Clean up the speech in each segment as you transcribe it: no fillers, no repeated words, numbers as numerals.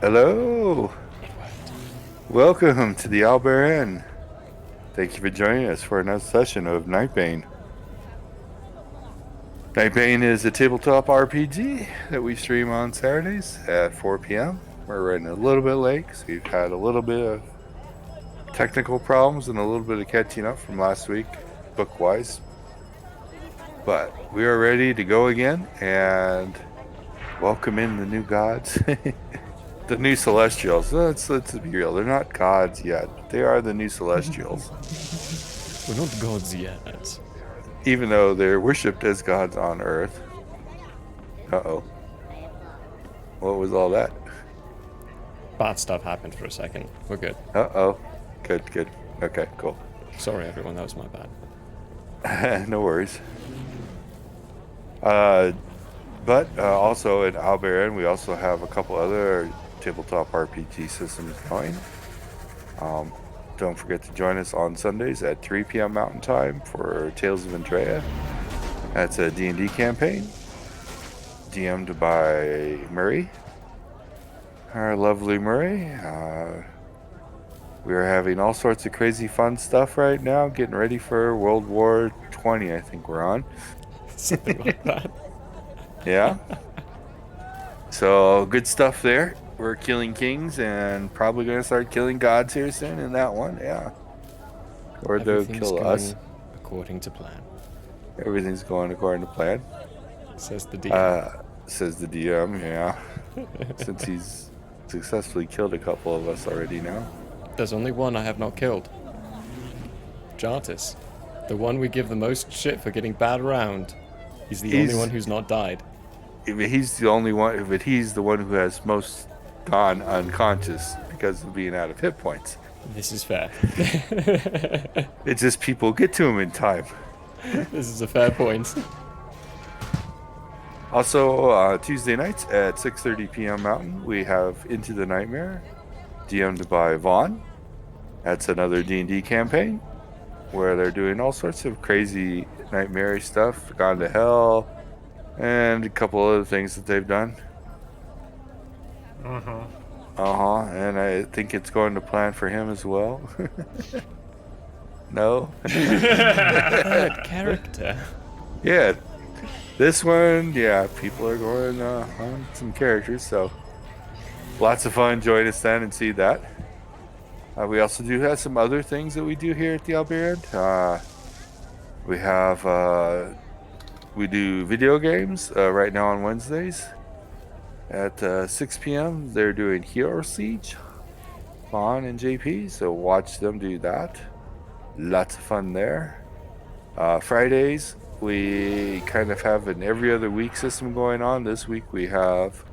Hello, It worked. welcome to the Albaran. Thank you for joining us for another session of Nightbane. Nightbane is a tabletop RPG that we stream on Saturdays at 4 p.m. We're running a little bit late because we've had a little bit of technical problems and a little bit of catching up from last week, book-wise. But we are ready to go again and welcome in the new gods. The new Celestials. Let's be real. They're not gods yet, but they are the new Celestials. We're not gods yet. Even though they're worshipped as gods on Earth. Uh-oh. What was all that? Bad stuff happened for a second. We're good. Uh-oh. Good. Okay, cool. Sorry, everyone. That was my bad. No worries. But also in Albaran, we also have a couple other tabletop RPG systems going. Don't forget to join us on Sundays at 3 p.m. Mountain Time for Tales of Andrea. That's a D&D campaign, DM'd by Murray, our lovely Murray. We are having all sorts of crazy fun stuff right now, getting ready for World War 20, I think we're on. Something like that. Yeah. So good stuff there. We're killing kings and probably going to start killing gods here soon in that one. Yeah. Or they'll Everything's kill going us. according to plan, Everything's going according to plan. says the DM. Says the DM, yeah. Since he's successfully killed a couple of us already now. There's only one I have not killed. Jartis. The one we give the most shit for getting bad around. He's the only one who's not died. He's the only one, but he's the one who has most gone unconscious because of being out of hit points. This is fair. It's just people get to him in time. This is a fair point. Also, Tuesday nights at 6:30 p.m. Mountain, we have Into the Nightmare, DM'd by Vaughn. That's another D&D campaign where they're doing all sorts of crazy nightmare stuff, Gone to Hell, and a couple other things that they've done. And I think it's going to plan for him as well. No? Bad character. Yeah. This one, yeah, people are going on some characters, so lots of fun. Join us then and see that. We also do have some other things that we do here at the Albaran. We do video games right now on Wednesdays at 6 p.m. They're doing Hero Siege, Vaughn and JP, so watch them do that. Lots of fun there. Fridays, we kind of have an every other week system going on. This week we have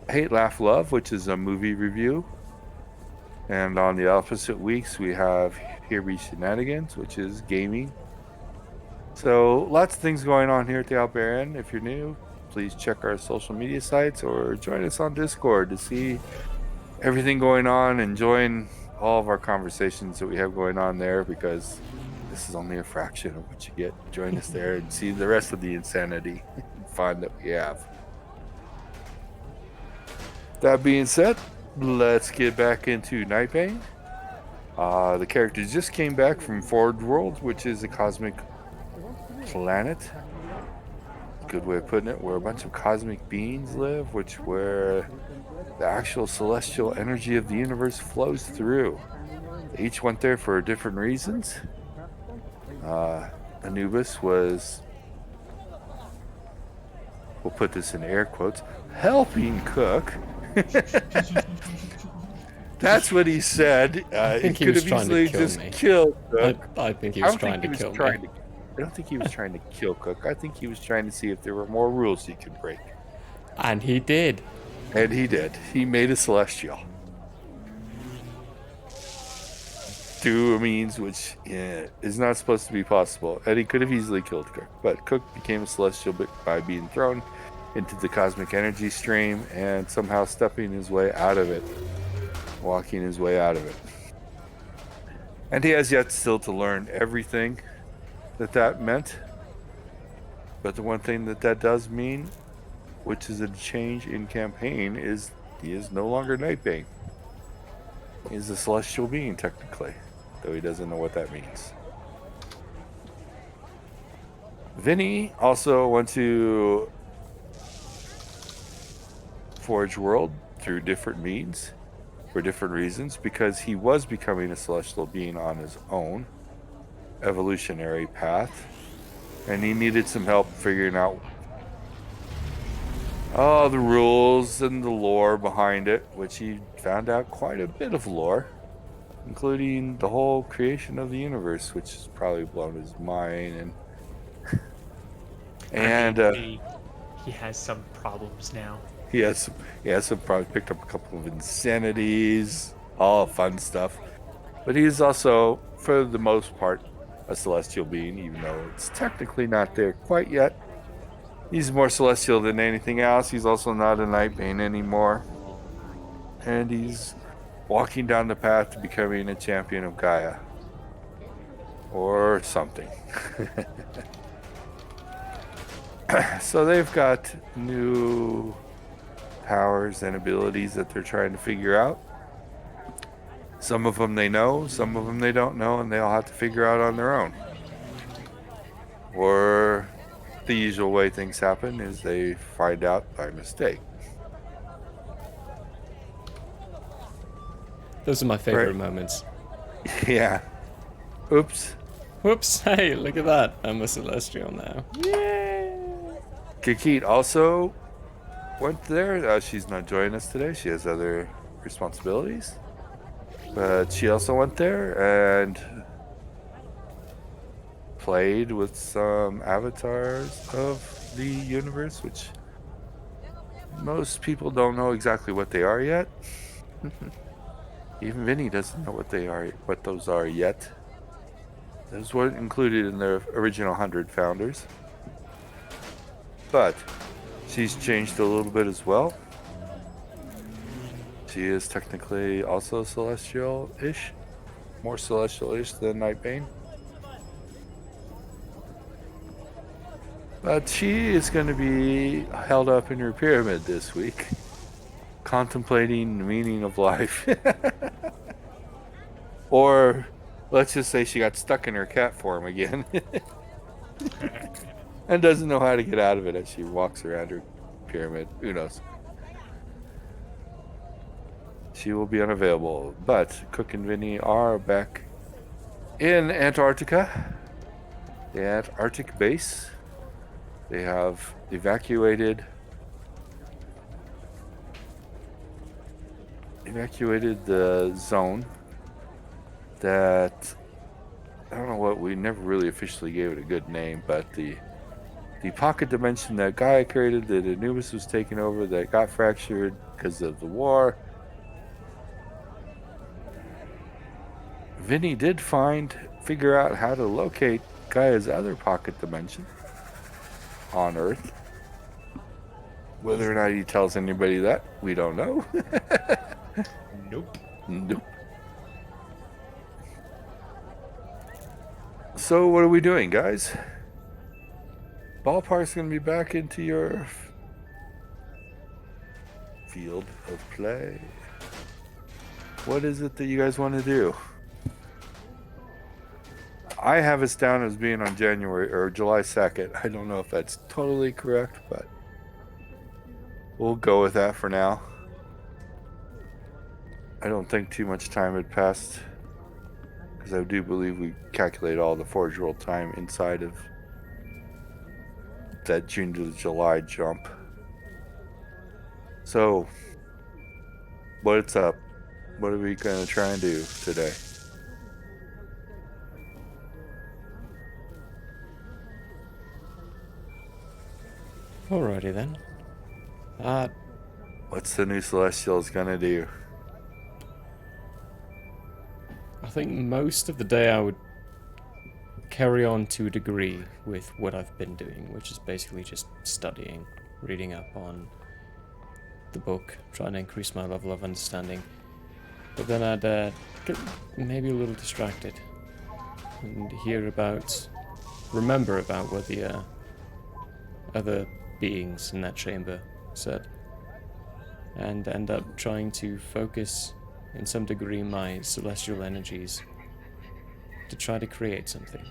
Hate, Laugh, Love, which is a movie review. And on the opposite weeks, we have Here Be Shenanigans, which is gaming. So lots of things going on here at the Albaran. If you're new, please check our social media sites or join us on Discord to see everything going on and join all of our conversations that we have going on there, because this is only a fraction of what you get. Join us there and see the rest of the insanity and fun that we have. That being said, let's get back into Nightbane. The characters just came back from Forward World, which is a cosmic planet. Good way of putting it, where a bunch of cosmic beings live, where the actual celestial energy of the universe flows through. They each went there for different reasons. Anubis was, we'll put this in air quotes, helping cook. That's what he said. I think He he could was have trying to easily kill just me. killed Cook. I think he was trying to kill me. I don't think he was trying to kill Cook. I think he was trying to see if there were more rules he could break. And he did. And he did. He made a celestial. Through a means which is not supposed to be possible. And he could have easily killed Cook. But Cook became a celestial by being thrown into the cosmic energy stream and somehow stepping his way out of it. Walking his way out of it. And he has yet still to learn everything that meant. But the one thing that does mean, which is a change in campaign, is He is no longer Nightbane. He's a celestial being, technically, though he doesn't know what that means. Vinny also went to Forge World through different means for different reasons, because he was becoming a celestial being on his own evolutionary path, and he needed some help figuring out all the rules and the lore behind it, which he found out quite a bit of lore, including the whole creation of the universe, which has probably blown his mind. He has some problems now. He has some probably picked up a couple of insanities, all fun stuff. But he's also, for the most part, a celestial being, even though it's technically not there quite yet. He's more celestial than anything else. He's also not a Nightbane anymore. And he's walking down the path to becoming a champion of Gaia. Or something. So they've got new powers and abilities that they're trying to figure out. Some of them they know, some of them they don't know, and they'll have to figure out on their own. Or the usual way things happen is they find out by mistake. Those are my favorite Right. moments. Yeah. Oops. Whoops, hey, look at that. I'm a celestial now. Kikit also went there. She's not joining us today. She has other responsibilities. But she also went there and played with some avatars of the universe, which most people don't know exactly what they are yet. Even Vinny doesn't know what those are yet. Those weren't included in the original 100 founders. But she's changed a little bit as well. She is technically also celestial-ish. More celestial-ish than Nightbane. But she is going to be held up in her pyramid this week, contemplating the meaning of life. Or let's just say she got stuck in her cat form again. And doesn't know how to get out of it as she walks around her pyramid. Who knows? She will be unavailable. But Cook and Vinny are back in Antarctica. The Antarctic base. They have evacuated the zone that, I don't know what, we never really officially gave it a good name, but the pocket dimension that Gaia created, that Anubis was taking over, that got fractured because of the war. Vinny did figure out how to locate Gaia's other pocket dimension on Earth. Whether or not he tells anybody that, we don't know. Nope. Nope. So what are we doing, guys? Ballpark's going to be back into your field of play. What is it that you guys want to do? I have us down as being on January or July 2nd. I don't know if that's totally correct, but we'll go with that for now. I don't think too much time had passed, because I do believe we calculate all the Forge World time inside of that June to July jump. So, what's up? What are we going to try and do today? Alrighty then. What's the new Celestials going to do? I think most of the day I would carry on to a degree with what I've been doing, which is basically just studying, reading up on the book, trying to increase my level of understanding. But then I'd get maybe a little distracted and remember about what the other beings in that chamber said. and end up trying to focus in some degree my celestial energies to try to create something.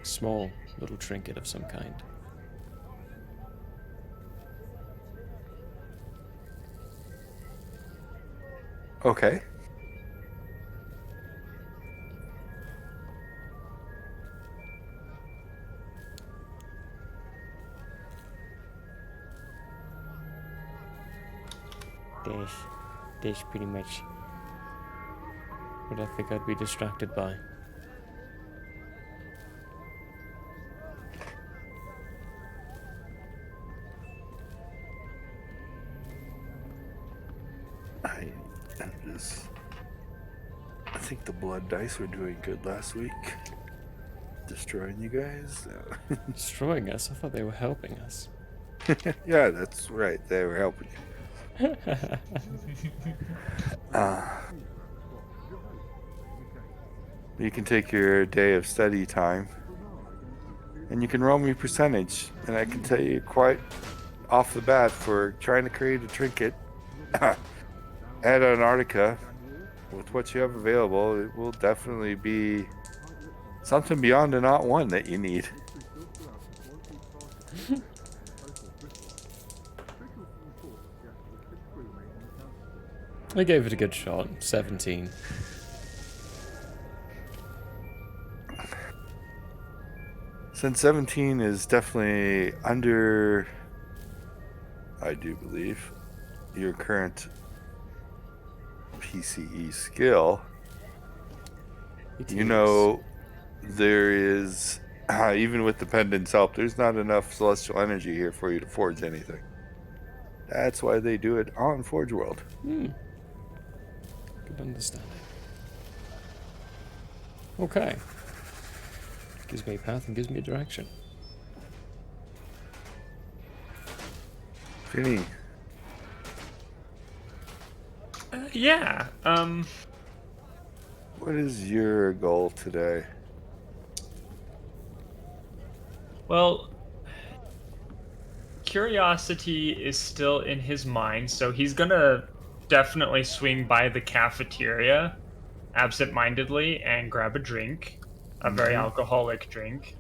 Small little trinket of some kind. Okay. That's pretty much what I think I'd be distracted by. I think the blood dice were doing good last week. Destroying you guys. Destroying us? I thought they were helping us. Yeah, that's right. They were helping you. You can take your day of study time, and you can roll me percentage. And I can tell you quite off the bat, for trying to create a trinket at Antarctica, with what you have available, it will definitely be something beyond a not one that you need. I gave it a good shot. 17. Since 17 is definitely under, I do believe, your current PCE skill, you know, there is, even with the pendant's help, there's not enough celestial energy here for you to forge anything. That's why they do it on Forge World. Good understanding. Okay. Gives me a path and gives me a direction. Vinny, Yeah. what is your goal today? Well, curiosity is still in his mind, so he's gonna definitely swing by the cafeteria absent-mindedly and grab a drink, a very alcoholic drink,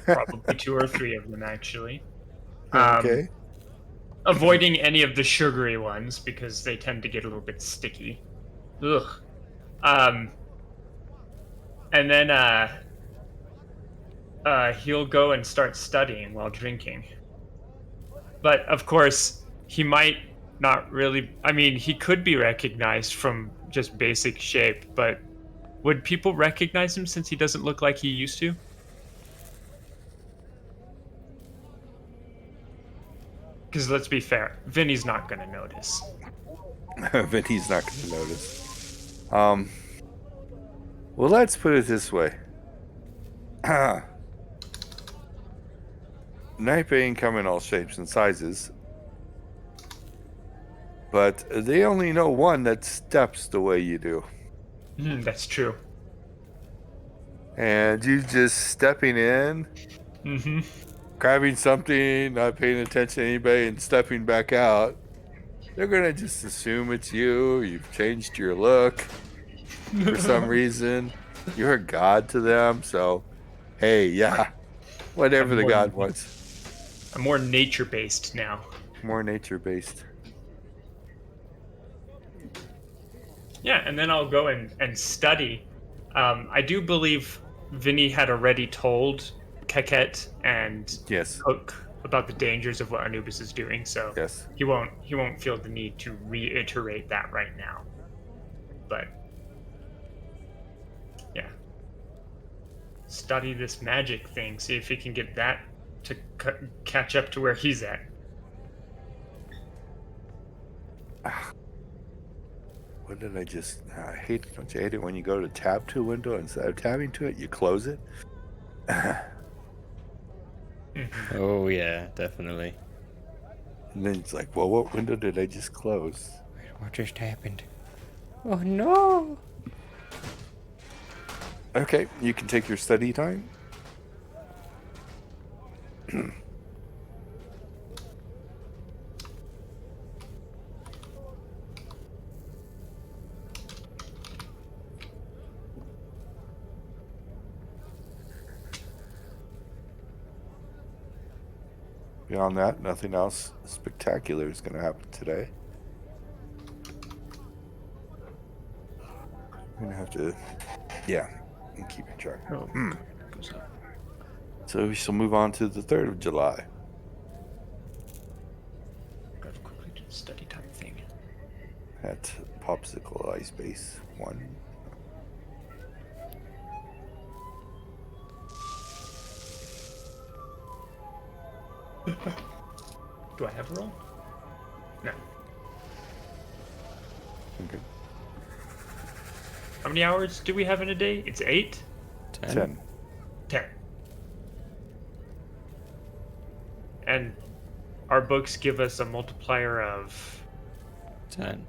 probably 2 or 3 of them actually. Okay. Avoiding any of the sugary ones because they tend to get a little bit sticky. Ugh. And then he'll go and start studying while drinking. But of course, he might not really. I mean, he could be recognized from just basic shape, but would people recognize him since he doesn't look like he used to? Because let's be fair, Vinny's not going to notice. Vinny's not going to notice. Well, let's put it this way. Nightbane come in all shapes and sizes, but they only know one that steps the way you do. That's true. And you just stepping in, grabbing something, not paying attention to anybody, and stepping back out, they're going to just assume it's you. You've changed your look for some reason. You're a god to them, so hey, yeah, whatever the god wants. I'm more nature-based now. More nature-based. Yeah, and then I'll go and study. I do believe Vinny had already told Keket and Yes. Cook about the dangers of what Anubis is doing, so Yes. he won't feel the need to reiterate that right now. But yeah, study this magic thing, see if he can get that to catch up to where he's at. What did I just... I hate it. Don't you hate it when you go to tab to a window, instead of tabbing to it, you close it? Oh yeah, definitely. And then it's like, well, what window did I just close? What just happened? Oh no! Okay, you can take your study time. Beyond that, nothing else spectacular is going to happen today. I'm going to have to, I'm keeping track. Oh, goes up. So we shall move on to the 3rd of July. Gotta quickly do the study time thing. At Popsicle Ice Base 1. Do I have a roll? No. Okay. How many hours do we have in a day? It's 8? 10. 10. And our books give us a multiplier of 10.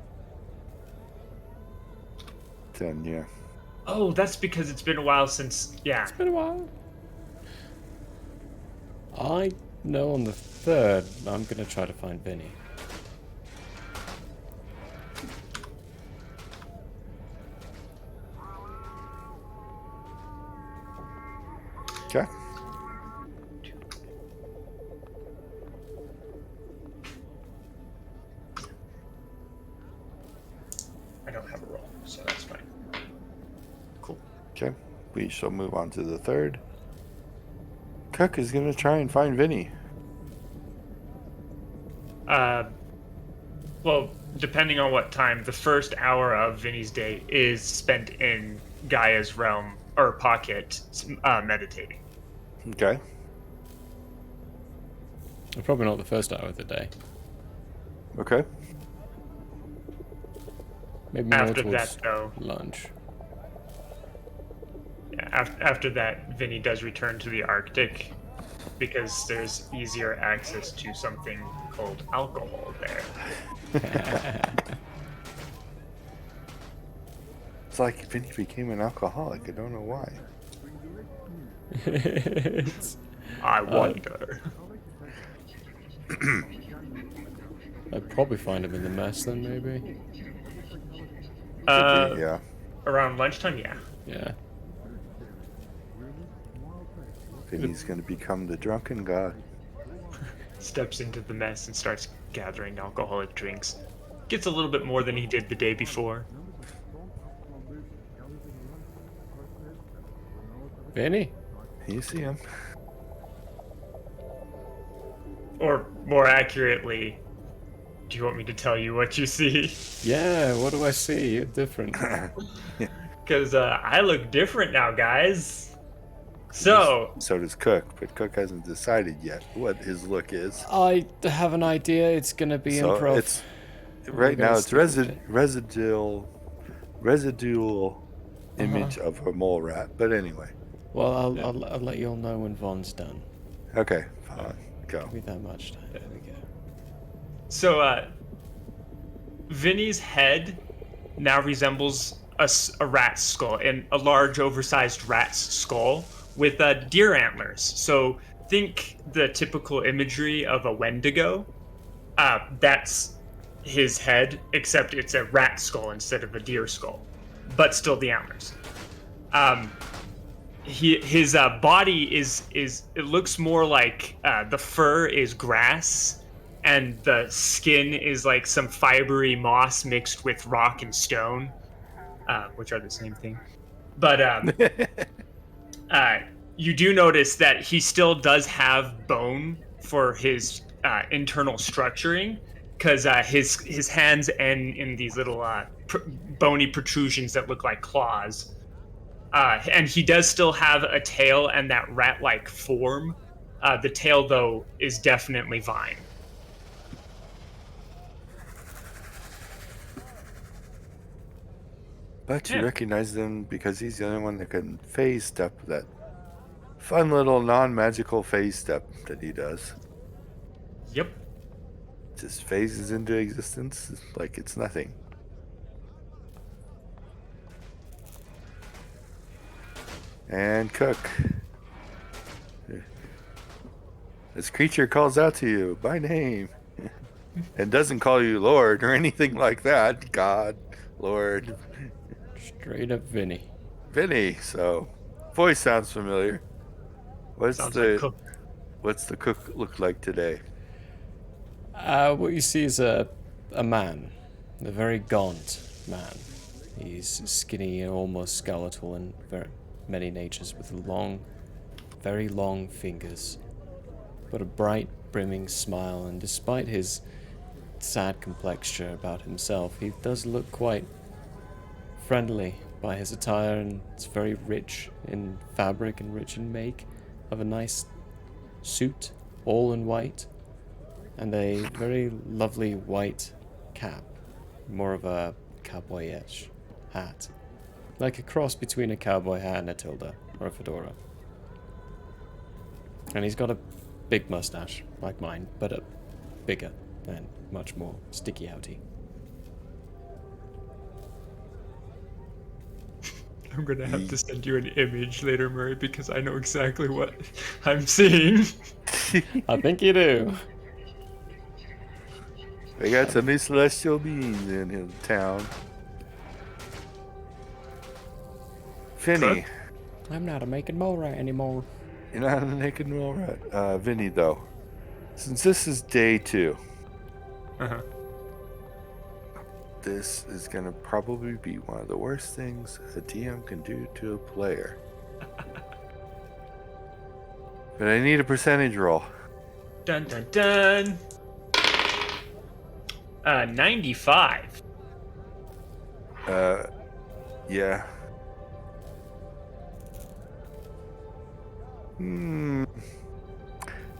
10, yeah. Oh, that's because it's been a while since. Yeah. It's been a while. I know on the 3rd, I'm going to try to find Vinny. Okay. I don't have a roll, so that's fine. Cool. Okay. We shall move on to the 3rd. Cook is going to try and find Vinny. Well, depending on what time, the first hour of Vinny's day is spent in Gaia's realm or pocket, meditating. Okay. Probably not the first hour of the day. Okay. Maybe more After towards that, though, lunch. after that, Vinny does return to the Arctic because there's easier access to something called alcohol there. It's like Vinny became an alcoholic. I don't know why. I wonder. I'd probably find him in the mess then, maybe. Could be, yeah. Around lunchtime, yeah. Yeah. Vinny's going to become the drunken god. Steps into the mess and starts gathering alcoholic drinks. Gets a little bit more than he did the day before. Vinny? You see him. Or more accurately, do you want me to tell you what you see? Yeah, what do I see? You're different. Because I look different now, guys. So does Cook, but Cook hasn't decided yet what his look is. I have an idea. It's gonna be So improv. it's right gonna now. It's stick with it. residual image of a mole rat. But anyway, Well, I'll let you all know when Von's done. okay, fine, go. Give me that much time. There we go. So, Vinny's head now resembles a rat's skull, and a large, oversized rat's skull with deer antlers. So think the typical imagery of a Wendigo. That's his head, except it's a rat skull instead of a deer skull, but still the antlers. His body is it looks more like the fur is grass, and the skin is like some fibery moss mixed with rock and stone, which are the same thing. But you do notice that he still does have bone for his internal structuring, because his hands end in these little bony protrusions that look like claws. And he does still have a tail and that rat-like form. The tail, though, is definitely vine. But you recognize them because he's the only one that can phase step that fun little non-magical phase step that he does. Yep. Just phases into existence like it's nothing. And Cook. This creature calls out to you by name and doesn't call you Lord or anything like that. God, Lord. Straight up Vinny. Vinny, so voice sounds familiar. What's Sounds the like Cook. What's the Cook look like today? What you see is a man, a very gaunt man. He's skinny and almost skeletal in very many natures, with long, very long fingers, but a bright, brimming smile. And despite his sad complexure about himself, he does look quite friendly by his attire, and it's very rich in fabric and rich in make, of a nice suit, all in white, and a very lovely white cap, more of a cowboyish hat, like a cross between a cowboy hat and a tilde, or a fedora. And he's got a big mustache, like mine, but a bigger and much more sticky-outy. I'm gonna have to send you an image later, Murray, because I know exactly what I'm seeing. I think you do. They got some new celestial beings in his town. Vinny. I'm not a making mole rat anymore. You're not a naked mole rat. Vinny, though. Since this is day 2, Uh-huh. this is going to probably be one of the worst things a DM can do to a player. But I need a percentage roll. Dun dun dun. 95. Yeah.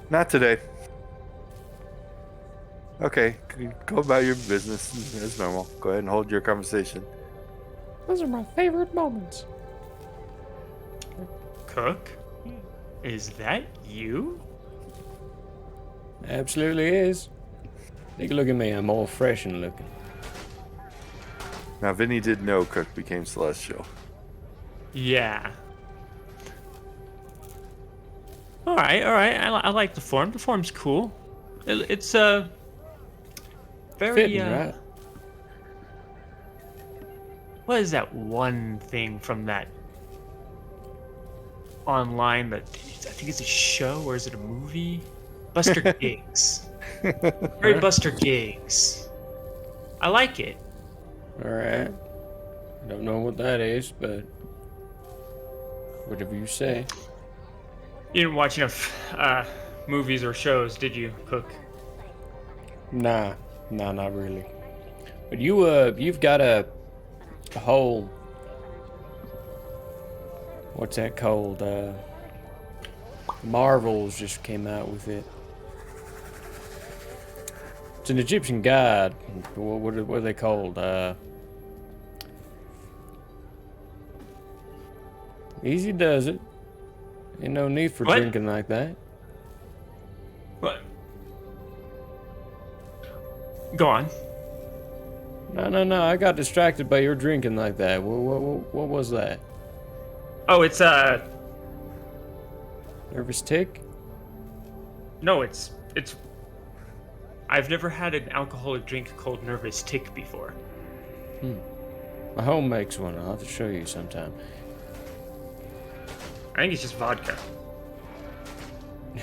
Not today. Okay, go about your business as normal. Go ahead and hold your conversation. Those are my favorite moments. Cook? Is that you? Absolutely is. Take a look at me, I'm all fresh and looking. Now, Vinny did know Cook became celestial. Yeah. All right. I like the form. The form's cool. It's very Fitting, right? What is that one thing from that online that I think it's a show, or is it a movie? Buster Gigs. Very Buster Gigs. I like it. Alright. Don't know what that is, but whatever you say. You didn't watch enough movies or shows, did you, Cook? Nah, not really. But you've got a whole, what's that called? Marvel's just came out with it. It's an Egyptian god. What are they called? Easy does it. Ain't no need for What? drinking like that. What? Go on. No. I got distracted by your drinking like that. What was that? Oh, it's Nervous tick? no, it's I've never had an alcoholic drink called Nervous Tick before. My home makes one. I'll have to show you sometime. I think it's just vodka. You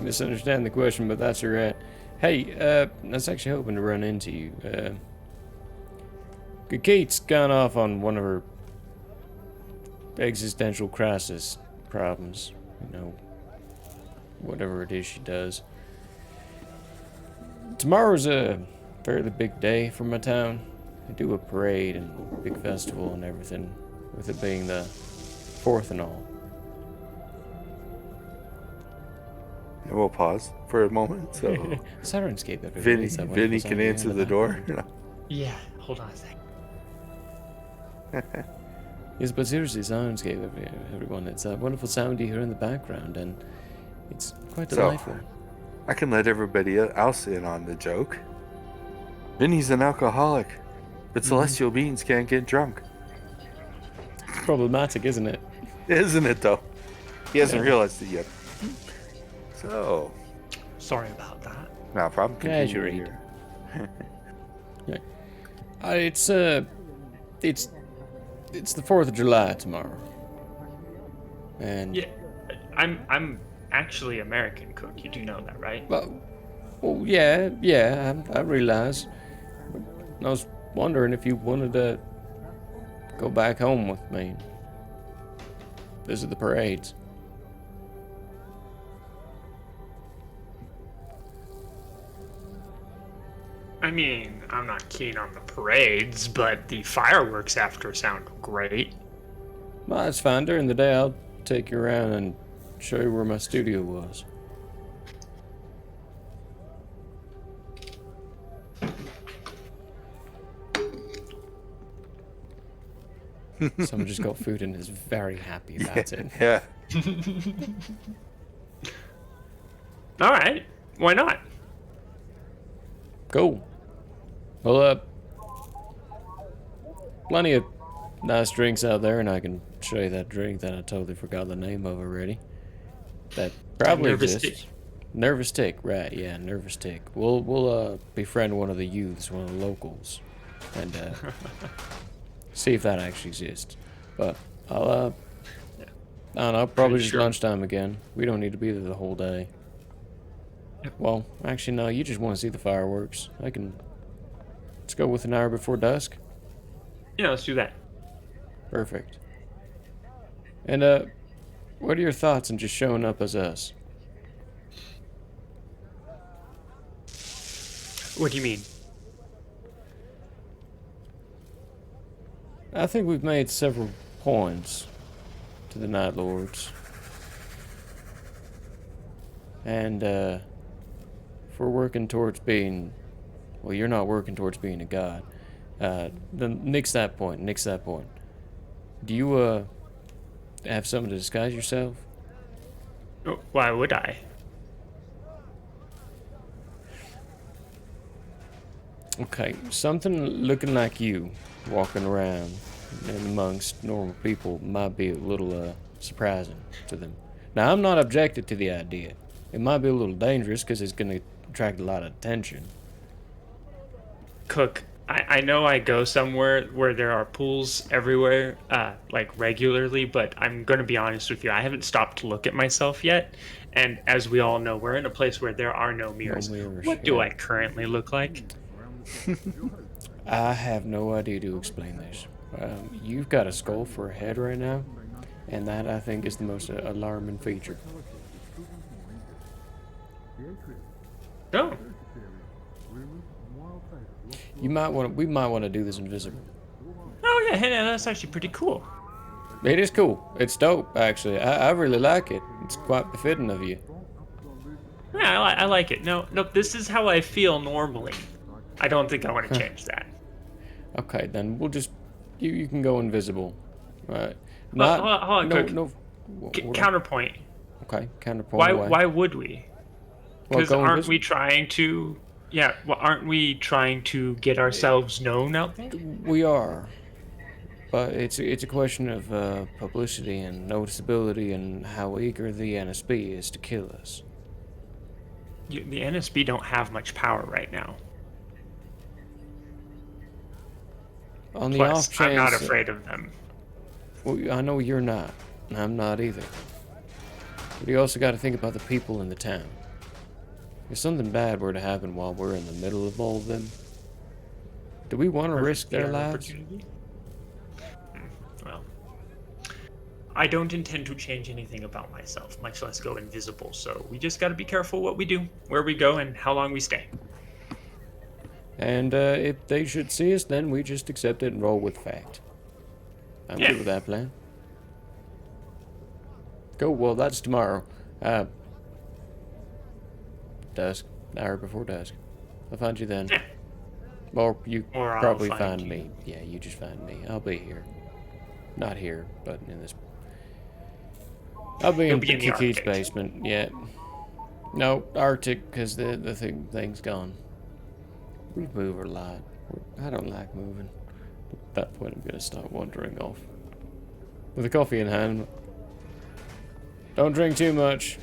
misunderstand the question, but that's alright. Hey, I was actually hoping to run into you. Kate's gone off on one of her existential crisis problems. You know, whatever it is she does. Tomorrow's a fairly big day for my town. They do a parade and a big festival and everything, with it being the 4th and all. And we'll pause for a moment so Syrinscape, everybody. Vinny can answer the door. Yeah, hold on a sec. Yes, but seriously, Syrinscape, everyone. It's a wonderful sound you hear in the background, and it's quite delightful. I can let everybody else in on the joke. Vinny's an alcoholic, but celestial beings can't get drunk. Problematic, isn't it? Isn't it, though? He hasn't realized it yet. So, Sorry about that. no problem. Yeah, Continue sure. here. It's the 4th of July tomorrow, and Yeah, I'm actually American, Cook. You do know that, right? well, Well, yeah, I realize. I was wondering if you wanted to go back home with me. Visit the parades. I mean, I'm not keen on the parades, but the fireworks after sound great. Well, that's fine. During the day, I'll take you around and show you where my studio was. Someone just got food and is very happy about it. Yeah. All right, why not? Cool. Well, plenty of nice drinks out there, and I can show you that drink that I totally forgot the name of already. That probably Nervous exists. tick. Nervous tick, right? Yeah, nervous tick. We'll befriend one of the youths, one of the locals, and see if that actually exists. But I'll I don't know, probably just Sure. lunchtime again. We don't need to be there the whole day. Yep. Well, actually, no. You just want to see the fireworks. Let's go with an hour before dusk. Yeah, let's do that. Perfect. And what are your thoughts on just showing up as us? What do you mean? I think we've made several points to the Night Lords. And if we're working towards being, well, you're not working towards being a god. Then nix that point. Nix that point. Do you have something to disguise yourself? Oh, why would I? Okay, something looking like you walking around in amongst normal people might be a little surprising to them. Now, I'm not objected to the idea. It might be a little dangerous because it's going to attract a lot of attention. Cook, I know I go somewhere where there are pools everywhere, like regularly, but I'm going to be honest with you. I haven't stopped to look at myself yet. And as we all know, we're in a place where there are no mirrors. mirrors, What do yeah. I currently look like? I have no idea to explain this. You've got a skull for a head right now, and that I think is the most alarming feature. Oh, We might want to do this invisible. oh yeah, hey, that's actually pretty cool. It is cool. It's dope, actually. I really like it. It's quite befitting of you. Yeah, I like it. No, this is how I feel normally. I don't think I want to change that. Okay, then we'll just you can go invisible. Right. Hold on, no Cook. no. Counterpoint. Okay, counterpoint. Why would we? Well, Because go aren't invisible. we trying to? Yeah, well, aren't we trying to get ourselves known out there? We are, but it's a question of publicity and noticeability and how eager the NSB is to kill us. The NSB don't have much power right now. On the Plus, off chance, I'm not afraid of them. Well, I know you're not, and I'm not either. But you also got to think about the people in the town. If something bad were to happen while we're in the middle of all of them, do we want to risk their lives? Opportunity? Well, I don't intend to change anything about myself, much less go invisible. So we just got to be careful what we do, where we go, and how long we stay. And if they should see us, then we just accept it and roll with fact. I'm Yeah. good with that plan. Cool, well, that's tomorrow. Dusk, hour before dusk. I'll find you then. Yeah. Or you Or I'll probably find find you. me. Yeah, you just find me. I'll be here. Not here, but in this. I'll be You'll in be in the Kiki's Arctic. basement. Yeah. No, Arctic, because the thing's gone. We move a lot. I don't like moving. At that point, I'm gonna start wandering off. With a coffee in hand. Don't drink too much.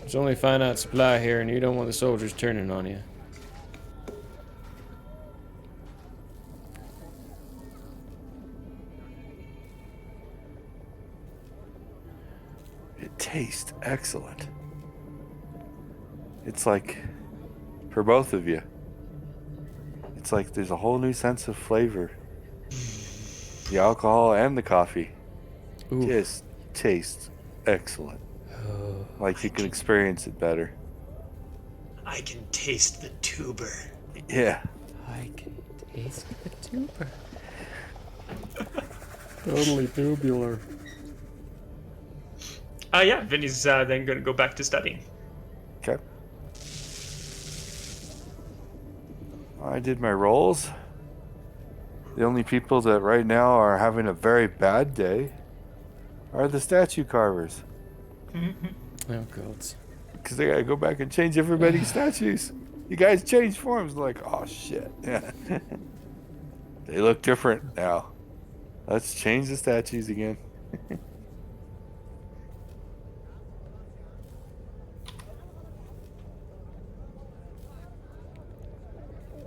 There's only a finite supply here, and you don't want the soldiers turning on you. It tastes excellent. It's like for both of you. It's like there's a whole new sense of flavor. The alcohol and the coffee Ooh. just taste excellent. Like you can experience it better. I can taste the tuber. Yeah. I can taste the tuber. Totally tubular. Yeah, Vinny's then going to go back to studying. Okay. I did my rolls. The only people that right now are having a very bad day are the statue carvers. Oh god. Because they gotta go back and change everybody's statues. You guys changed forms. Like, oh shit. Yeah. They look different now. Let's change the statues again.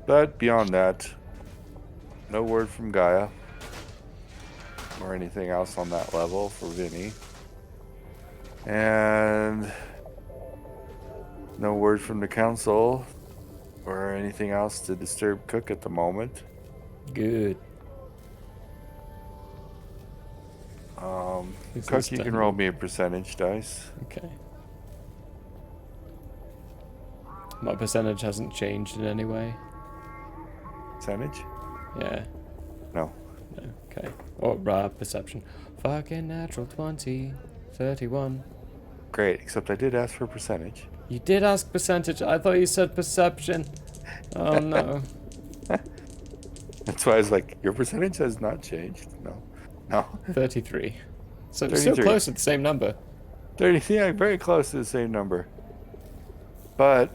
But beyond that, no word from Gaia or anything else on that level for Vinny. And no word from the council or anything else to disturb Cook at the moment. Good. Is Cook, this you can done? roll me a percentage dice. Okay. My percentage hasn't changed in any way. Percentage? Yeah. No. No. Okay. Or perception. Fucking natural 20. 31. Great, except I did ask for percentage. You did ask percentage. I thought you said perception. Oh no. That's why I was like, your percentage has not changed. No. No. 33. So 33. still close to the same number. 30, yeah, very close to the same number. But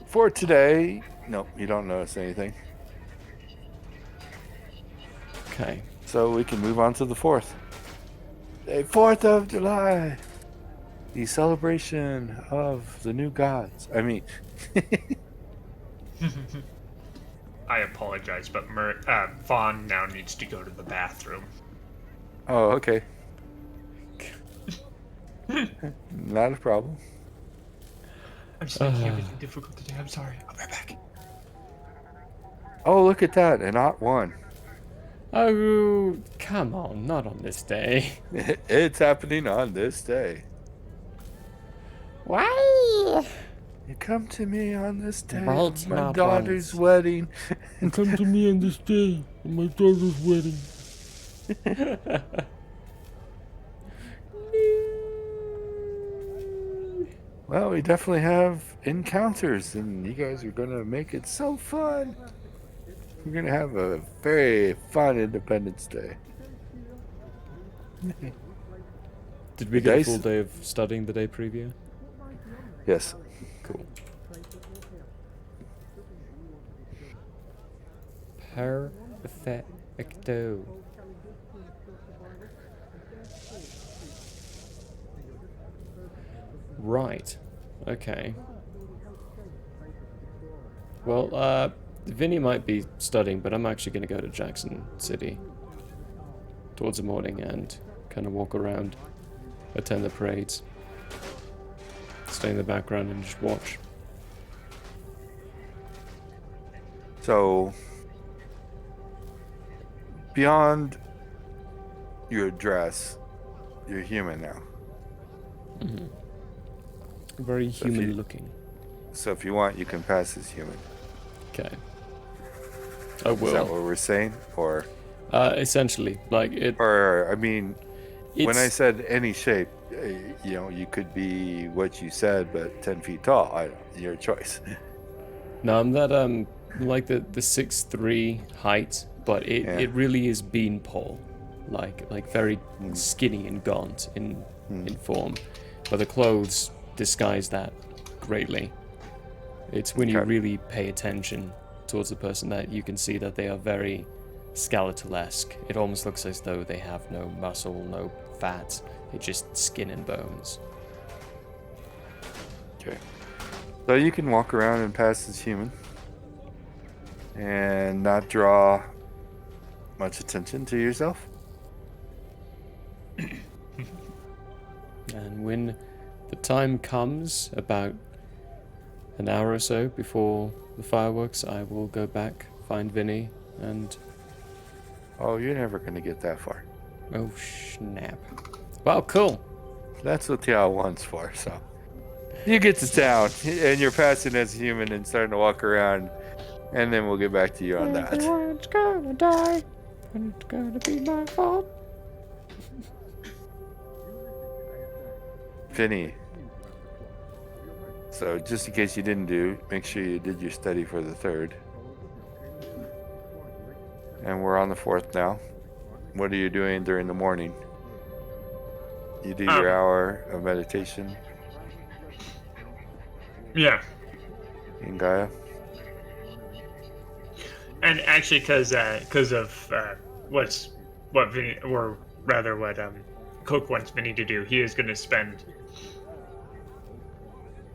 for today, nope, you don't notice anything. Okay. So we can move on to the 4th. Day 4th of July. The celebration of the new gods. I mean, I apologize, but Vaughn now needs to go to the bathroom. oh, okay. Not a problem. I'm just making everything difficult today. I'm sorry. I'll be right back. Oh, look at that. An Ot 1. Oh, come on. Not on this day. It's happening on this day. Why? You come to me on this day. Right, My not daughter's once. wedding. Come to me on this day on my daughter's wedding. Well, we definitely have encounters, and you guys are going to make it so fun. We're going to have a very fun Independence Day. Did we The get a dice- full day of studying the day preview? Yes. Cool. Perfecto. Right. Okay. Well, Vinny might be studying, but I'm actually going to go to Jackson City towards the morning and kind of walk around, attend the parades, stay in the background and just watch. So, beyond your dress, you're human now. Mm-hmm. Very So if human you- looking. So if you want, you can pass as human. Okay. I Is that will. what we're saying? Essentially, like it. Or I mean, when I It's, said any shape, you could be what you said, but 10 feet tall. Your choice. no, I'm that like the 6'3" height, but Yeah. it really is beanpole, like very skinny and gaunt in form, but the clothes disguise that greatly. It's when you Okay. really pay attention towards the person that you can see that they are very skeletal-esque. It almost looks as though they have no muscle, no fat. It's just skin and bones. Okay. So you can walk around and pass as human and not draw much attention to yourself. And when the time comes, about an hour or so before the fireworks, I will go back, find Vinny, and Oh, you're never going to get that far. oh snap! Wow, cool. That's what TL1's for, so. You get to town, and you're passing as a human and starting to walk around, and then we'll get back to you on that. Everyone's gonna die, and it's gonna be my fault. Vinny. So just in case you didn't make sure you did your study for the 3rd. And we're on the 4th now. What are you doing during the morning? You do your hour of meditation Yeah. in Gaia? And actually, because of what Vinny, or rather what Coke wants Vinny to do, he is going to spend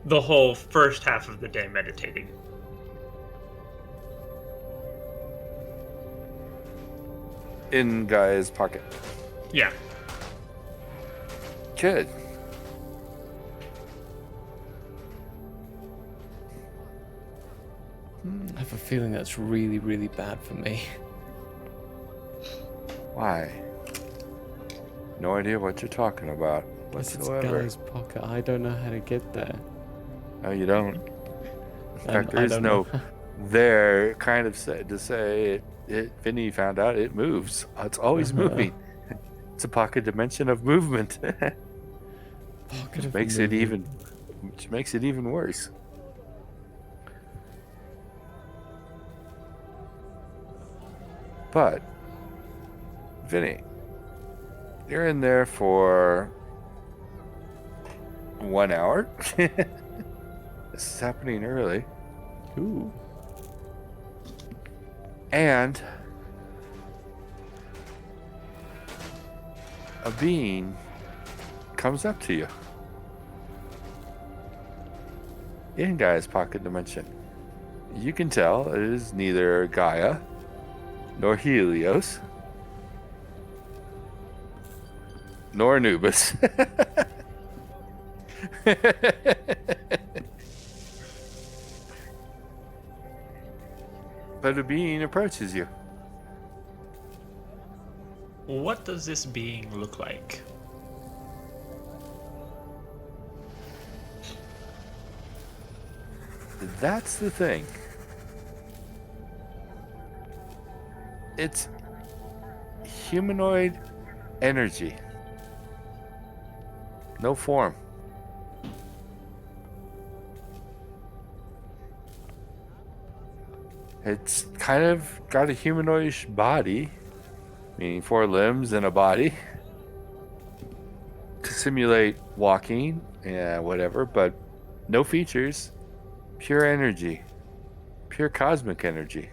the whole first half of the day meditating. In Gaia's pocket. Yeah. Good. I have a feeling that's really, really bad for me. Why? No idea what you're talking about It's whatsoever. Guy's pocket. I don't know how to get there. No, you don't. In fact, I there is don't no know. there kind of said to say Vinny found out it moves. It's always moving. It's a pocket dimension of movement. Pocket of Which makes it even worse. But Vinny, you're in there for 1 hour. This is happening early. Ooh. And a being comes up to you in Gaia's pocket dimension. You can tell it is neither Gaia nor Helios nor Anubis. But a being approaches you. What does this being look like? That's the thing. It's humanoid energy. No form. It's kind of got a humanoidish body, meaning 4 limbs and a body, to simulate walking and whatever, but no features. Pure energy. Pure cosmic energy.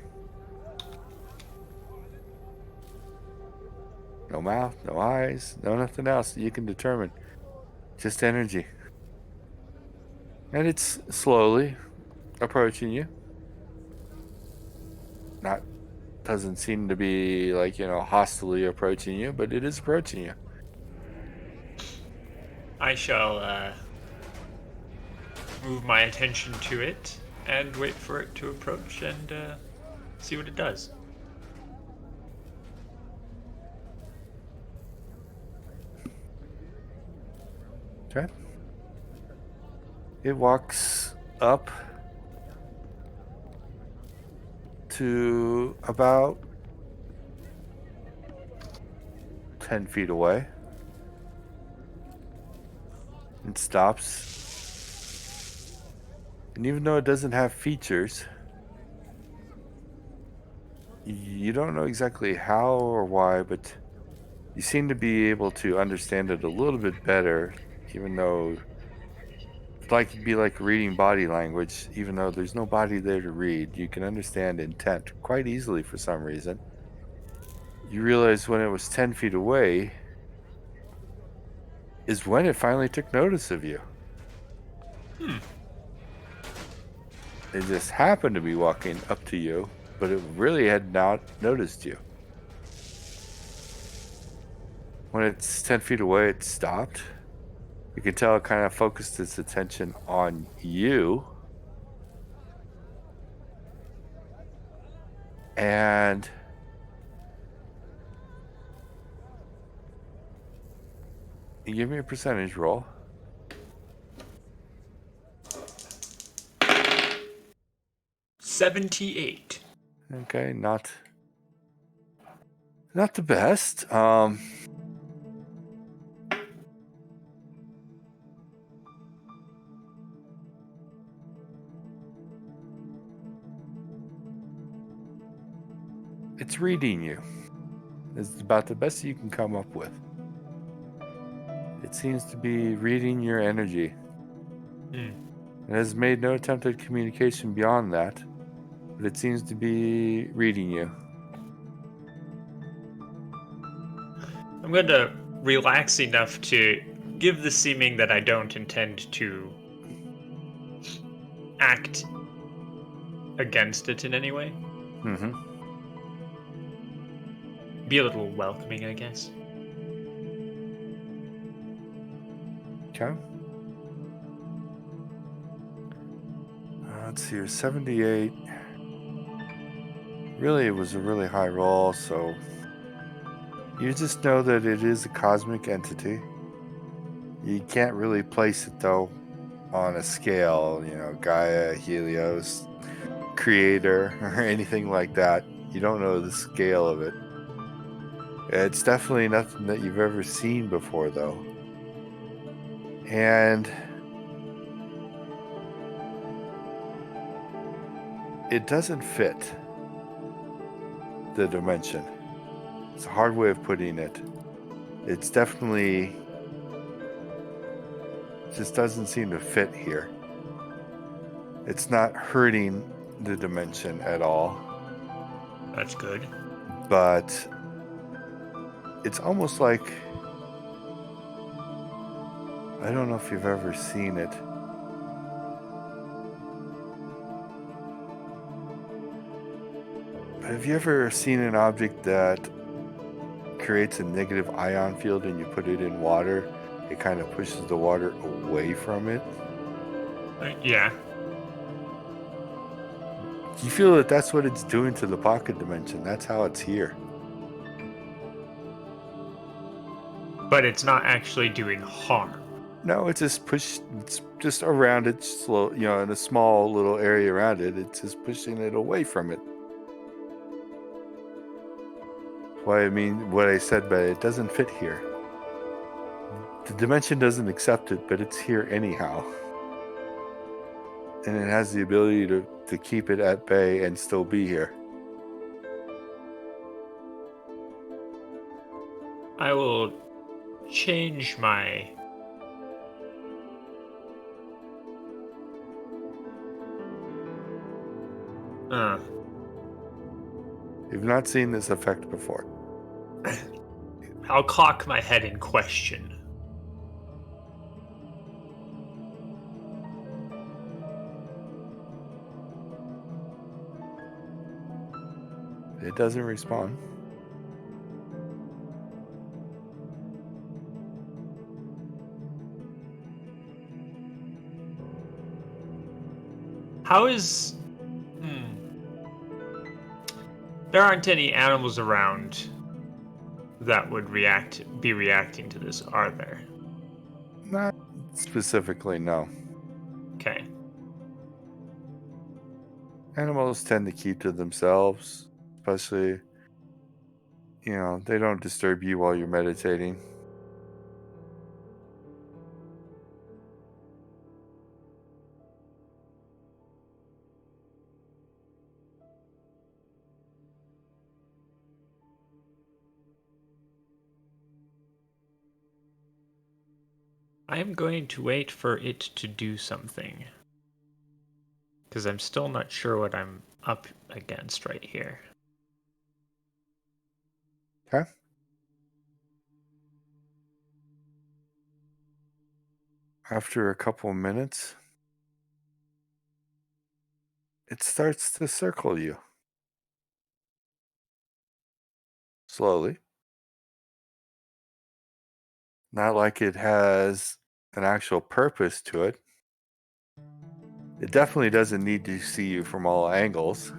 No mouth, no eyes, no nothing else that you can determine. Just energy. And it's slowly approaching you. Doesn't seem to be like, hostilely approaching you, but it is approaching you. I shall move my attention to it and wait for it to approach and see what it does. Okay. It walks up to about 10 feet away and stops. And even though it doesn't have features, you don't know exactly how or why, but you seem to be able to understand it a little bit better, even though it'd be like reading body language. Even though there's no body there to read, you can understand intent quite easily for some reason. You realize when it was 10 feet away is when it finally took notice of you. It just happened to be walking up to you, but it really had not noticed you. When it's 10 feet away, it stopped. You can tell it kind of focused its attention on you. And you give me a percentage roll. 78. Okay, not the best. It's reading you. It's about the best you can come up with. It seems to be reading your energy. Hmm. It has made no attempt at communication beyond that, but it seems to be reading you. I'm going to relax enough to give the seeming that I don't intend to act against it in any way. Mm-hmm. Be a little welcoming, I guess. Okay. Let's see here, 78. Really, it was a really high roll, so you just know that it is a cosmic entity. You can't really place it, though, on a scale, Gaia, Helios, Creator, or anything like that. You don't know the scale of it. It's definitely nothing that you've ever seen before, though. And it doesn't fit the dimension. It's a hard way of putting it. It's definitely just doesn't seem to fit here. It's not hurting the dimension at all, That's good. but it's almost like, I don't know if you've ever seen it. But have you ever seen an object that creates a negative ion field and you put it in water? It kind of pushes the water away from it. Yeah. You feel that that's what it's doing to the pocket dimension. That's how it's here. But it's not actually doing harm. No, it's just around it, slow, in a small little area around it. It's just pushing it away from it. Why I mean what I said, but it doesn't fit here. The dimension doesn't accept it, but it's here anyhow. And it has the ability to keep it at bay and still be here. I will change my... You've not seen this effect before. I'll cock my head in question. It doesn't respond. How is... There aren't any animals around that would be reacting to this, are there? Not specifically, no. Okay. Animals tend to keep to themselves, especially, they don't disturb you while you're meditating. I am going to wait for it to do something. Because I'm still not sure what I'm up against right here. Okay? After a couple of minutes, it starts to circle you. Slowly. Not like it has an actual purpose to it. It definitely doesn't need to see you from all angles.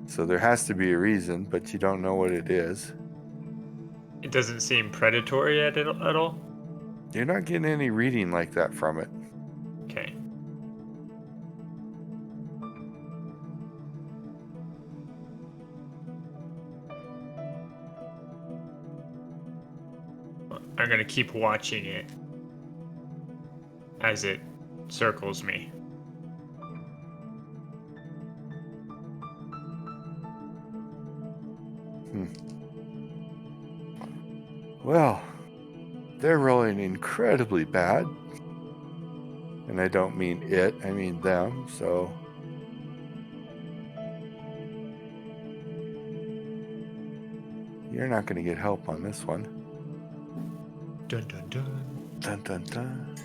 So there has to be a reason, but you don't know what it is. It doesn't seem predatory at all? You're not getting any reading like that from it. Okay. I'm gonna keep watching it as it circles me. Well, they're rolling incredibly bad. And I don't mean it, I mean them, so... You're not going to get help on this one. Dun dun dun. Dun dun dun.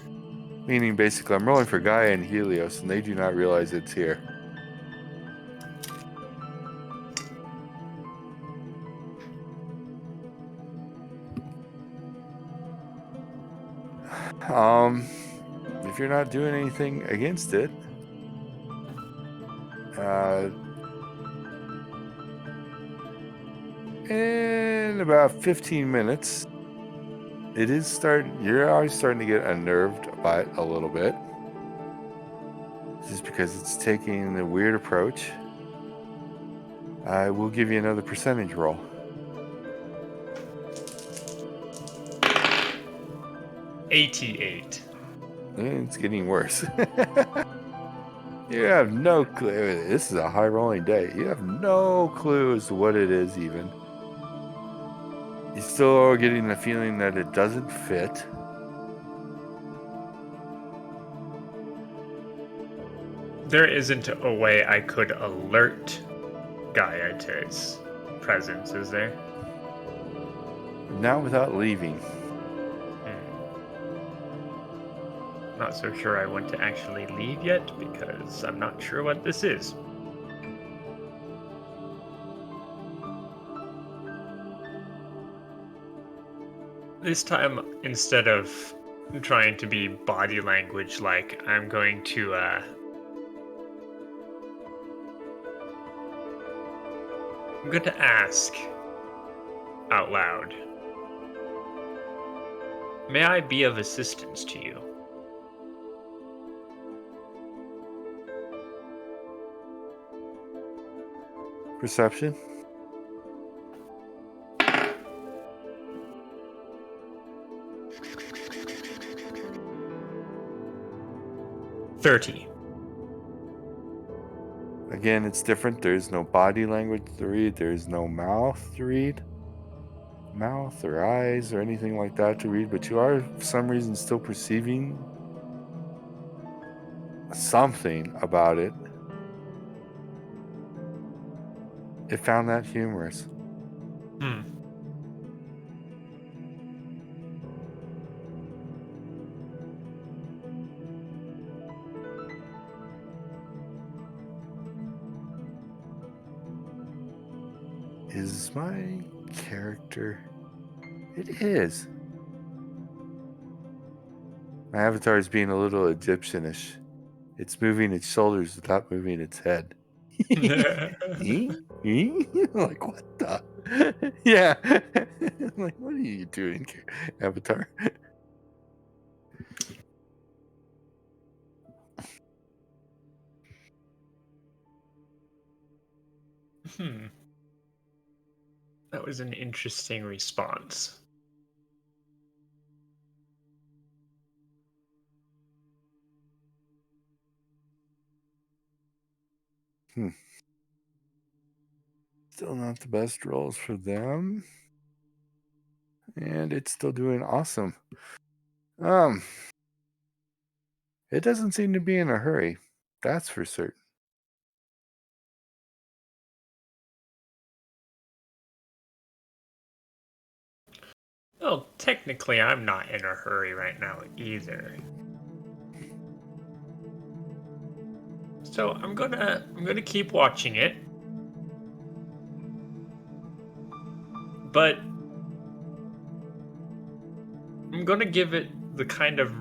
Meaning, basically, I'm rolling for Gaia and Helios, and they do not realize it's here. If you're not doing anything against it, in about 15 minutes, you're always starting to get unnerved by it a little bit. Just because it's taking a weird approach. I will give you another percentage roll. 88. It's getting worse. You have no clue. This is a high rolling day. You have no clue as to what it is, even. You still are getting the feeling that it doesn't fit. There isn't a way I could alert Gaia to its presence, is there? Not without leaving. Not so sure I want to actually leave yet, because I'm not sure what this is. This time, instead of trying to be body language like, I'm going to ask out loud. May I be of assistance to you? Perception? $30. Again, it's different. There's no body language to read. There's no mouth to read. Mouth or eyes or anything like that to read. But you are, for some reason, still perceiving something about it. It found that humorous. Is my character... It is. My avatar is being a little Egyptianish. It's moving its shoulders without moving its head. Like, what the? Yeah. Like, what are you doing, Avatar? That was an interesting response. Still not the best rolls for them. And it's still doing awesome. It doesn't seem to be in a hurry. That's for certain. Well, technically, I'm not in a hurry right now either. So I'm gonna keep watching it, but I'm gonna give it the kind of,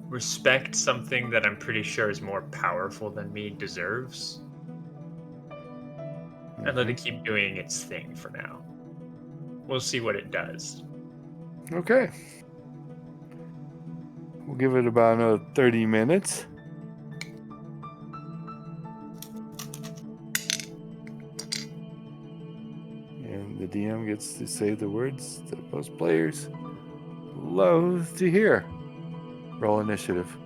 respect something that I'm pretty sure is more powerful than me deserves. and let it keep doing its thing for now. We'll see what it does. Okay. We'll give it about another 30 minutes. And the DM gets to say the words that most players loathe to hear. Roll initiative.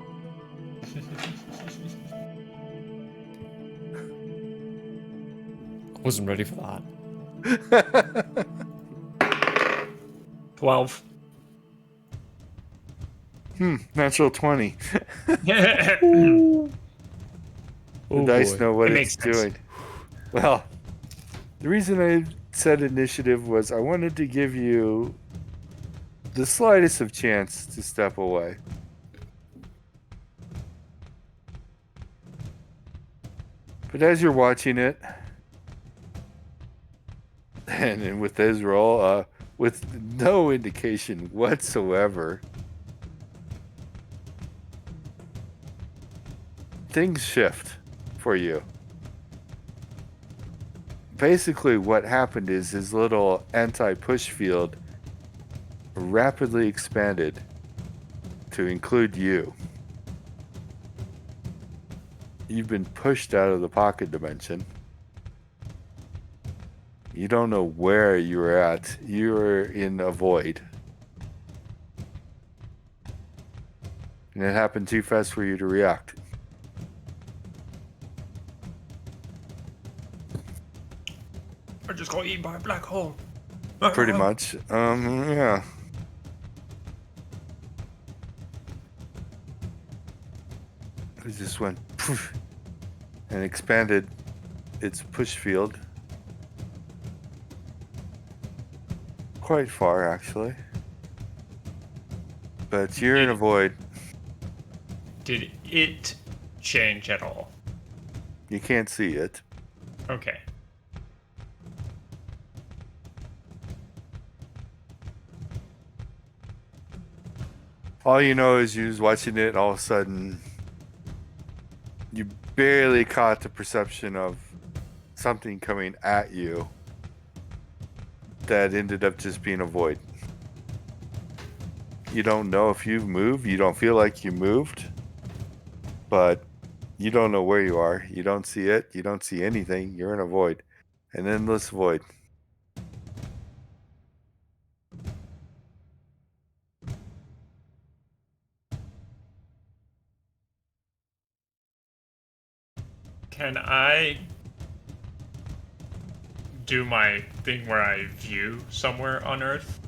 Wasn't ready for that. 12. Natural 20. Oh The dice boy. know what It it's makes sense. doing. Well, the reason I said initiative was I wanted to give you the slightest of chance to step away. But as you're watching it, and with his roll, with no indication whatsoever, things shift for you. Basically, what happened is his little anti-push field rapidly expanded to include you. You've been pushed out of the pocket dimension. You don't know where you're at. You're in a void. And it happened too fast for you to react. I just got eaten by a black hole. Pretty much. Yeah. It just went poof and expanded its push field quite far, actually. But you're in a void. Did it change at all? You can't see it. Okay. All you know is you was watching it, and all of a sudden, you barely caught the perception of something coming at you that ended up just being a void. You don't know if you've moved. You don't feel like you moved. But you don't know where you are. You don't see it. You don't see anything. You're in a void. An endless void. Can I do my thing where I view somewhere on Earth?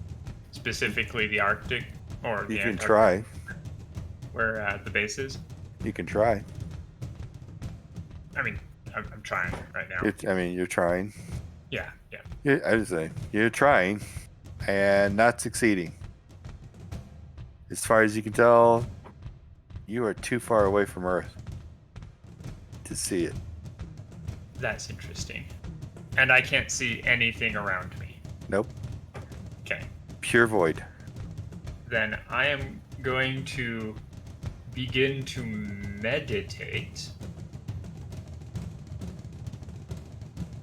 Specifically the Arctic or the You can Antarctic, try. where the base is? You can try. I mean, I'm trying right now. You're trying. Yeah. I would say you're trying and not succeeding. As far as you can tell, you are too far away from Earth to see it. That's interesting. And I can't see anything around me. Nope. Okay. Pure void. Then I am going to begin to meditate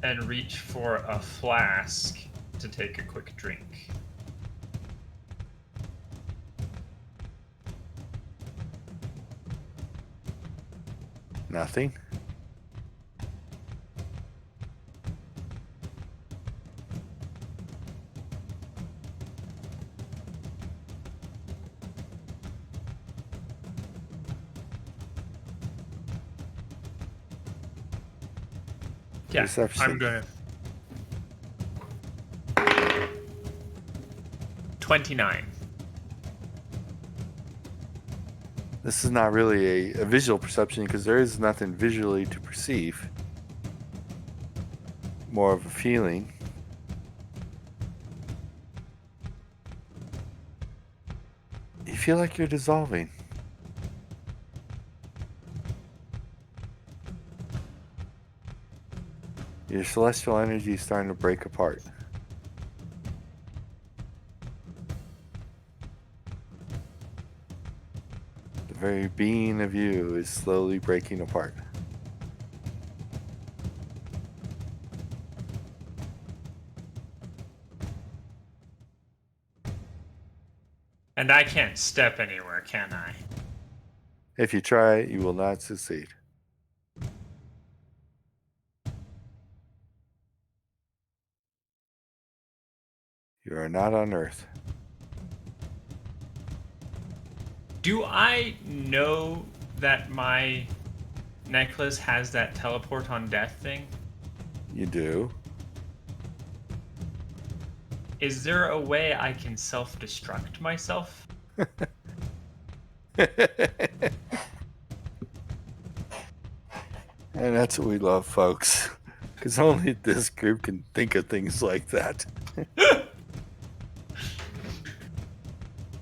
and reach for a flask to take a quick drink. Nothing. Yeah, Perception. I'm gonna. 29. This is not really a visual perception because there is nothing visually to perceive. More of a feeling. You feel like you're dissolving. Your celestial energy is starting to break apart. The very being of you is slowly breaking apart. And I can't step anywhere, can I? If you try, you will not succeed. You are not on Earth. Do I know that my necklace has that teleport on death thing? You do. Is there a way I can self-destruct myself? And that's what we love, folks. Because only this group can think of things like that.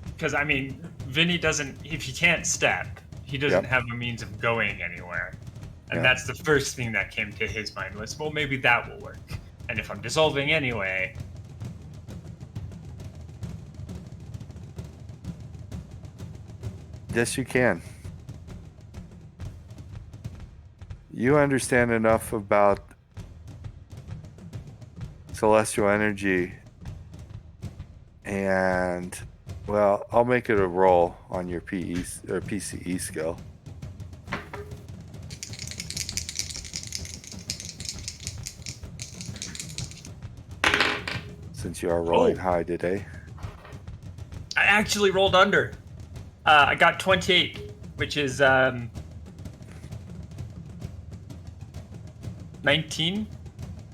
Because, I mean, Vinny doesn't, if he can't step, he doesn't Yep. have a means of going anywhere. And Yeah. that's the first thing that came to his mind was, well, maybe that will work. And if I'm dissolving anyway, Yes, you can. You understand enough about celestial energy, and well, I'll make it a roll on your PE or PCE skill. Since you are rolling high today. I actually rolled under. I got 28, which is 19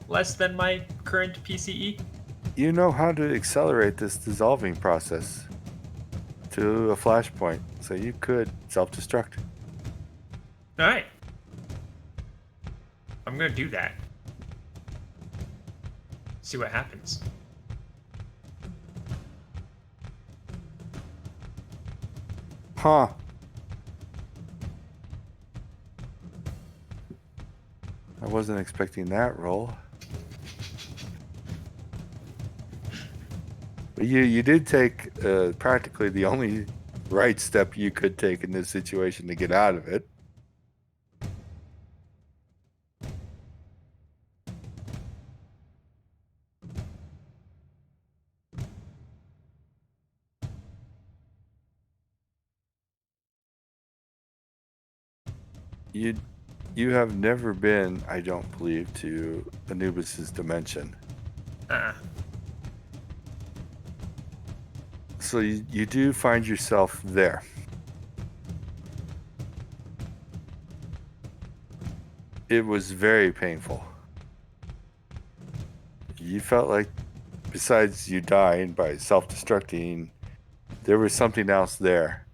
less than my current PCE. You know how to accelerate this dissolving process to a flashpoint, so you could self-destruct. All right. I'm going to do that. See what happens. Huh. I wasn't expecting that roll. But you did take practically the only right step you could take in this situation to get out of it. You have never been, I don't believe, to Anubis's dimension. So you do find yourself there. It was very painful. You felt like, besides you dying by self-destructing, there was something else there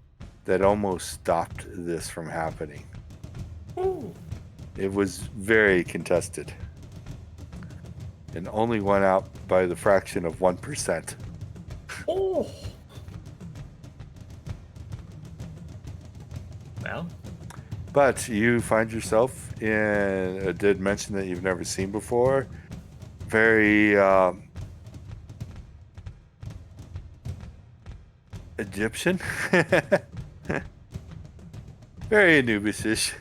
that almost stopped this from happening. Ooh. It was very contested and only won out by the fraction of 1%. Oh. Well. But you find yourself in a dimension that you've never seen before. Very Egyptian. Very Anubis-ish.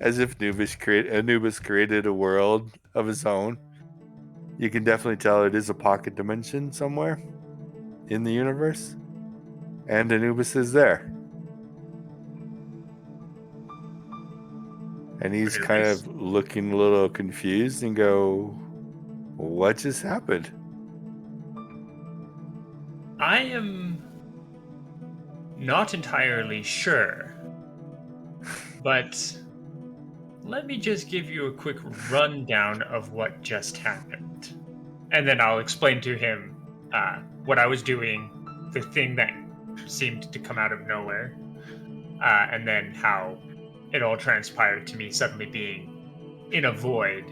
As if Anubis created a world of his own. You can definitely tell it is a pocket dimension somewhere in the universe. And Anubis is there. And he's kind of looking a little confused and go, what just happened? I am not entirely sure, but let me just give you a quick rundown of what just happened. And then I'll explain to him what I was doing, the thing that seemed to come out of nowhere, and then how it all transpired to me suddenly being in a void,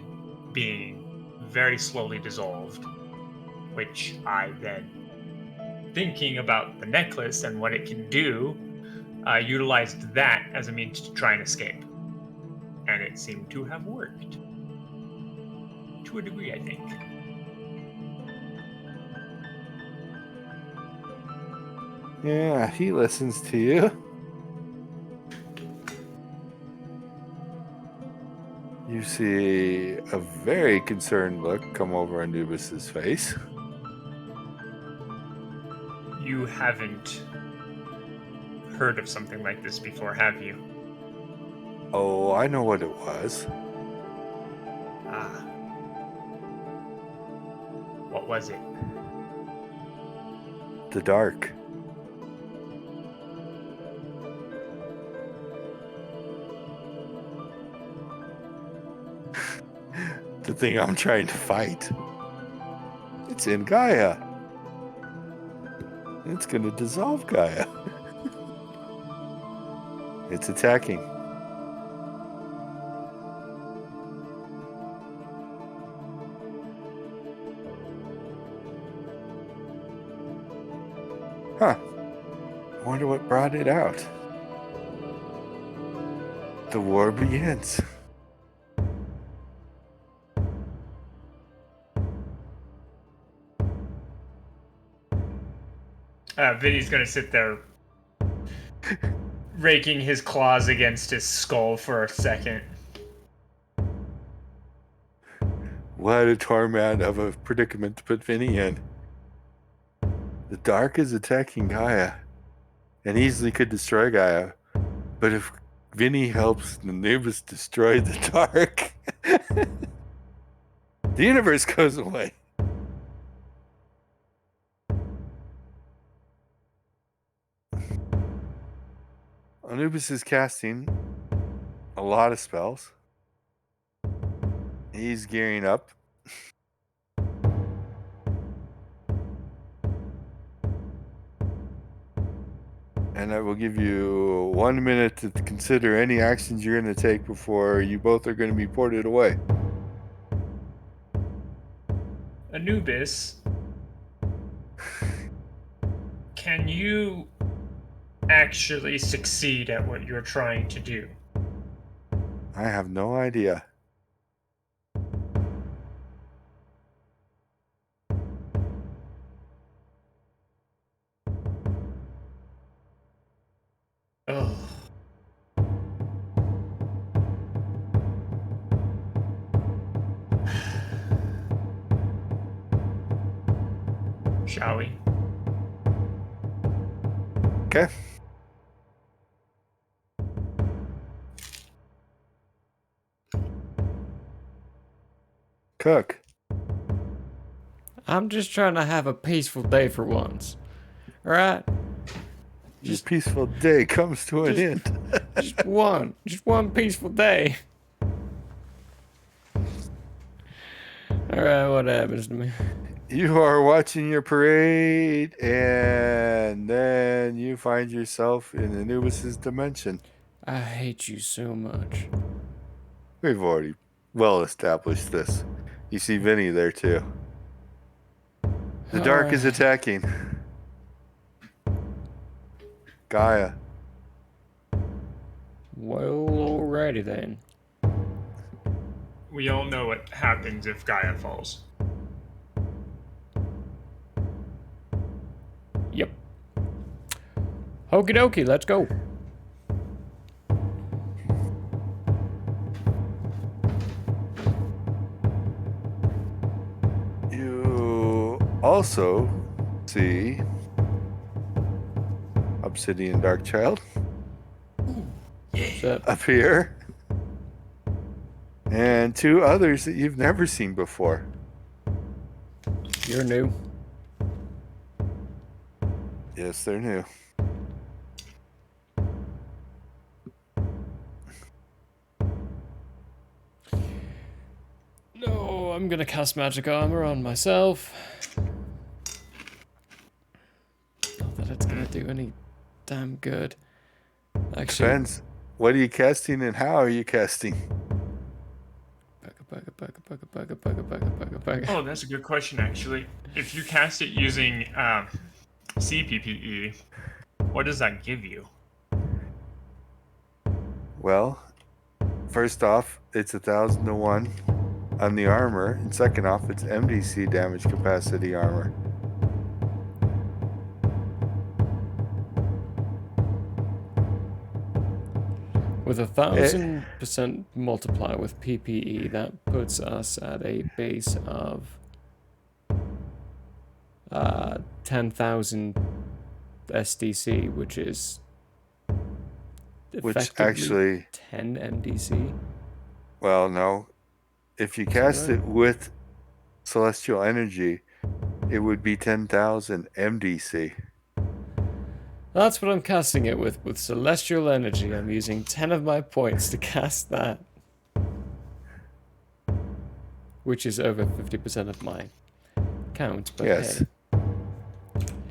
being very slowly dissolved, which I then, thinking about the necklace and what it can do, utilized that as a means to try and escape. And it seemed to have worked. To a degree, I think. Yeah, he listens to you. You see a very concerned look come over Anubis's face. You haven't heard of something like this before, have you? Oh, I know what it was. Ah. What was it? The dark. The thing I'm trying to fight. It's in Gaia. It's gonna dissolve Gaia. It's attacking. Huh. I wonder what brought it out. The war begins. Vinny's gonna sit there raking his claws against his skull for a second. What a torment of a predicament to put Vinny in. The dark is attacking Gaia and easily could destroy Gaia. But if Vinny helps Anubis destroy the dark, the universe goes away. Anubis is casting a lot of spells. He's gearing up. And I will give you 1 minute to consider any actions you're going to take before you both are going to be ported away. Anubis, can you actually succeed at what you're trying to do? I have no idea. Oh. Shall we? Okay. Cook. I'm just trying to have a peaceful day for once. Alright? Your peaceful day comes to an end. Just one peaceful day. Alright, what happens to me? You are watching your parade, and then you find yourself in Anubis's dimension. I hate you so much. We've already well established this. You see Vinny there too. The dark is attacking Gaia. Well, alrighty then. We all know what happens if Gaia falls. Yep. Okie dokie, let's go. You also see Obsidian Darkchild What's up? up here, and two others that you've never seen before. You're new. Yes, they're new. No, I'm gonna cast magic armor on myself. Not that it's gonna do any damn good. Actually, Depends. What are you casting and how are you casting? Oh, that's a good question, actually. If you cast it using CPPE, what does that give you? Well, first off, it's 1,000 to 1 on the armor, and second off, it's MDC damage capacity armor. With 1,000% multiply with PPE, that puts us at a base of 10,000 SDC, which is which effectively actually, 10 MDC. well, no. If you that cast right? it with celestial energy, it would be 10,000 MDC. That's what I'm casting it with celestial energy. I'm using 10 of my points to cast that. Which is over 50% of my count, but Yes. hey.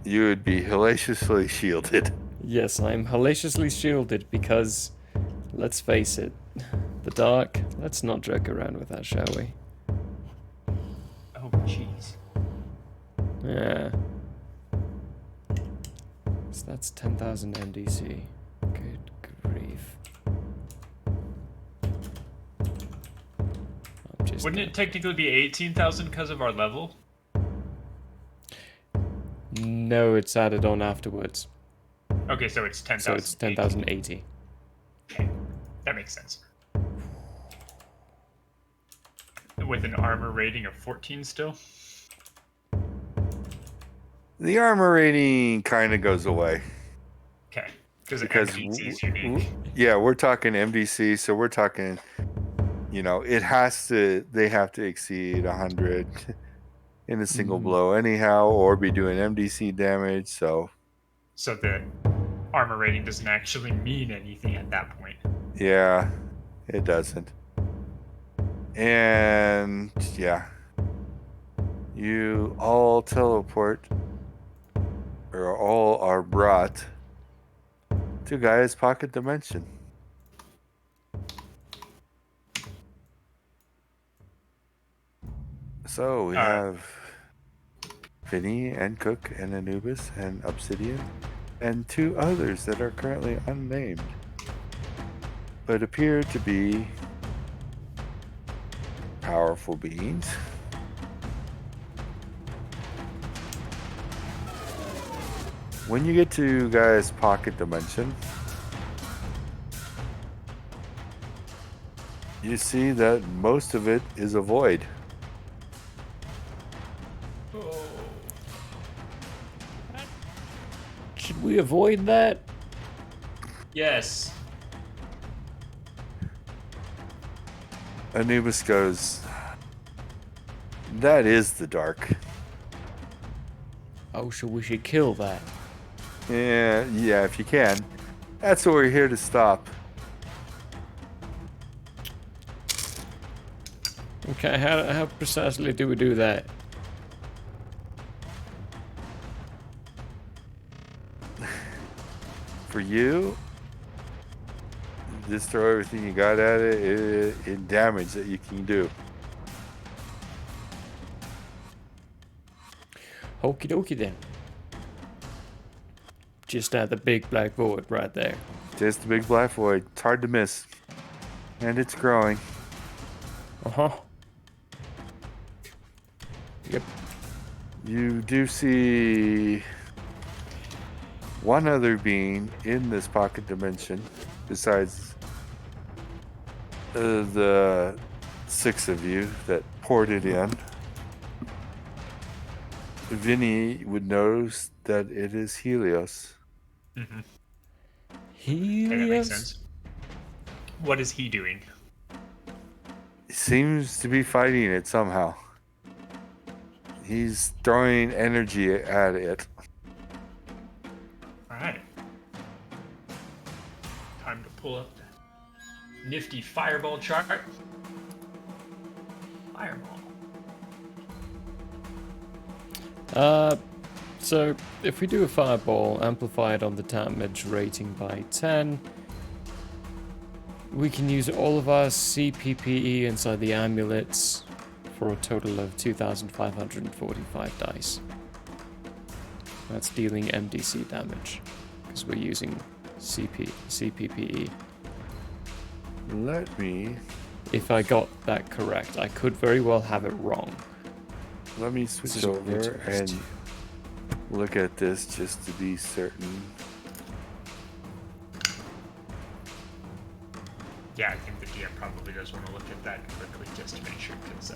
You would be hellaciously shielded. Yes, I'm hellaciously shielded because, let's face it, the dark. Let's not joke around with that, shall we? Oh, jeez. Yeah. So that's 10,000 MDC. Good grief. I'm just Wouldn't it technically be 18,000 because of our level? No, it's added on afterwards. Okay, so it's 10,000. So it's 10,080. Okay, that makes sense. With an armor rating of 14 still? The armor rating kind of goes away. Okay, because Because MDC is unique. yeah, we're talking MDC, so we're talking, they have to exceed 100 in a single blow anyhow, or be doing MDC damage. So So the armor rating doesn't actually mean anything at that point. yeah, it doesn't. And yeah, you all teleport, or all are brought to Gaia's pocket dimension. So we have Vinny and Cook and Anubis and Obsidian and 2 others that are currently unnamed, but appear to be powerful beings. When you get to Gaia's pocket dimension, you see that most of it is a void. Should we avoid that? Yes. Anubis goes, "That is the dark." Oh, so we should kill that. Yeah, if you can. That's what we're here to stop. Okay, how precisely do we do that? For you, just throw everything you got at it in damage that you can do. Okie dokie then. Just at the big black void right there. Just the big black void. It's hard to miss. And it's growing. Uh-huh. Yep. You do see one other being in this pocket dimension besides the 6 of you that poured it in. Vinny would notice that it is Helios. Mm-hmm. Helios? Okay, that makes sense. What is he doing? He seems to be fighting it somehow. He's throwing energy at it. Alright. Time to pull up the nifty fireball chart. Fireball. So if we do a fireball amplified on the damage rating by 10, we can use all of our CPPE inside the amulets for a total of 2,545 dice. That's dealing MDC damage, because we're using CPPE. Let me that correct. I could very well have it wrong. Let me This switch is over ridiculous. and look at this just to be certain. Yeah, I think the DM probably does want to look at that quickly just to make sure, because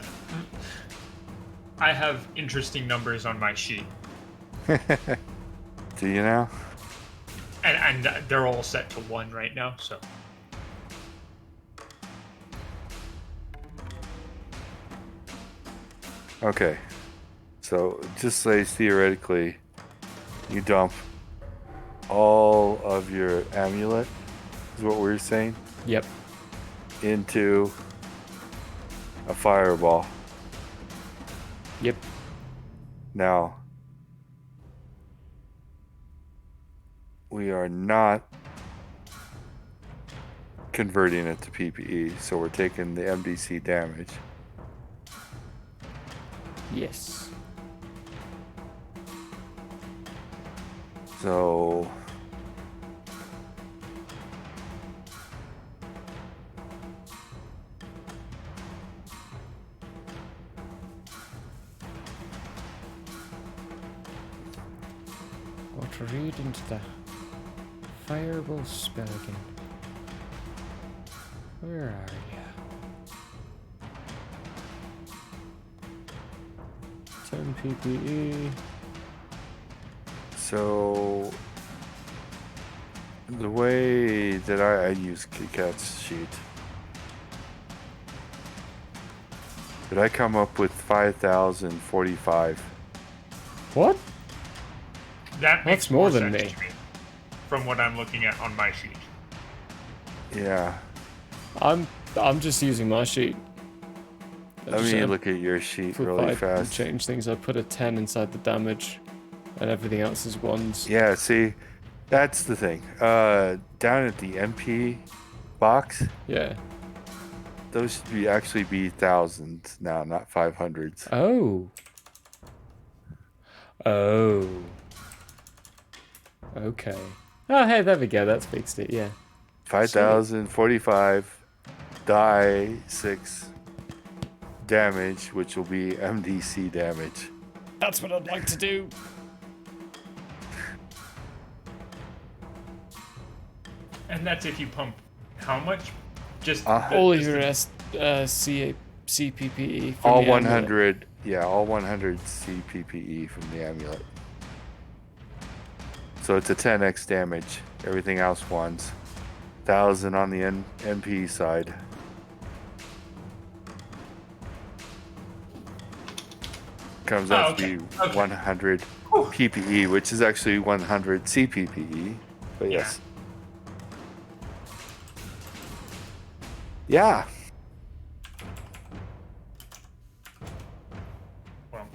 I have interesting numbers on my sheet. Do you now? and they're all set to 1 right now. So Okay. So just say theoretically, you dump all of your amulet, is what we're saying, Yep. into a fireball. Yep. Now, we are not converting it to PPE, so we're taking the MDC damage. Yes. So Got to read into the fireball spell again. Where are you? 10 PPE. So the way that I use KitKat's sheet, did I come up with 5,045? What? that makes That's more than sense me. to from what I'm looking at on my sheet. Yeah. I'm just using my sheet. Let me look at your sheet flip really side and fast. change things. I put a 10 inside the damage, and everything else is 1s. Yeah, see, that's the thing. Down at the MP box, Yeah. those should actually be thousands now, not 500s. Oh. Oh. Okay. Oh, hey, there we go. That's fixed it. Yeah. 5,045 die 6 damage, which will be MDC damage. That's what I'd like to do. And that's if you pump how much? Just All just your the- CPPE from All the amulet. 100, yeah, all 100 CPPE from the amulet. So it's a 10x damage. Everything else ones. 1,000 on the MP side. Comes out to be 100 PPE, which is actually 100 CPPE. But yes. Yeah. well,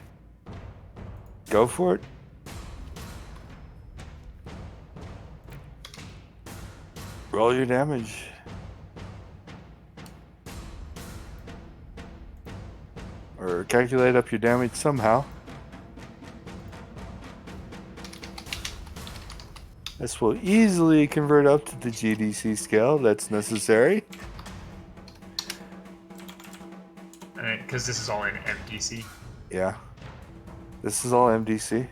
Go for it. Roll your damage. Or calculate up your damage somehow. This will easily convert up to the GDC scale that's necessary. because this is all in MDC. Yeah. This is all MDC.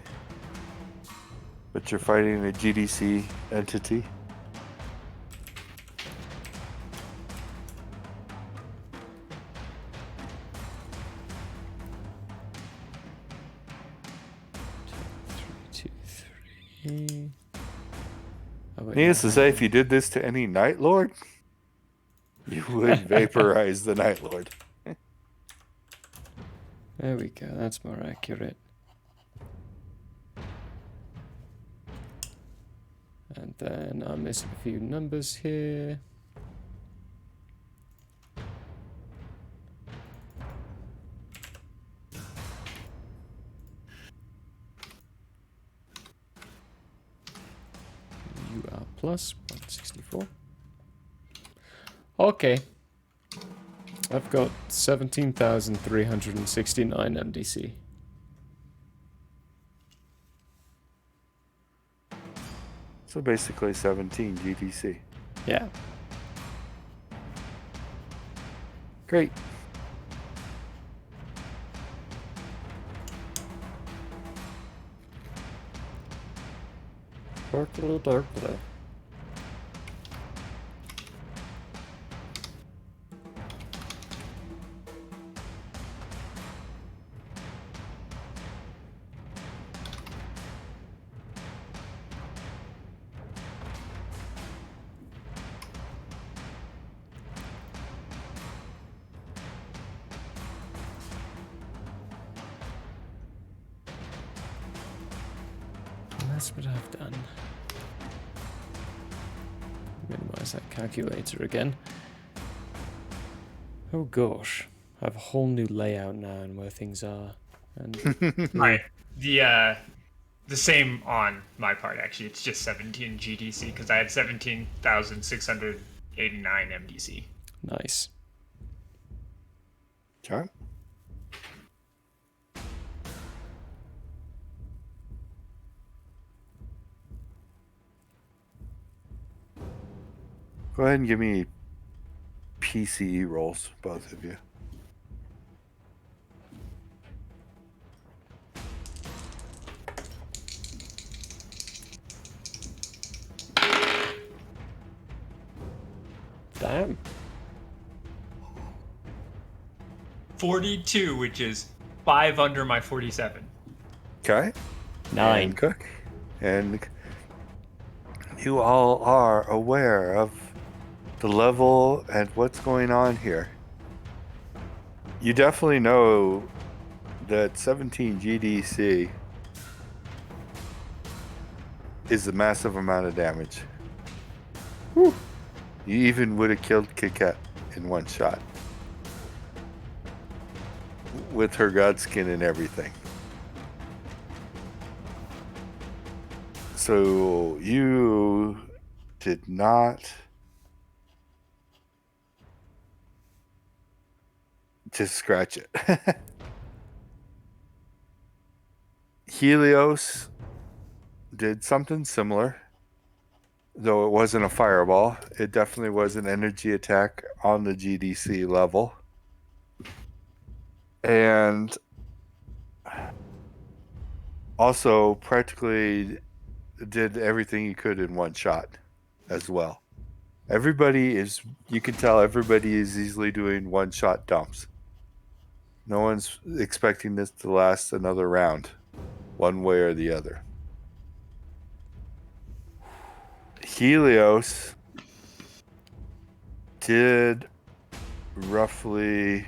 But you're fighting a GDC entity. Oh, wait, Needless no. to say, if you did this to any Night Lord, you would vaporize the Night Lord. There we go. That's more accurate. And then I'm missing a few numbers here. You are plus 164. Okay. I've got 17,369 MDC. So basically 17 GDC. Yeah. Great. Darkly. That's what I've done. Minimize that calculator again. Oh gosh. I have a whole new layout now and where things are. And Right. The same on my part, actually. It's just 17 GDC because I had 17,689 MDC. nice. Okay. Go ahead and give me PCE rolls, both of you. Damn. 42, which is 5 under my 47. Okay. 9. And Cook. And you all are aware of the level and what's going on here. You definitely know that 17 GDC is a massive amount of damage. Whew. You even would have killed Kiket in one shot. With her godskin and everything. So you did not just scratch it. Helios did something similar, though it wasn't a fireball. It definitely was an energy attack on the GDC level. And also practically did everything you could in one shot as well. Everybody is, you can tell everybody is easily doing one-shot dumps. No one's expecting this to last another round, one way or the other. Helios did roughly,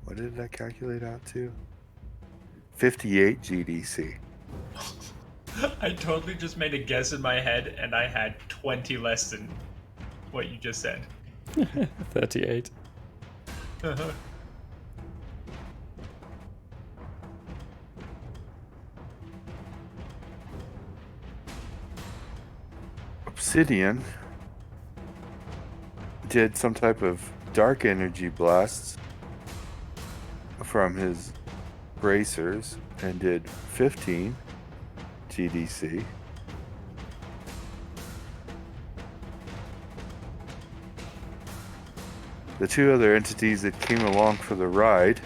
what did that calculate out to? 58 GDC. I totally just made a guess in my head, and I had 20 less than what you just said. 38. Obsidian did some type of dark energy blasts from his bracers and did 15 GDC. The two other entities that came along for the ride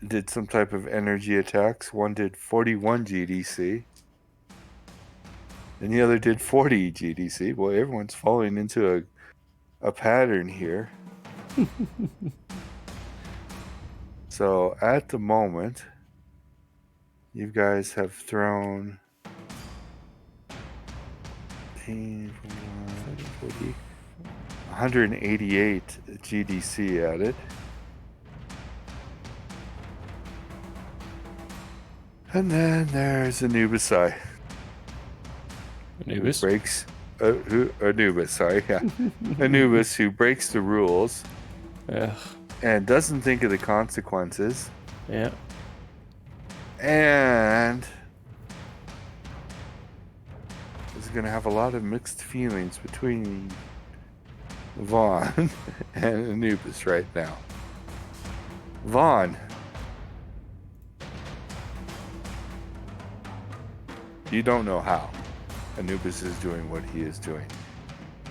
did some type of energy attacks. One did 41 GDC and the other did 40 GDC. Boy, everyone's falling into a pattern here. So at the moment, you guys have thrown 188 GDC at it. And then there's Anubis. Anubis? Breaks Anubis, sorry, yeah. Anubis who breaks the rules Ugh. and doesn't think of the consequences. Yeah. And is going to have a lot of mixed feelings between Vaughn and Anubis right now. Vaughn, you don't know how Anubis is doing what he is doing.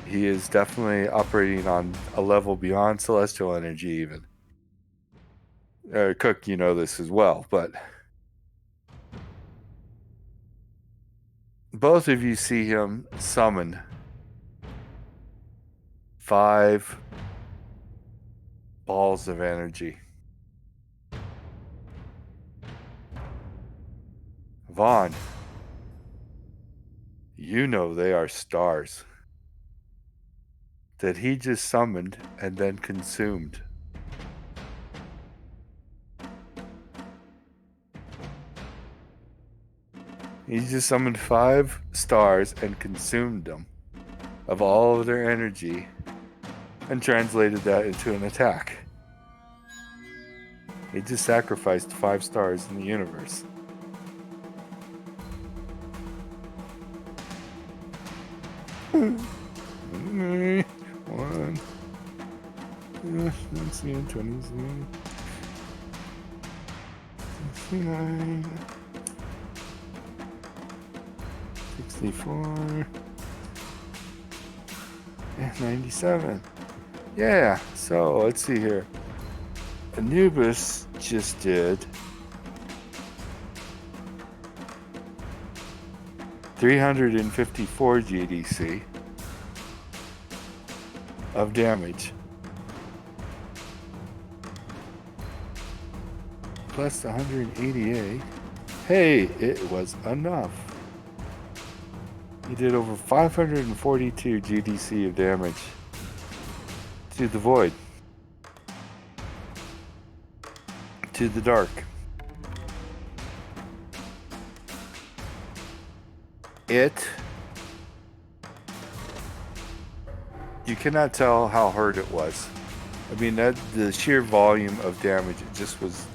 He is definitely operating on a level beyond celestial energy even. Cook, you know this as well, but both of you see him summon 5 balls of energy. Vaughn, you know they are stars that he just summoned and then consumed. He just summoned 5 stars and consumed them of all of their energy and translated that into an attack. He just sacrificed 5 stars in the universe. One. Let's see, 27. 69. 64. And 97. Yeah, so let's see here. Anubis just did 354 GDC of damage. Plus 188. Hey, it was enough. He did over 542 GDC of damage to the void. To the dark. You cannot tell how hurt it was. I mean, the sheer volume of damage, it just was.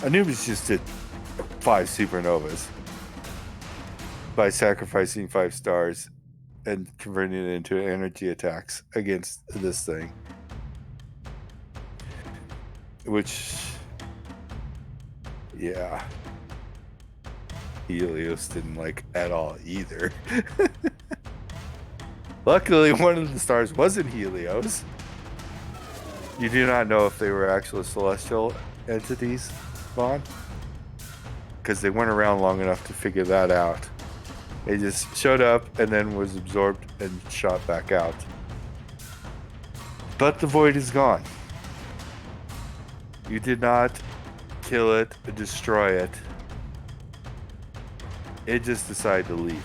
Anubis just did 5 supernovas by sacrificing 5 stars and converting it into energy attacks against this thing. Which, yeah, Helios didn't like at all either. Luckily, one of the stars wasn't Helios. You do not know if they were actual celestial entities, Vaughn, because they weren't around long enough to figure that out. They just showed up and then was absorbed and shot back out. But the void is gone. You did not kill it, destroy it. It just decided to leave.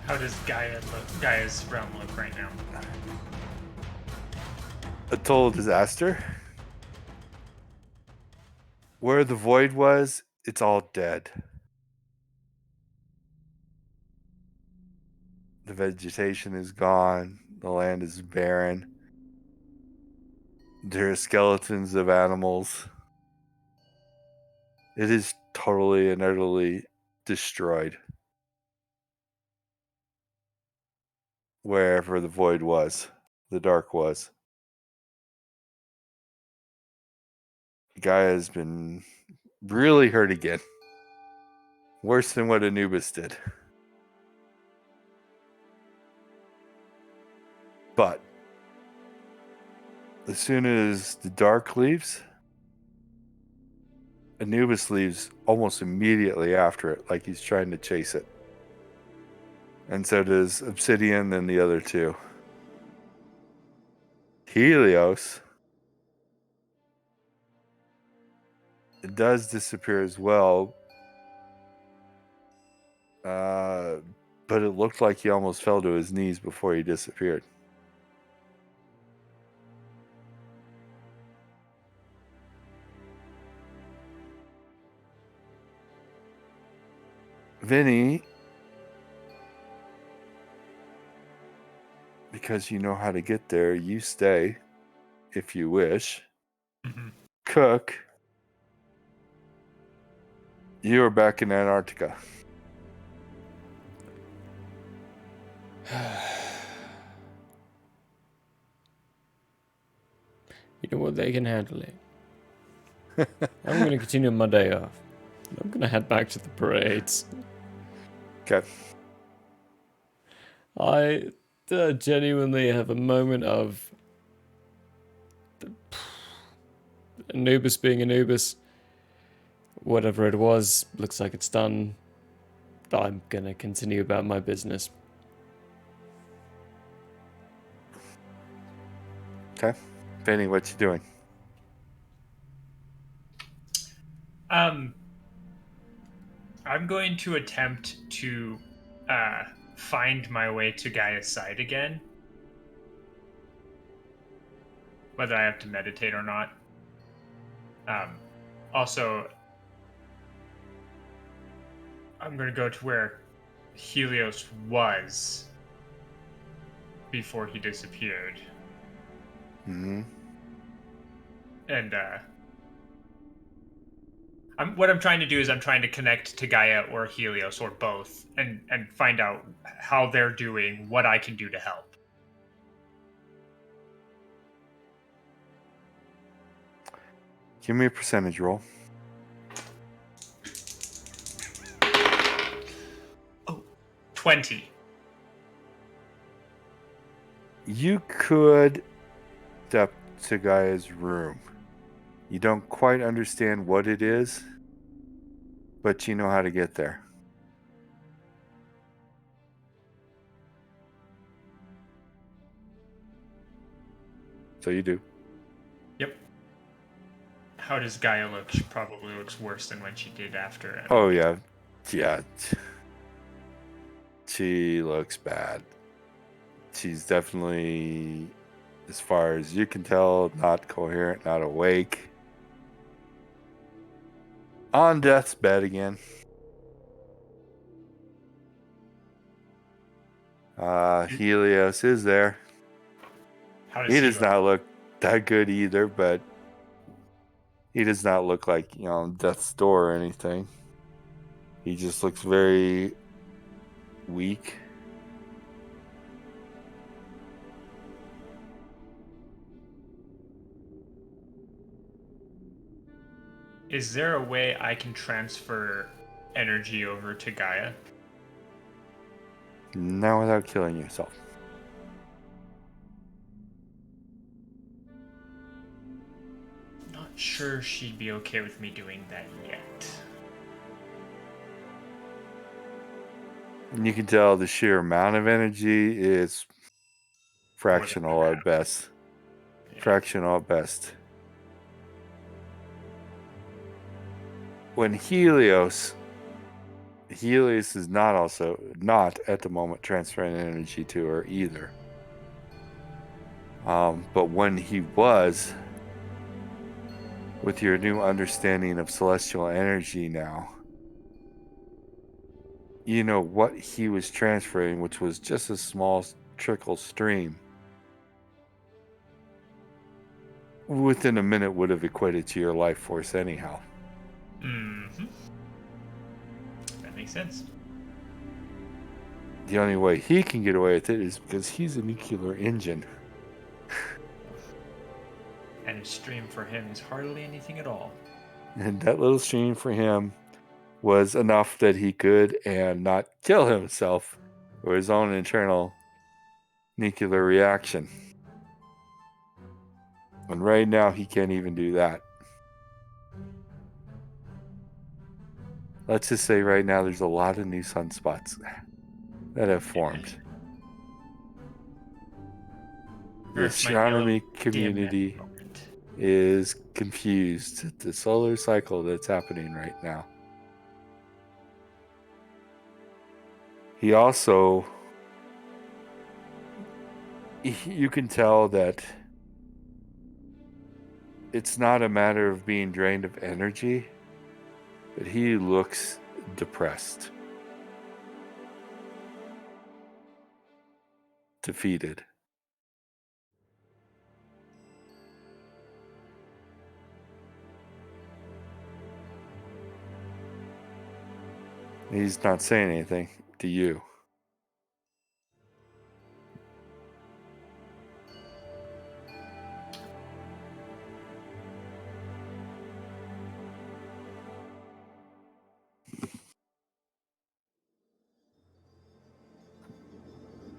How does Gaia's realm look right now? A total disaster. Where the void was, it's all dead. The vegetation is gone. The land is barren. There are skeletons of animals. It is totally and utterly destroyed. Wherever the void was, the dark was. Gaia has been really hurt again. Worse than what Anubis did. But as soon as the dark leaves, Anubis leaves almost immediately after it, like he's trying to chase it. And so does Obsidian and the other 2. Helios, it does disappear as well. But it looked like he almost fell to his knees before he disappeared. Vinny, because you know how to get there, you stay if you wish. Mm-hmm. Cook, you are back in Antarctica. You know what? They can handle it. I'm going to continue my day off. I'm going to head back to the parades. Okay. I genuinely have a moment of Anubis being Anubis. Whatever it was, looks like it's done. I'm going to continue about my business. Okay. Vinny, what you doing? I'm going to attempt to find my way to Gaia's side again. Whether I have to meditate or not. Also, I'm going to go to where Helios was before he disappeared. Hmm. And what I'm trying to do is I'm trying to connect to Gaia or Helios or both and find out how they're doing, what I can do to help. Give me a percentage roll. 20. You could step to Gaia's room. You don't quite understand what it is, but you know how to get there. So you do. Yep. How does Gaia look? She probably looks worse than when she did after. Oh, yeah. Yeah. She looks bad. She's definitely, as far as you can tell, not coherent, not awake. On death's bed again. Helios is there. How does He he does look? not look that good either, but he does not look like, on death's door or anything. He just looks very weak. Is there a way I can transfer energy over to Gaia? Not without killing yourself. Not sure she'd be okay with me doing that yet. And you can tell the sheer amount of energy is fractional at best. Yeah. Fractional at best. When Helios is not at the moment transferring energy to her either. But when he was, with your new understanding of celestial energy now, you know what he was transferring, which was just a small trickle stream. Within a minute would have equated to your life force anyhow. Mm-hmm. That makes sense. The only way he can get away with it is because he's a nuclear engine. And a stream for him is hardly anything at all. And that little stream for him was enough that he could and not kill himself or his own internal nuclear reaction. And right now he can't even do that. Let's just say right now there's a lot of new sunspots that have formed. The Earth might be a astronomy little dim at the community moment. is confused at the solar cycle that's happening right now. He also, you can tell that it's not a matter of being drained of energy, but he looks depressed, defeated. He's not saying anything to you.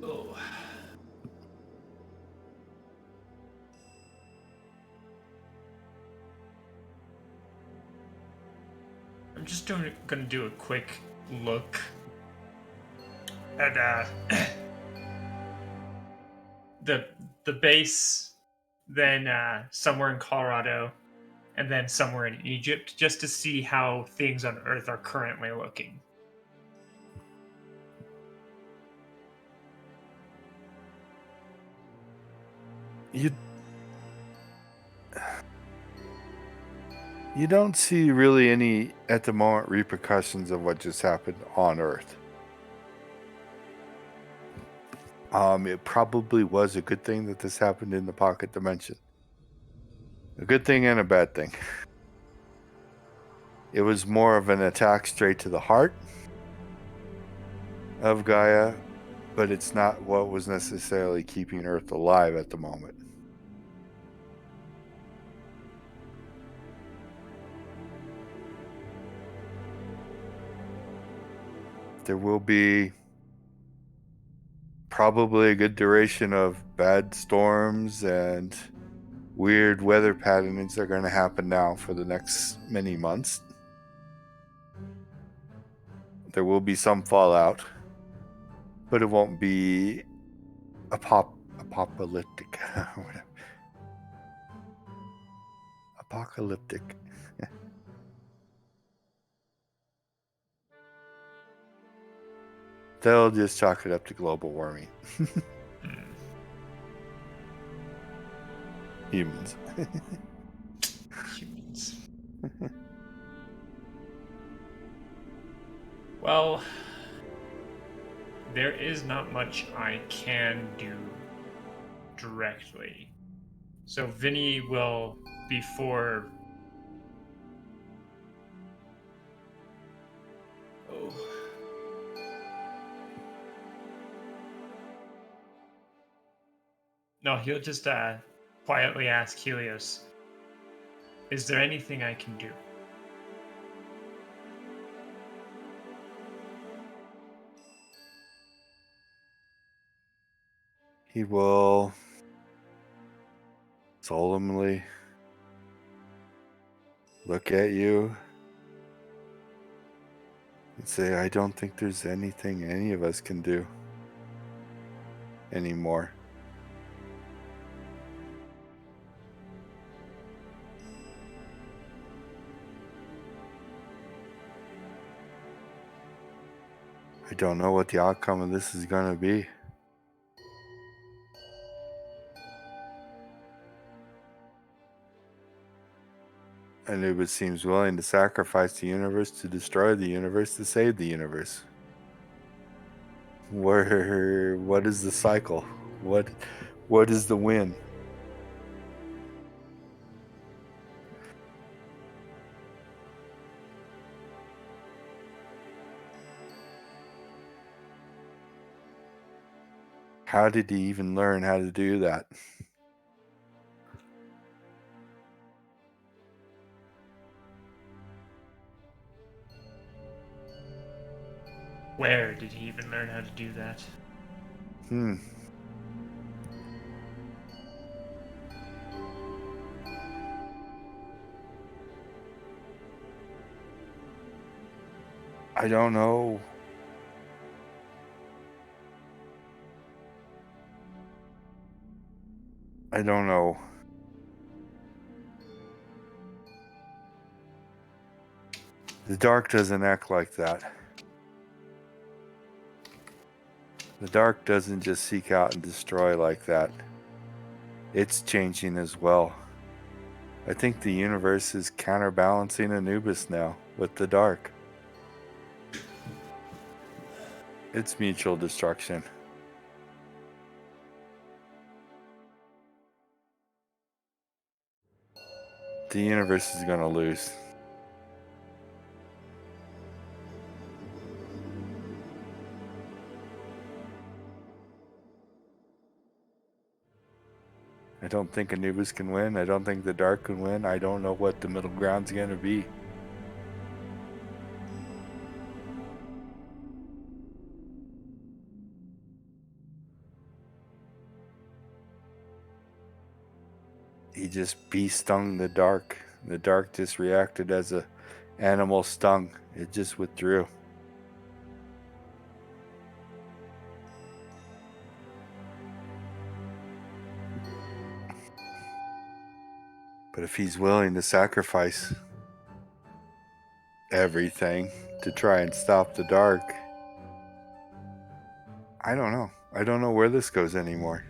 Oh. I'm just gonna do a quick look at the base, then somewhere in Colorado, and then somewhere in Egypt, just to see how things on Earth are currently looking. You don't see really any, at the moment, repercussions of what just happened on Earth. It probably was a good thing that this happened in the pocket dimension. A good thing and a bad thing. It was more of an attack straight to the heart of Gaia, but it's not what was necessarily keeping Earth alive at the moment. There will be probably a good duration of bad storms and weird weather patterns that are going to happen now for the next many months. There will be some fallout, but it won't be apocalyptic. Apocalyptic. They'll just chalk it up to global warming. Humans. Humans. Well, there is not much I can do directly. So Vinny will, before... Oh. No, he'll just quietly ask Helios, is there anything I can do? He will solemnly look at you and say, I don't think there's anything any of us can do anymore. I don't know what the outcome of this is going to be. Anubis seems willing to sacrifice the universe to destroy the universe to save the universe. What is the cycle? What is the win? How did he even learn how to do that? Where did he even learn how to do that? I don't know. I don't know. The dark doesn't act like that. The dark doesn't just seek out and destroy like that. It's changing as well. I think the universe is counterbalancing Anubis now with the dark. It's mutual destruction. The universe is going to lose. I don't think Anubis can win. I don't think the dark can win. I don't know what the middle ground's going to be. He just bee-stung the dark. The dark just reacted as a animal stung. It just withdrew. But if he's willing to sacrifice everything to try and stop the dark, I don't know. I don't know where this goes anymore.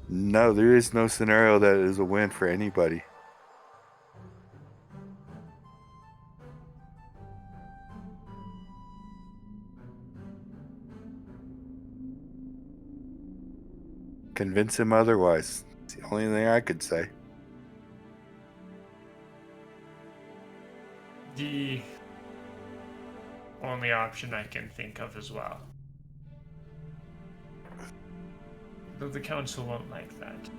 No, there is no scenario that is a win for anybody. Convince him otherwise. It's the only thing I could say. The only option I can think of as well. Though the council won't like that.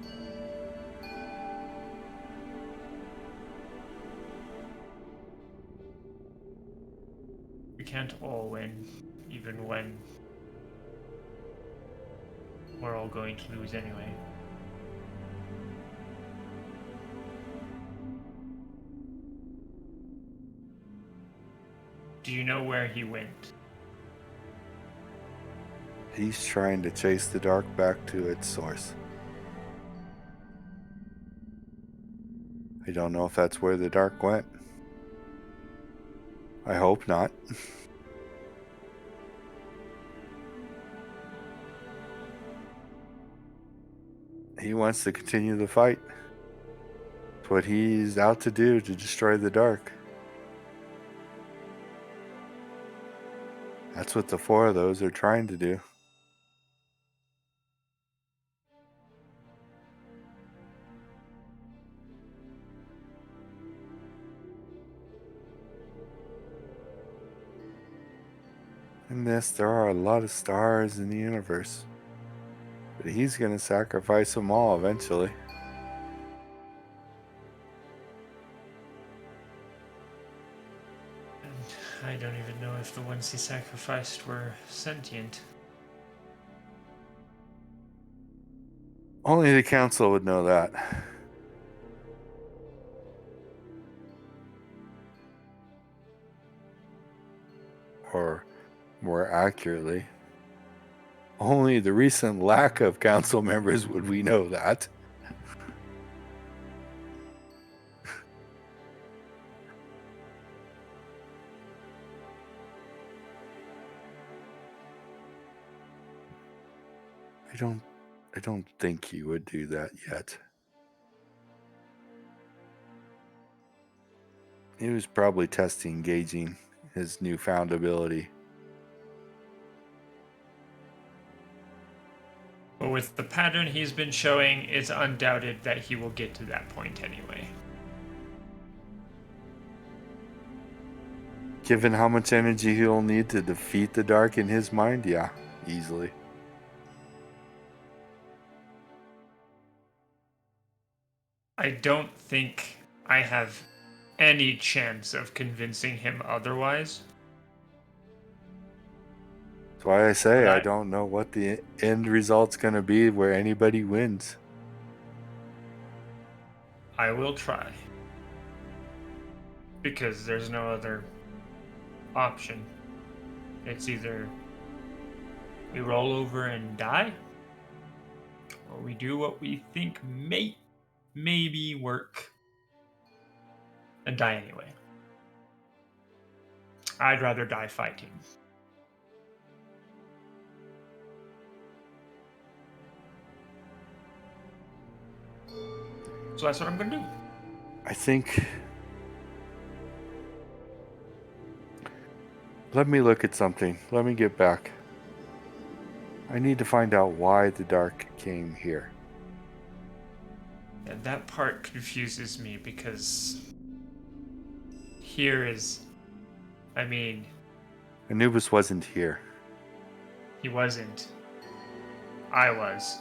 We can't all win, even when we're all going to lose anyway. Do you know where he went? He's trying to chase the dark back to its source. I don't know if that's where the dark went. I hope not. He wants to continue the fight. It's what he's out to do, to destroy the dark. That's what the four of those are trying to do. In this, there are a lot of stars in the universe. But he's going to sacrifice them all eventually. And I don't even know if the ones he sacrificed were sentient. Only the council would know that. Or more accurately, only the recent lack of council members would we know that. I don't think he would do that yet. He was probably gauging his newfound ability. But with the pattern he's been showing, it's undoubted that he will get to that point anyway. Given how much energy he'll need to defeat the dark in his mind, yeah, easily. I don't think I have any chance of convincing him otherwise. That's why I say But I don't know what the end result's going to be where anybody wins. I will try. Because there's no other option. It's either we roll over and die, or we do what we think may maybe work and die anyway. I'd rather die fighting. So that's what I'm gonna do. I think... Let me look at something. Let me get back. I need to find out why the dark came here. And that part confuses me because here is, I mean, Anubis wasn't here. he wasn't. I was.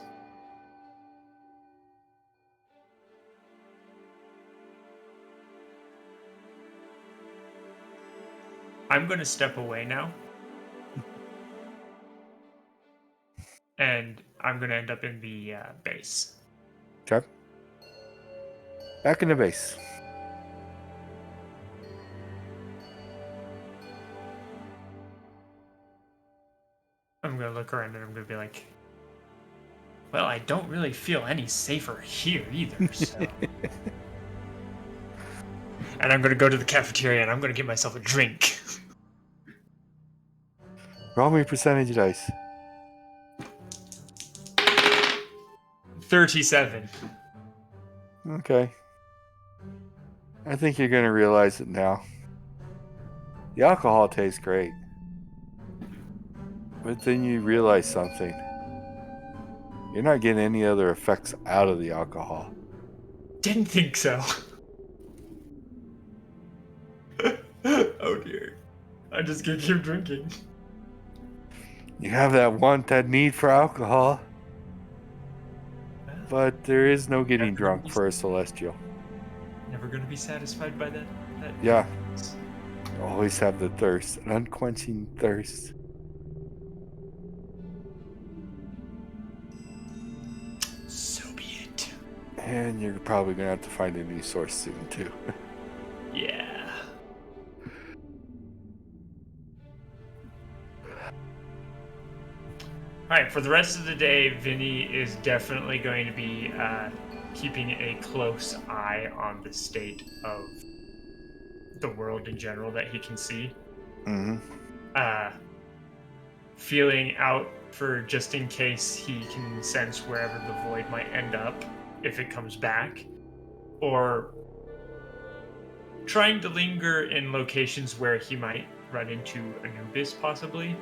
I'm going to step away now. And I'm going to end up in the base. Okay. Back in the base. I'm going to look around and I'm going to be like, well, I don't really feel any safer here either, so... And I'm going to go to the cafeteria and I'm going to get myself a drink. Roll me percentage dice. 37. Okay. I think you're going to realize it now. The alcohol tastes great. But then you realize something. You're not getting any other effects out of the alcohol. Didn't think so. Oh dear. I just gonna keep drinking. You have that need for alcohol, but there is no getting drunk for a celestial. Never gonna be satisfied by that. Yeah. Always have the thirst, an unquenching thirst. So be it. And you're probably going to have to find a new source soon, too. Yeah. Alright, for the rest of the day, Vinny is definitely going to be keeping a close eye on the state of the world in general that he can see. Mm-hmm. Feeling out for just in case he can sense wherever the void might end up if it comes back, or trying to linger in locations where he might run into Anubis, possibly.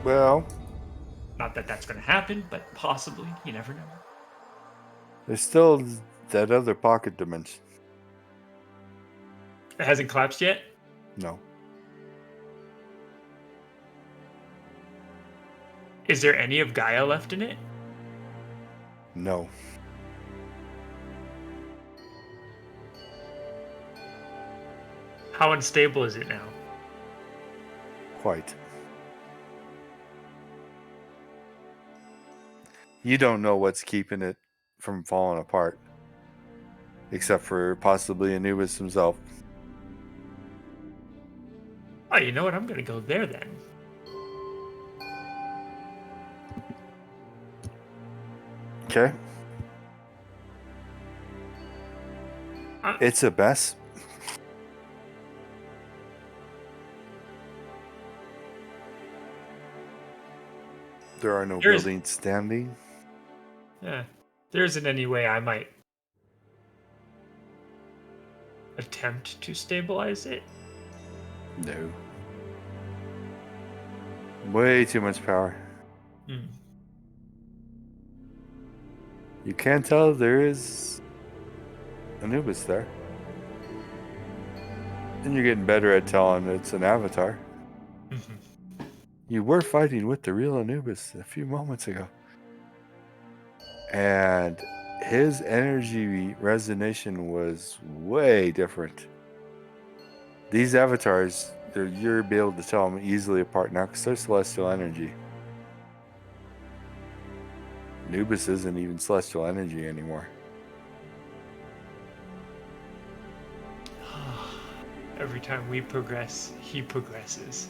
Well, Not that that's going to happen, but possibly. You never know. there's still that other pocket dimension. It hasn't collapsed yet? No. Is there any of Gaia left in it? No. How unstable is it now? Quite. You don't know what's keeping it from falling apart. Except for possibly Anubis himself. Oh, you know what? I'm going to go there then. Okay. It's a mess. There are no buildings standing. Yeah. There isn't any way I might attempt to stabilize it. No. Way too much power. Hmm. You can tell there is Anubis there. And you're getting better at telling it's an avatar. Mm-hmm. You were fighting with the real Anubis a few moments ago. And his energy resonation was way different. These avatars, you're able to tell them easily apart now because they're celestial energy. Anubis isn't even celestial energy anymore. Every time we progress, he progresses.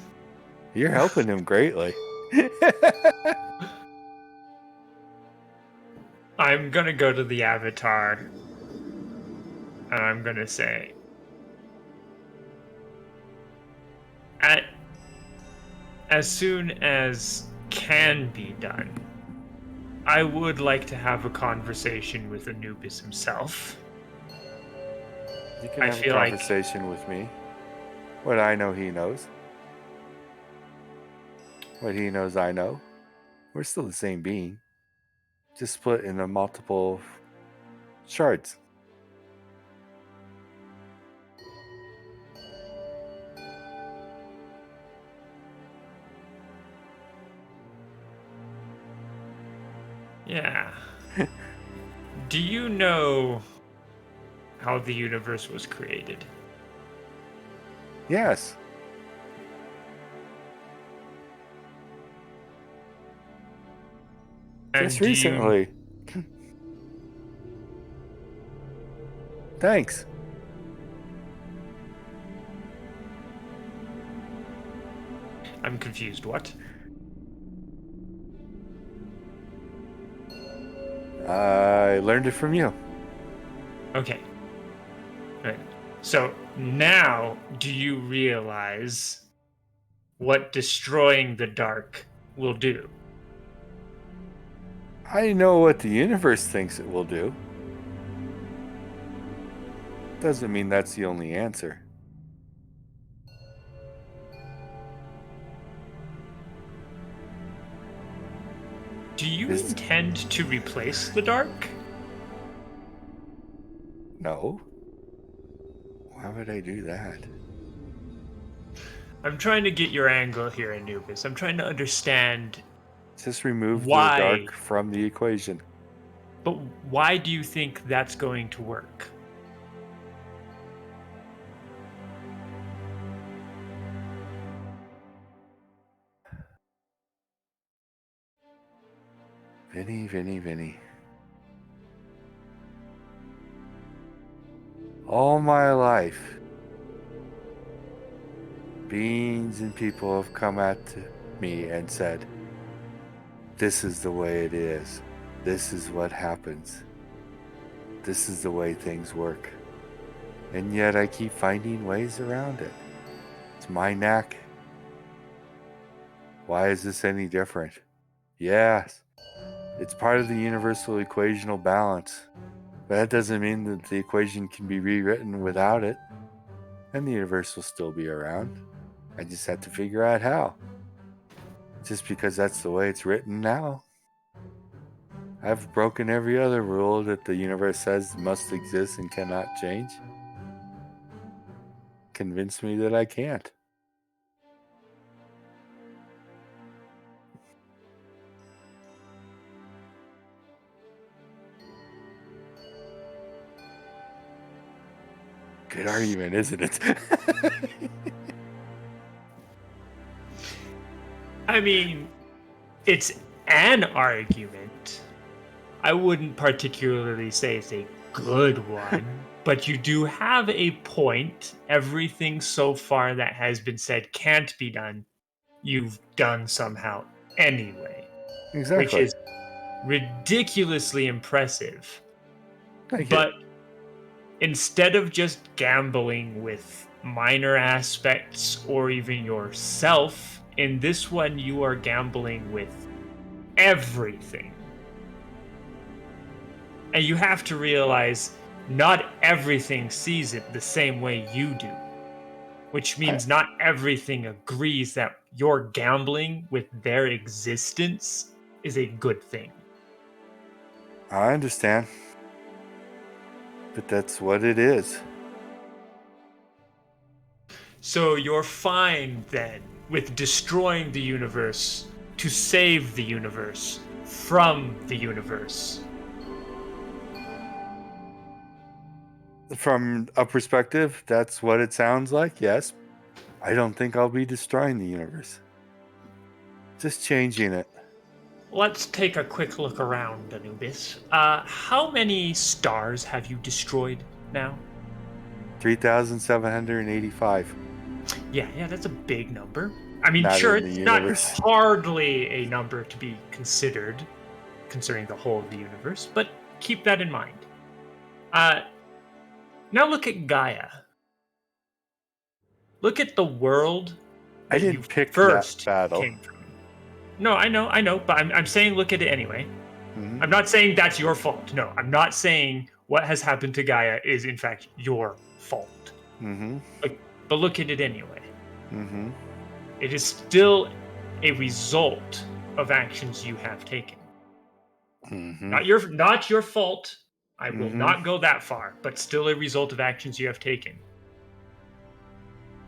You're helping him greatly. I'm gonna go to the avatar and I'm gonna say, as soon as can be done, I would like to have a conversation with Anubis himself. You can I have a feel like- conversation with me. What I know, he knows. What he knows, I know. We're still the same being. Just split into multiple shards. Yeah. Do you know how the universe was created? Yes. And Just do you- recently. Thanks. I'm confused. What? I learned it from you. Okay. Right. So now, do you realize what destroying the dark will do? I know what the universe thinks it will do. Doesn't mean that's the only answer. Do you Is- intend to replace the dark? No. Why would I do that? I'm trying to get your angle here, Anubis. I'm trying to understand Just remove the why. dark from the equation. But why do you think that's going to work? Vinny. All my life, beings and people have come at me and said, this is the way it is. This is what happens. This is the way things work. And yet I keep finding ways around it. It's my knack. Why is this any different? Yes, it's part of the universal equational balance. But that doesn't mean that the equation can be rewritten without it. And the universe will still be around. I just have to figure out how. Just because that's the way it's written now. I've broken every other rule that the universe says must exist and cannot change. Convince me that I can't. Good argument, isn't it? I mean, it's an argument. I wouldn't particularly say it's a good one, but you do have a point. Everything so far that has been said can't be done, you've done somehow anyway, which Exactly. is ridiculously impressive. Thank you. But instead of just gambling with minor aspects or even yourself, in this one you are gambling with everything. And you have to realize not everything sees it the same way you do. Which means not everything agrees that your gambling with their existence is a good thing. I understand. But that's what it is. So you're fine then with destroying the universe to save the universe from the universe. From a perspective, that's what it sounds like, yes. I don't think I'll be destroying the universe. Just changing it. Let's take a quick look around, Anubis. How many stars have you destroyed now? 3,785. Yeah, that's a big number. I mean, Not sure, in the it's universe. not hardly a number to be considered, considering the whole of the universe, but keep that in mind. Now look at Gaia. Look at the world I that you didn't pick that first battle. came from. No, I know, but I'm saying look at it anyway. Mhm. I'm not saying that's your fault. No, I'm not saying what has happened to Gaia is in fact your fault. Mm-hmm. But look at it anyway. Mm-hmm. It is still a result of actions you have taken. Mm-hmm. Not your fault. I will Mhm. not go that far, but still a result of actions you have taken.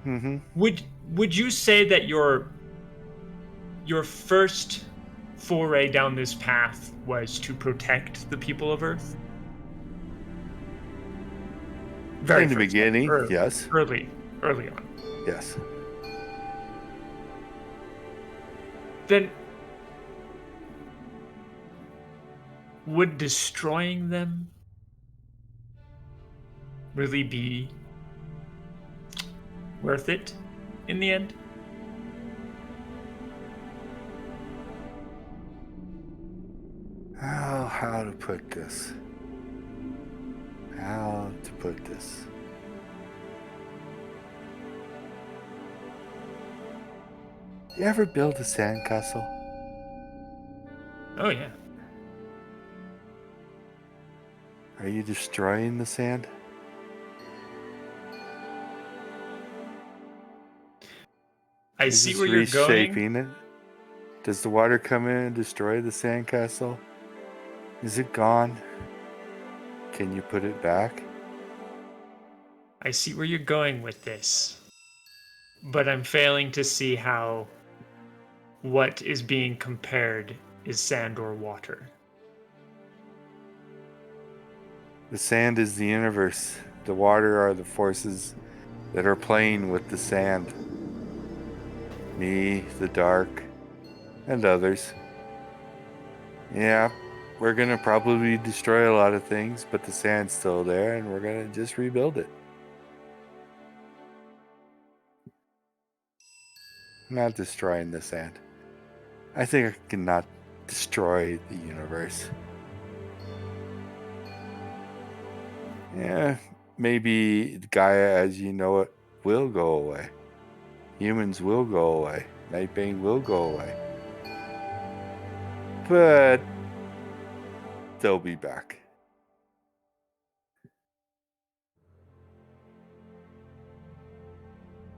Mm-hmm. Would you say that your first foray down this path was to protect the people of Earth? In the beginning, yes. Early on. Yes. Then would destroying them really be worth it in the end? How to put this? How to put this? You ever build a sandcastle? Oh yeah. Are you destroying the sand? I You're see just where you're going. reshaping it. Does the water come in and destroy the sandcastle? Is it gone? Can you put it back? I see where you're going with this, but I'm failing to see how what is being compared is sand or water. The sand is the universe. The water are the forces that are playing with the sand. Me, the dark, and others. Yeah, we're gonna probably destroy a lot of things, but the sand's still there and we're gonna just rebuild it. I'm not destroying the sand. I think I cannot destroy the universe. Yeah, maybe Gaia as you know it will go away. Humans will go away. Nightbane will go away. But they'll be back.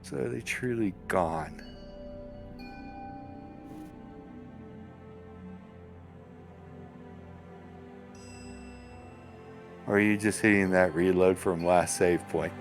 So are they truly gone? Or are you just hitting that reload from last save point?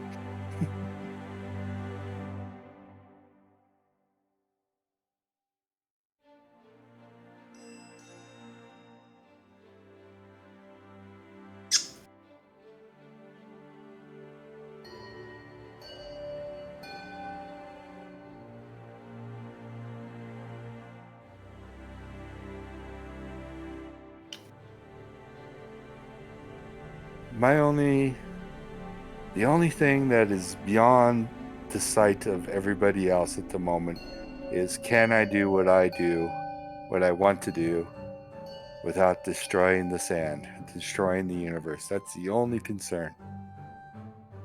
The only thing that is beyond the sight of everybody else at the moment is, can I do what I want to do, without destroying the sand, destroying the universe? That's the only concern.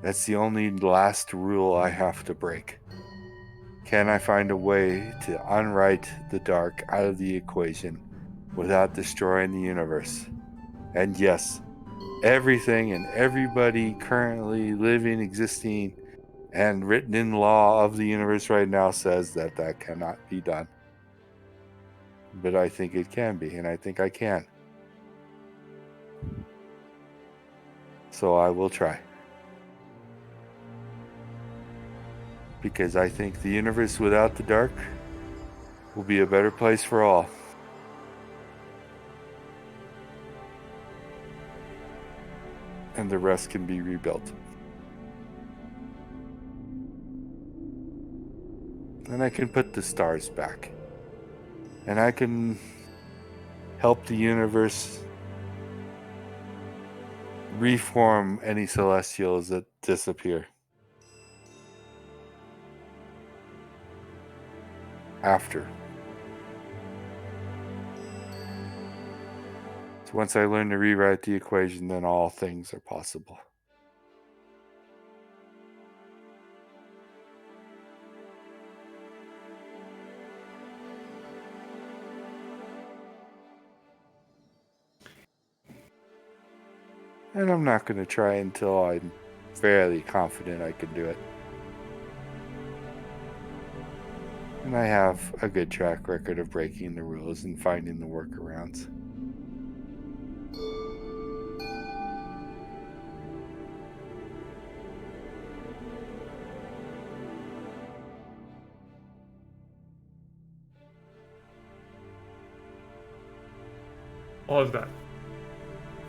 That's the only last rule I have to break. Can I find a way to unwrite the dark out of the equation without destroying the universe? And yes, everything and everybody currently living, existing, and written in law of the universe right now says that that cannot be done. But I think it can be, and I think I can. So I will try. Because I think the universe without the dark will be a better place for all. And the rest can be rebuilt. And I can put the stars back. And I can help the universe reform any celestials that disappear. After. So once I learn to rewrite the equation, then all things are possible. And I'm not going to try until I'm fairly confident I can do it. And I have a good track record of breaking the rules and finding the workarounds. All of the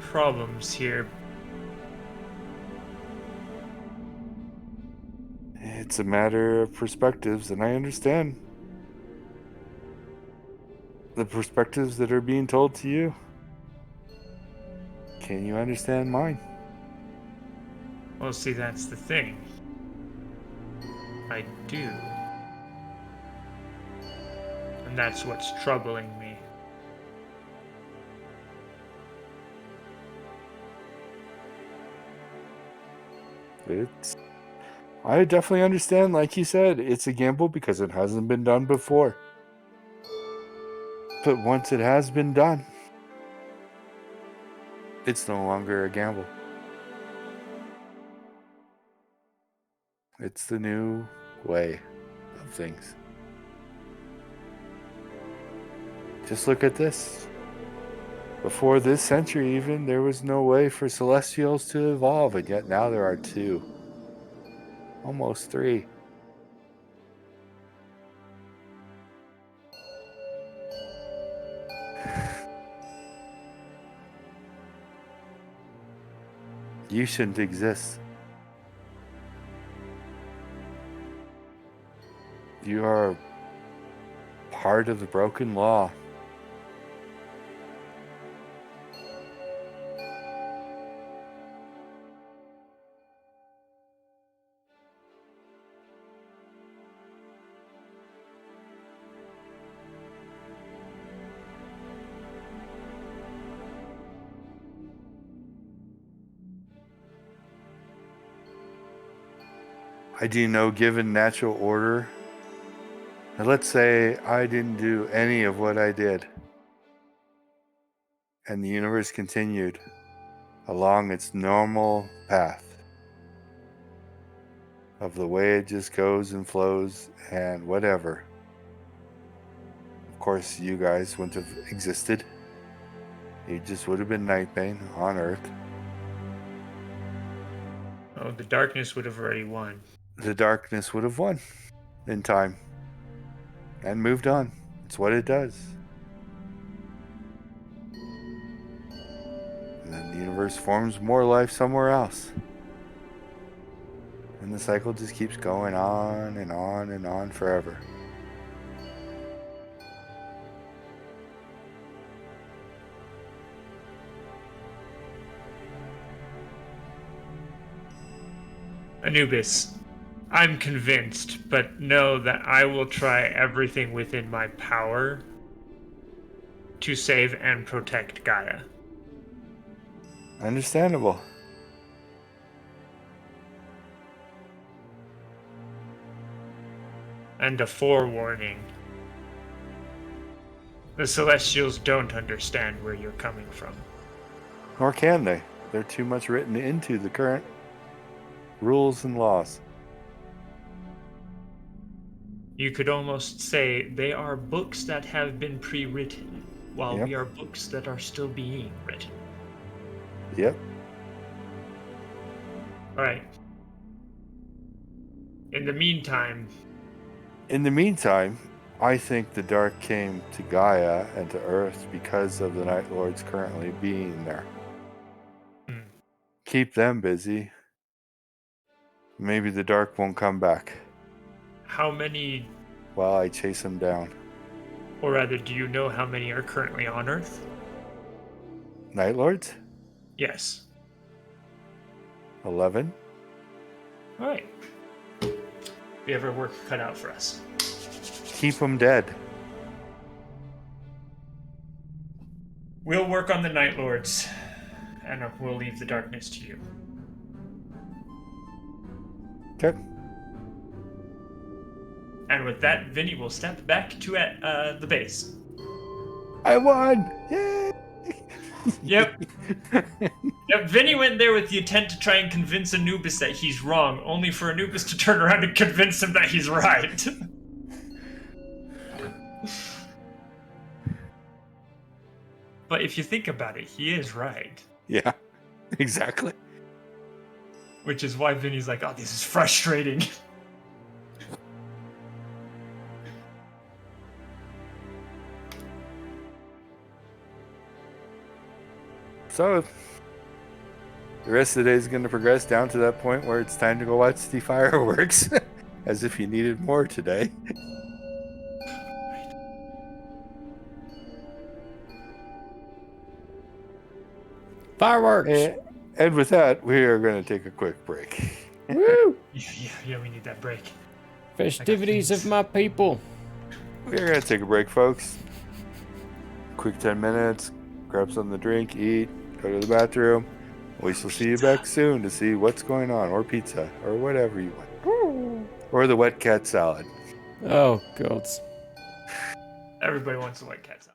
problems here. It's a matter of perspectives, and I understand the perspectives that are being told to you. Can you understand mine? Well, see, that's the thing. I do. And that's what's troubling me. I definitely understand, like you said, it's a gamble because it hasn't been done before. But once it has been done, it's no longer a gamble. It's the new way of things. Just look at this. Before this century even, there was no way for celestials to evolve, and yet now there are 2. Almost 3. You shouldn't exist. You are part of the broken law. I do know, given natural order, and let's say I didn't do any of what I did, and the universe continued along its normal path of the way it just goes and flows and whatever. Of course, you guys wouldn't have existed. You just would have been Nightbane on Earth. Oh, the darkness would have already won. The darkness would have won in time and moved on. It's what it does. And then the universe forms more life somewhere else. And the cycle just keeps going on and on and on forever. Anubis, I'm convinced, but know that I will try everything within my power to save and protect Gaia. Understandable. And a forewarning. The Celestials don't understand where you're coming from. Nor can they. They're too much written into the current rules and laws. You could almost say they are books that have been pre-written, while Yep. we are books that are still being written. Yep. Alright. In the meantime, In the meantime, I think the dark came to Gaia and to Earth because of the Night Lords currently being there. Hmm. Keep them busy. Maybe the dark won't come back how many, while I chase them down. or rather, do you know how many are currently on Earth? Night Lords? Yes. 11? Alright. We have our work cut out for us. Keep them dead. We'll work on the Night Lords, and we'll leave the darkness to you. Okay. And with that, Vinny will step back to the base. I won! Yay! Yep. Yep. Vinny went there with the intent to try and convince Anubis that he's wrong, only for Anubis to turn around and convince him that he's right. But if you think about it, he is right. Yeah, exactly. Which is why Vinny's like, oh, this is frustrating. So, the rest of the day is going to progress down to that point where it's time to go watch the fireworks. As if you needed more today. Fireworks! And with that, we are going to take a quick break. Woo! Yeah, we need that break. Festivities of my people. We're going to take a break, folks. Quick 10 minutes. Grab something to drink, eat, go to the bathroom. We shall see you back soon to see what's going on, or pizza, or whatever you want. Or the wet cat salad. Oh, gods. Everybody wants the white cats out.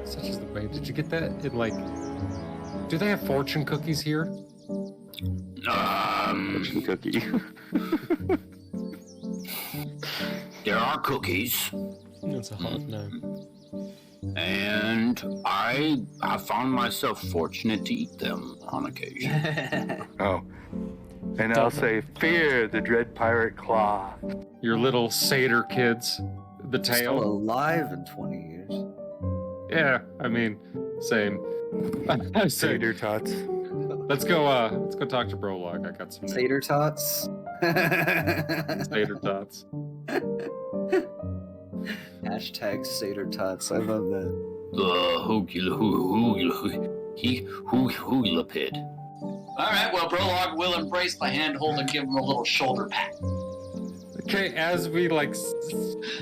Such is the way. Did you get that in, like... Do they have fortune cookies here? Fortune cookie. There are cookies, That's a hard no. and I have found myself fortunate to eat them on occasion. Oh. And I'll say, fear the dread pirate claw. Your little satyr kids. The Still tail. alive in 20 years. Yeah, I mean, same. I say, Tater tots. let's go talk to Brolog. I got some news. Tater tots. Satyr tots. Hashtag Satyr tots. I love that. The hula pit. All right, well, Brolog will embrace my handhold and give him a little shoulder pat. Okay, as we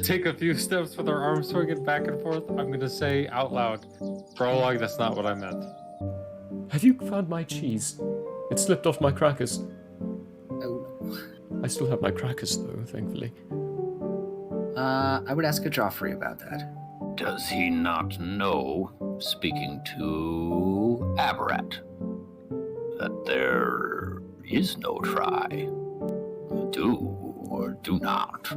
take a few steps with our arms swinging back and forth, I'm gonna say out loud, Prologue, that's not what I meant. Have you found my cheese? It slipped off my crackers. Oh. I still have my crackers, though, thankfully. I would ask a Joffrey about that. Does he not know, speaking to Aberrat, that there is no try? Do or do not.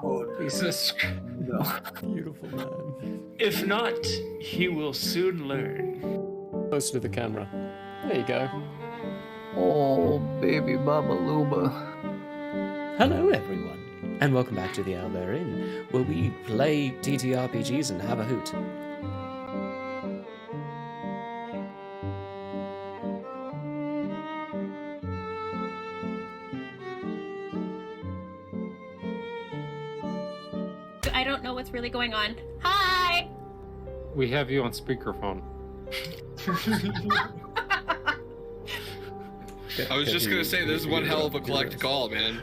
Oh, Jesus. no. Beautiful man. If not, he will soon learn. Closer to the camera. There you go. Oh, baby Mama Luma. Hello, everyone, and welcome back to the Owlbear Inn, where we play TTRPGs and have a hoot. I don't know what's really going on. Hi! We have you on speakerphone. I was just gonna say, this is one hell of a collect call, man.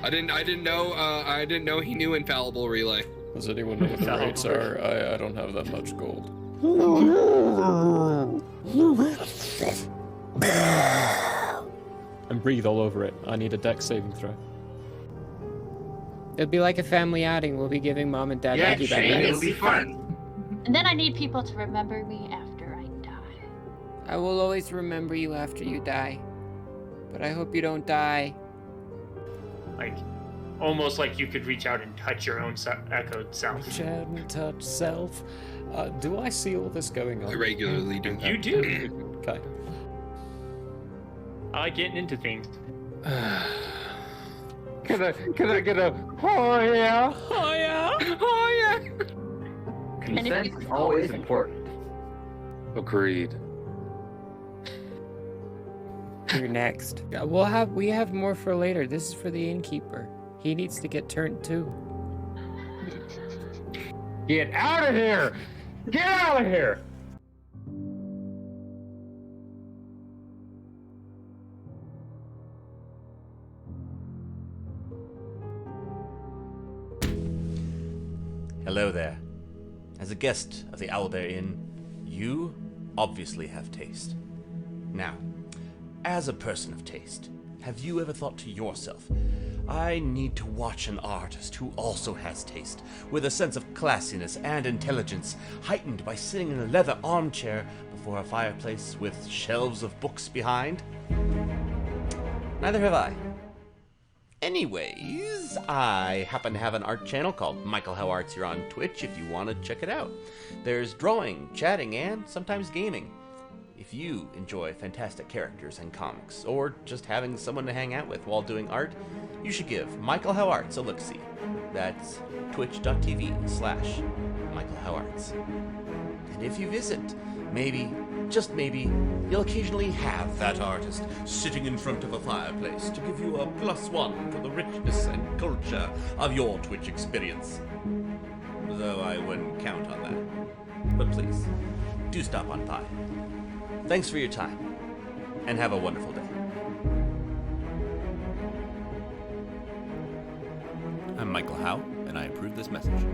I didn't know he knew infallible relay. Does anyone know what the rates are? I don't have that much gold. And breathe all over it. I need a dex saving throw. It'll be like a family outing. We'll be giving mom and dad Yeah, piggyback Shane, rides. it'll be fun. And then I need people to remember me after I die. I will always remember you after you die. But I hope you don't die. Like, almost like you could reach out and touch your own echoed self. Reach out and touch self. Do I see all this going on? I regularly do. You do. Okay. I like getting into things. Can I get a oh yeah? Oh yeah! Oh yeah! Consent is always important. Agreed. You're next. We have more for later. This is for the innkeeper. He needs to get turned too. Get out of here! Get out of here! Hello there. As a guest of the Owlbear Inn, you obviously have taste. Now, as a person of taste, have you ever thought to yourself, I need to watch an artist who also has taste, with a sense of classiness and intelligence, heightened by sitting in a leather armchair before a fireplace with shelves of books behind? Neither have I. Anyways, I happen to have an art channel called Michael How Arts here on Twitch if you want to check it out. There's drawing, chatting, and sometimes gaming. If you enjoy fantastic characters and comics, or just having someone to hang out with while doing art, you should give Michael How Arts a look-see. That's twitch.tv/Michael How Arts. And if you visit, maybe, just maybe, you'll occasionally have that artist sitting in front of a fireplace to give you a +1 for the richness and culture of your Twitch experience. Though I wouldn't count on that. But please, do stop on by. Thanks for your time, and have a wonderful day. I'm Michael Howe, and I approve this message.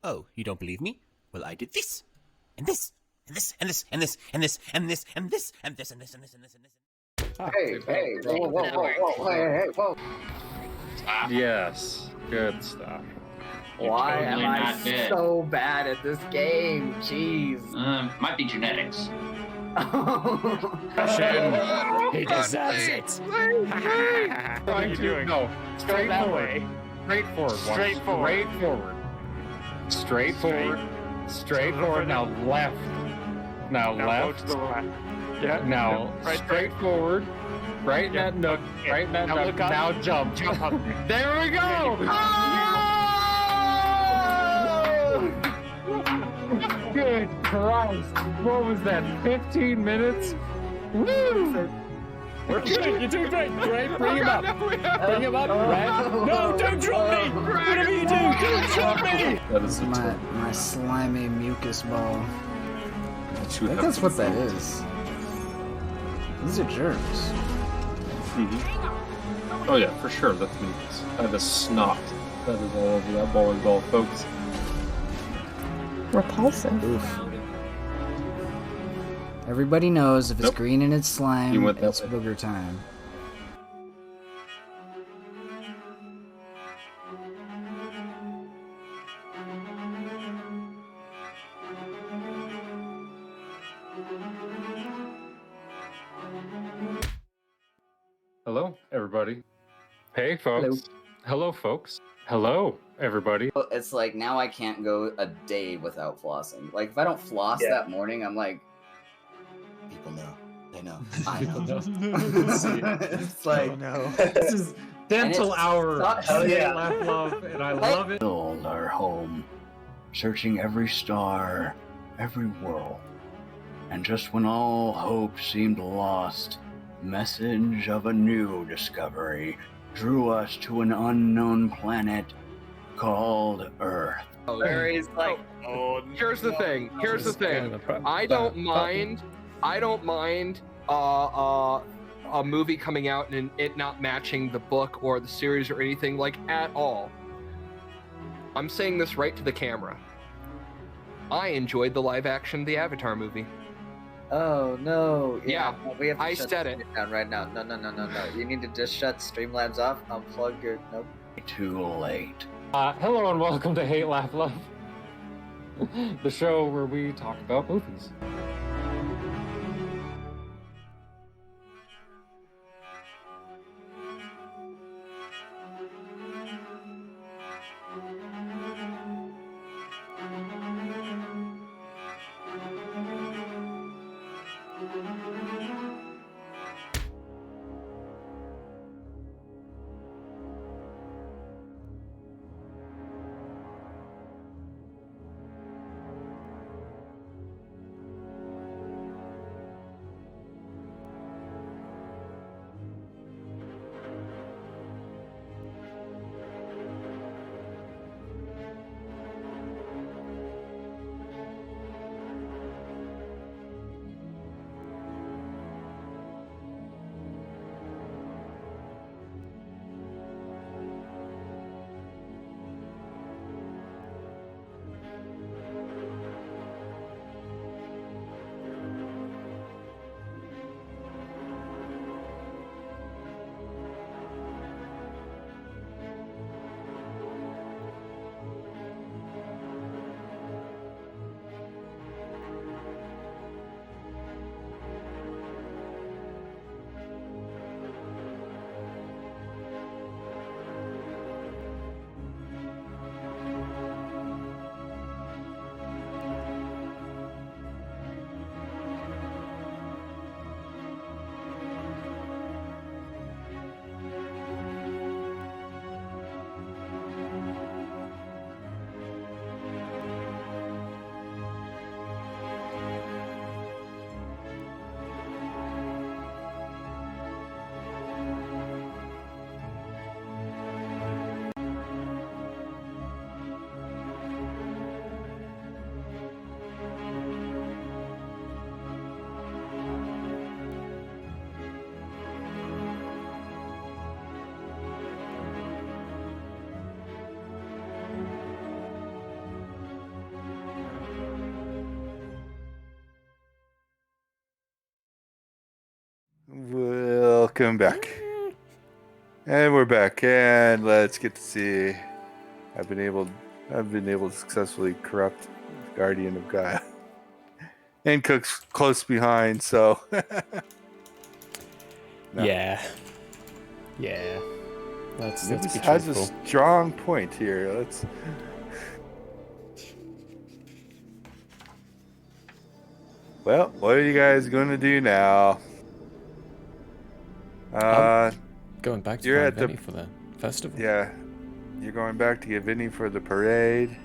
Oh, you don't believe me? Well, I did this, and this, and this, and this, and this, and this, and this, and this, and this, and this, and this, and this, and this. Hey, whoa, hey, hey. Yes. Good stuff. Why am totally I not dead. so bad at this game? Jeez. Might be genetics. He deserves it. What are you doing? No, straightforward. Straightforward. Straightforward. Now left. Now left. Go to the left. Yeah. Now right straightforward. Right in that nook. Right in that Now nook. look up. Now jump. Jump up. There we go! Good Christ! What was that? 15 minutes? Woo! You're doing great. Great. Bring him up. Bring him up. Red. No, don't drop me. Whatever you do, don't drop me. That is my slimy mucus ball. I That think that's what that is. These are germs. Oh yeah, for sure. That's mucus. That is snot. That is all over that bowling ball, folks. Repulsive. Oof. Everybody knows if it's green and it's slime, You went that it's way. booger time. Hello, everybody. Hey, folks. Hello, folks. Hello, everybody. It's like now I can't go a day without flossing. Like if I don't floss that morning, I'm like, people know. They know. I know. It's like This is dental hour. Hell yeah. Laugh, love, and I love it. Build our home, searching every star, every world. And just when all hope seemed lost, message of a new discovery drew us to an unknown planet called Earth. Where he's like, Here's the thing. I don't mind a movie coming out and it not matching the book or the series or anything like at all. I'm saying this right to the camera. I enjoyed the live action The Avatar movie. oh no. Yeah, we have to I shut said this it. down right now. No. You need to just shut Streamlabs off, unplug your nope. Too late. Hello and welcome to Hate, Laugh, Love, the show where we talk about movies. Welcome back. And we're back. And let's get to see I've been able to successfully corrupt the Guardian of Gaia. And Cook's close behind, so no. Yeah. Let's be Anubis has a truthful. strong point here. Let's. Well, what are you guys going to do now? Going back to you're find at the Vinny for the festival. Yeah, you're going back to get Vinny for the parade.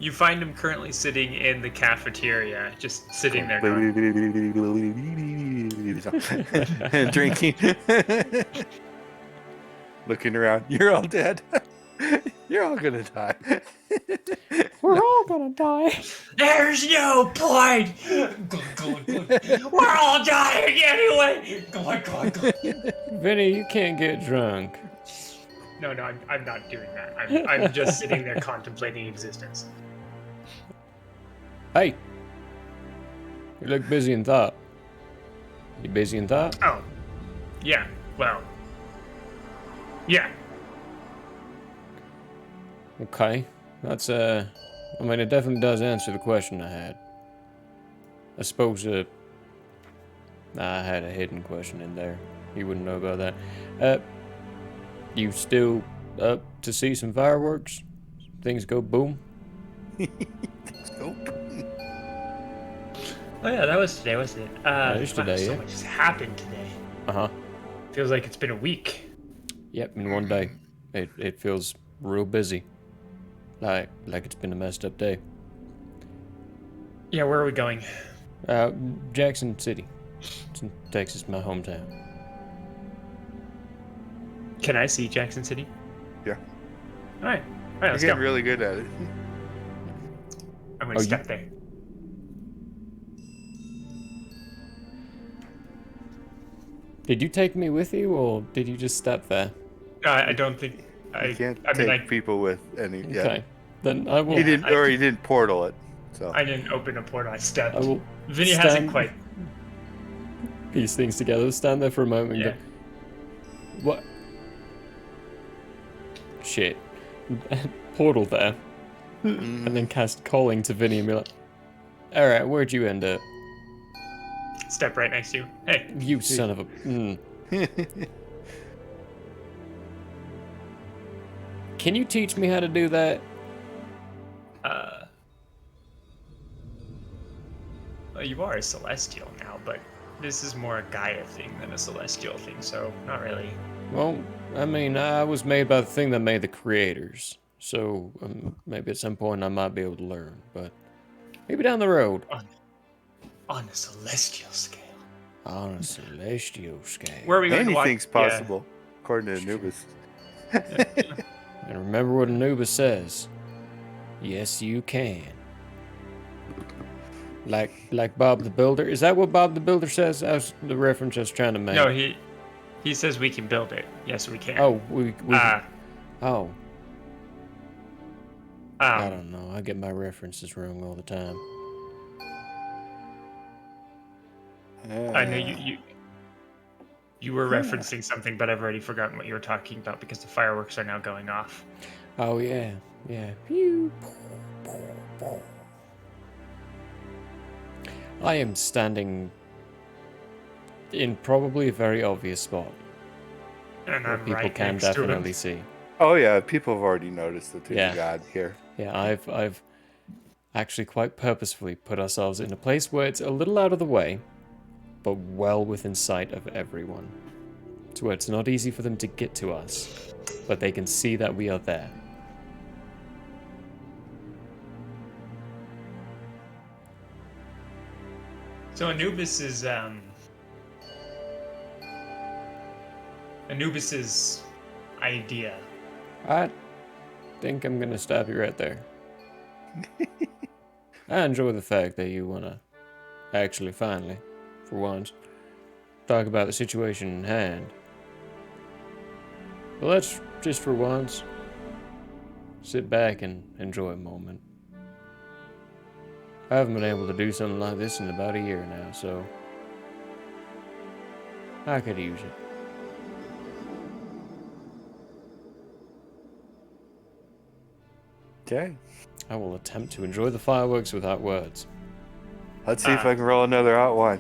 You find him currently sitting in the cafeteria, just sitting there going, and drinking. Looking around. You're all dead. You're all gonna die. We're all gonna die. There's no point. We're all dying anyway. Vinny, you can't get drunk. No, I'm not doing that. I'm just sitting there contemplating existence. Hey, you look busy in thought. You busy in thought? Oh, yeah. Well, yeah. Okay, that's I mean, it definitely does answer the question I had. I suppose I had a hidden question in there. You wouldn't know about that. You still up to see some fireworks? Things go boom? Things go boom. Oh yeah, that was today, wasn't it? That is today, so yeah. much has happened today. Uh-huh. Feels like it's been a week. Yep, in one day. It feels real busy. Like it's been a messed up day. Yeah, where are we going? Jackson City. It's in Texas, my hometown. Can I see Jackson City? Yeah. All right, You're let's getting go. really good at it. I'm gonna step there. Did you take me with you, or did you just step there? I don't think You can't take people with any. Yeah. Okay, then I will. He didn't portal it. So I didn't open a portal. I stepped. I will Vinny stand- hasn't quite. Piece things together. Stand there for a moment. Yeah. And go, what? Shit. Portal there, and then cast calling to Vinny and be like, "All right, where'd you end up? Step right next to you. Hey, You son of a." Can you teach me how to do that? Well, you are a celestial now, but this is more a Gaia thing than a celestial thing, so not really. Well, I mean, I was made by the thing that made the creators, so maybe at some point I might be able to learn, but maybe down the road. On a celestial scale. On a celestial scale. Where are we going to watch? anything's possible, according to Anubis. And remember what Anubis says. Yes, you can. Like Bob the Builder. Is that what Bob the Builder says? That was the reference I was trying to make. No, he says we can build it. Yes, we can. Oh, we oh. I Um, don't know. I get my references wrong all the time. I know you were referencing something, but I've already forgotten what you were talking about because the fireworks are now going off. Oh yeah, yeah. Pew. I am standing in probably a very obvious spot And where I'm people right can next to definitely him. see. Oh yeah, people have already noticed the Yeah. God here. Yeah, I've actually quite purposefully put ourselves in a place where it's a little out of the way, but well within sight of everyone. To where it's not easy for them to get to us, but they can see that we are there. So Anubis's idea. I think I'm gonna stop you right there. I enjoy the fact that you wanna actually finally, for once, talk about the situation in hand. But let's just for once sit back and enjoy a moment. I haven't been able to do something like this in about a year now, so I could use it. Okay. I will attempt to enjoy the fireworks without words. Let's see if I can roll another out one.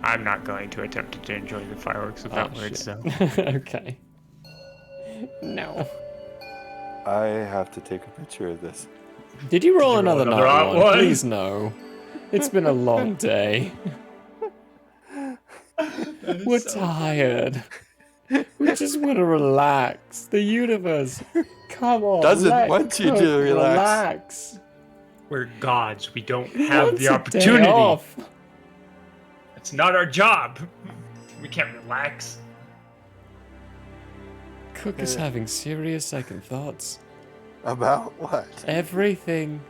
I'm not going to attempt to enjoy the fireworks without Oh, words, shit. so. Okay. No. I have to take a picture of this. Did you roll you roll another another night out one? one? Please no. It's been a long day. We're so tired. We just want to relax. The universe. Come on. Doesn't let want you Cook to relax. relax. We're gods. We don't He have wants the a day opportunity. off. It's not our job. We can't relax. Cook is having serious second thoughts. About what? Everything.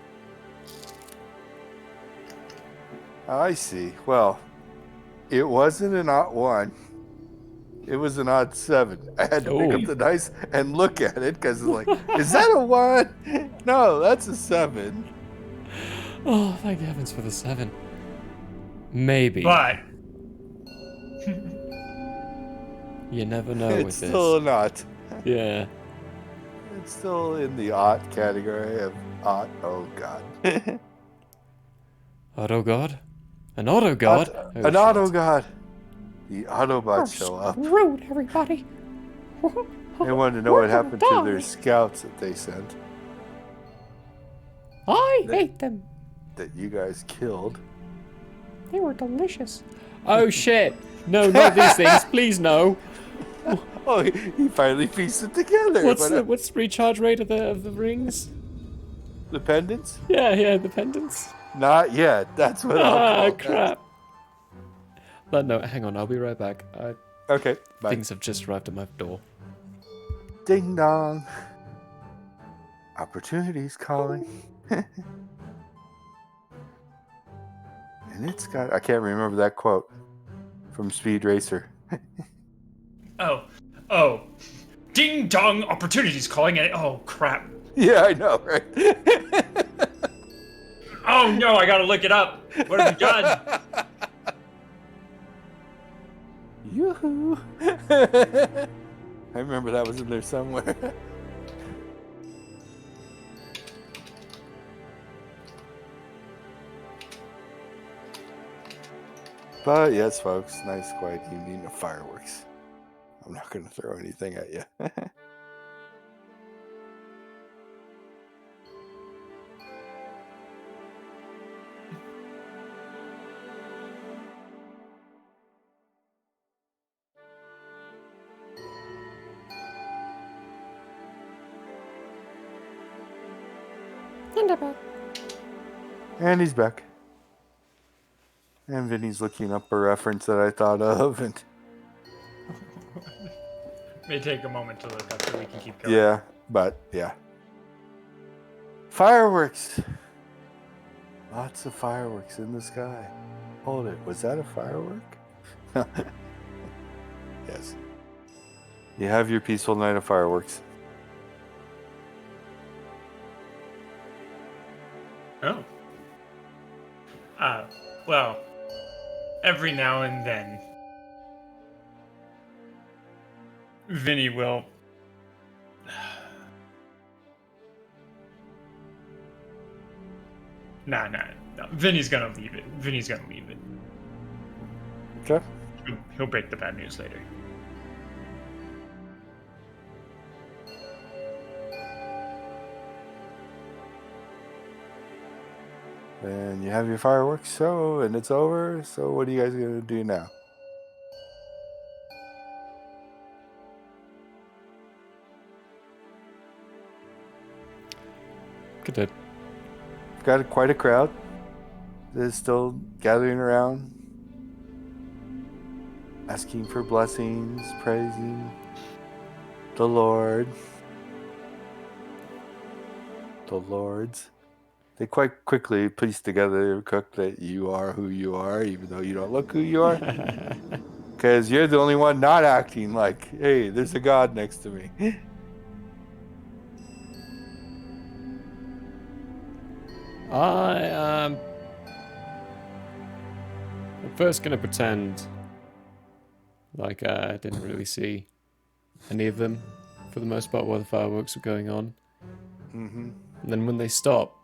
I see. Well, it wasn't an odd 1. It was an odd 7. I had to pick up the dice and look at it because it's like, is that a 1? No, that's a 7. Oh, thank heavens for the 7. Maybe. But you never know It's with this. still an odd. Yeah. It's still in the odd category of odd. Oh, God. Auto God? An auto god? Oh, An shit. auto god. The Autobots show up. Rude, everybody. They wanted to know what happened to their scouts that they sent. I hate them. That you guys killed. They were delicious. Oh shit! No, not these things. Please no. Oh, he finally pieced it together. What's but, the recharge rate of the rings? the pendants? Yeah, the pendants. Not yet. That's what I'll call crap. But no, hang on. I'll be right back. Okay, bye. Things have just arrived at my door. Ding dong. Opportunities calling. And it's got, I can't remember that quote from Speed Racer. Oh. Ding dong, opportunities calling it. Oh, crap. Yeah, I know, right? Oh, no, I gotta look it up. What have you done? Yoo-hoo. I remember that was in there somewhere. But yes, folks, nice quiet evening of fireworks. I'm not going to throw anything at you. And he's back. And Vinny's looking up a reference that I thought of, and May take a moment to look up so we can keep going. yeah, but yeah. Fireworks. Lots of fireworks in the sky. Hold it. Was that a firework? Yes. You have your peaceful night of fireworks. Oh. Well, every now and then, Vinny will. Nah. Vinny's gonna leave it. Okay. He'll break the bad news later. And you have your fireworks show, and it's over. So what are you guys going to do now? Good. Got quite a crowd that is still gathering around, asking for blessings, praising the Lord. The Lords. They quite quickly piece together, Cook, that you are who you are, even though you don't look who you are. Because you're the only one not acting like, hey, there's a god next to me. I'm first gonna pretend like I didn't really see any of them for the most part while the fireworks were going on. Mm-hmm. And then when they stop,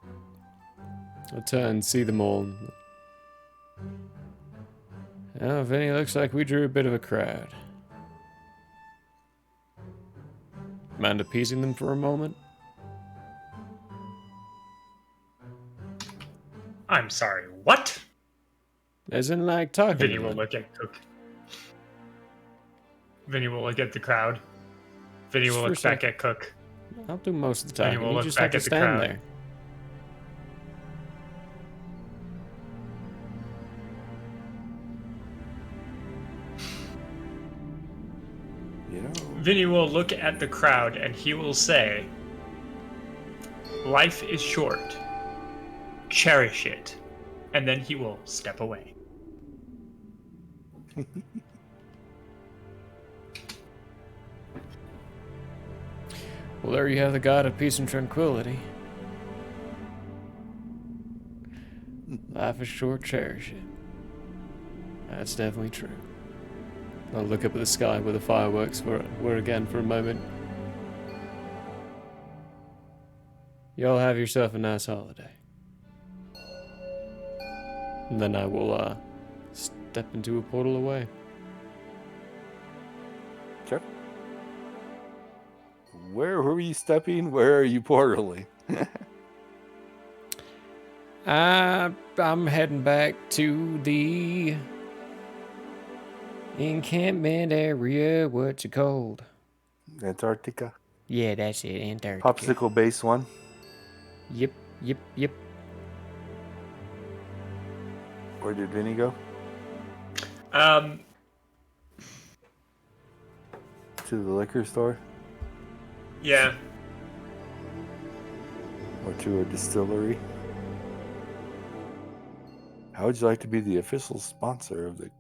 I turn, see them all. Oh, Vinny, looks like we drew a bit of a crowd. Mind appeasing them for a moment? I'm sorry, what? As in, like, talking Vinny to will them. look at Cook. Vinny will look at the crowd. Vinny Just will for a look back sec. at Cook. I'll do most of the Vinny time. will You look just back have to at the stand crowd. there. You know, Vinny will look at the crowd and he will say, "Life is short. Cherish it." And then he will step away. Well, there you have the god of peace and tranquility. Life is short, cherish it. That's definitely true. I'll look up at the sky where the fireworks were again for a moment. Y'all have yourself a nice holiday. And then I will step into a portal away. Sure. Where were you stepping? Where are you portaling? I'm heading back to the encampment area. What's it called? Antarctica. Yeah, that's it. Antarctica. Popsicle base 1. Yep. Where did Vinny go? Um, To the liquor store? yeah. Or to a distillery? How would you like to be the official sponsor of the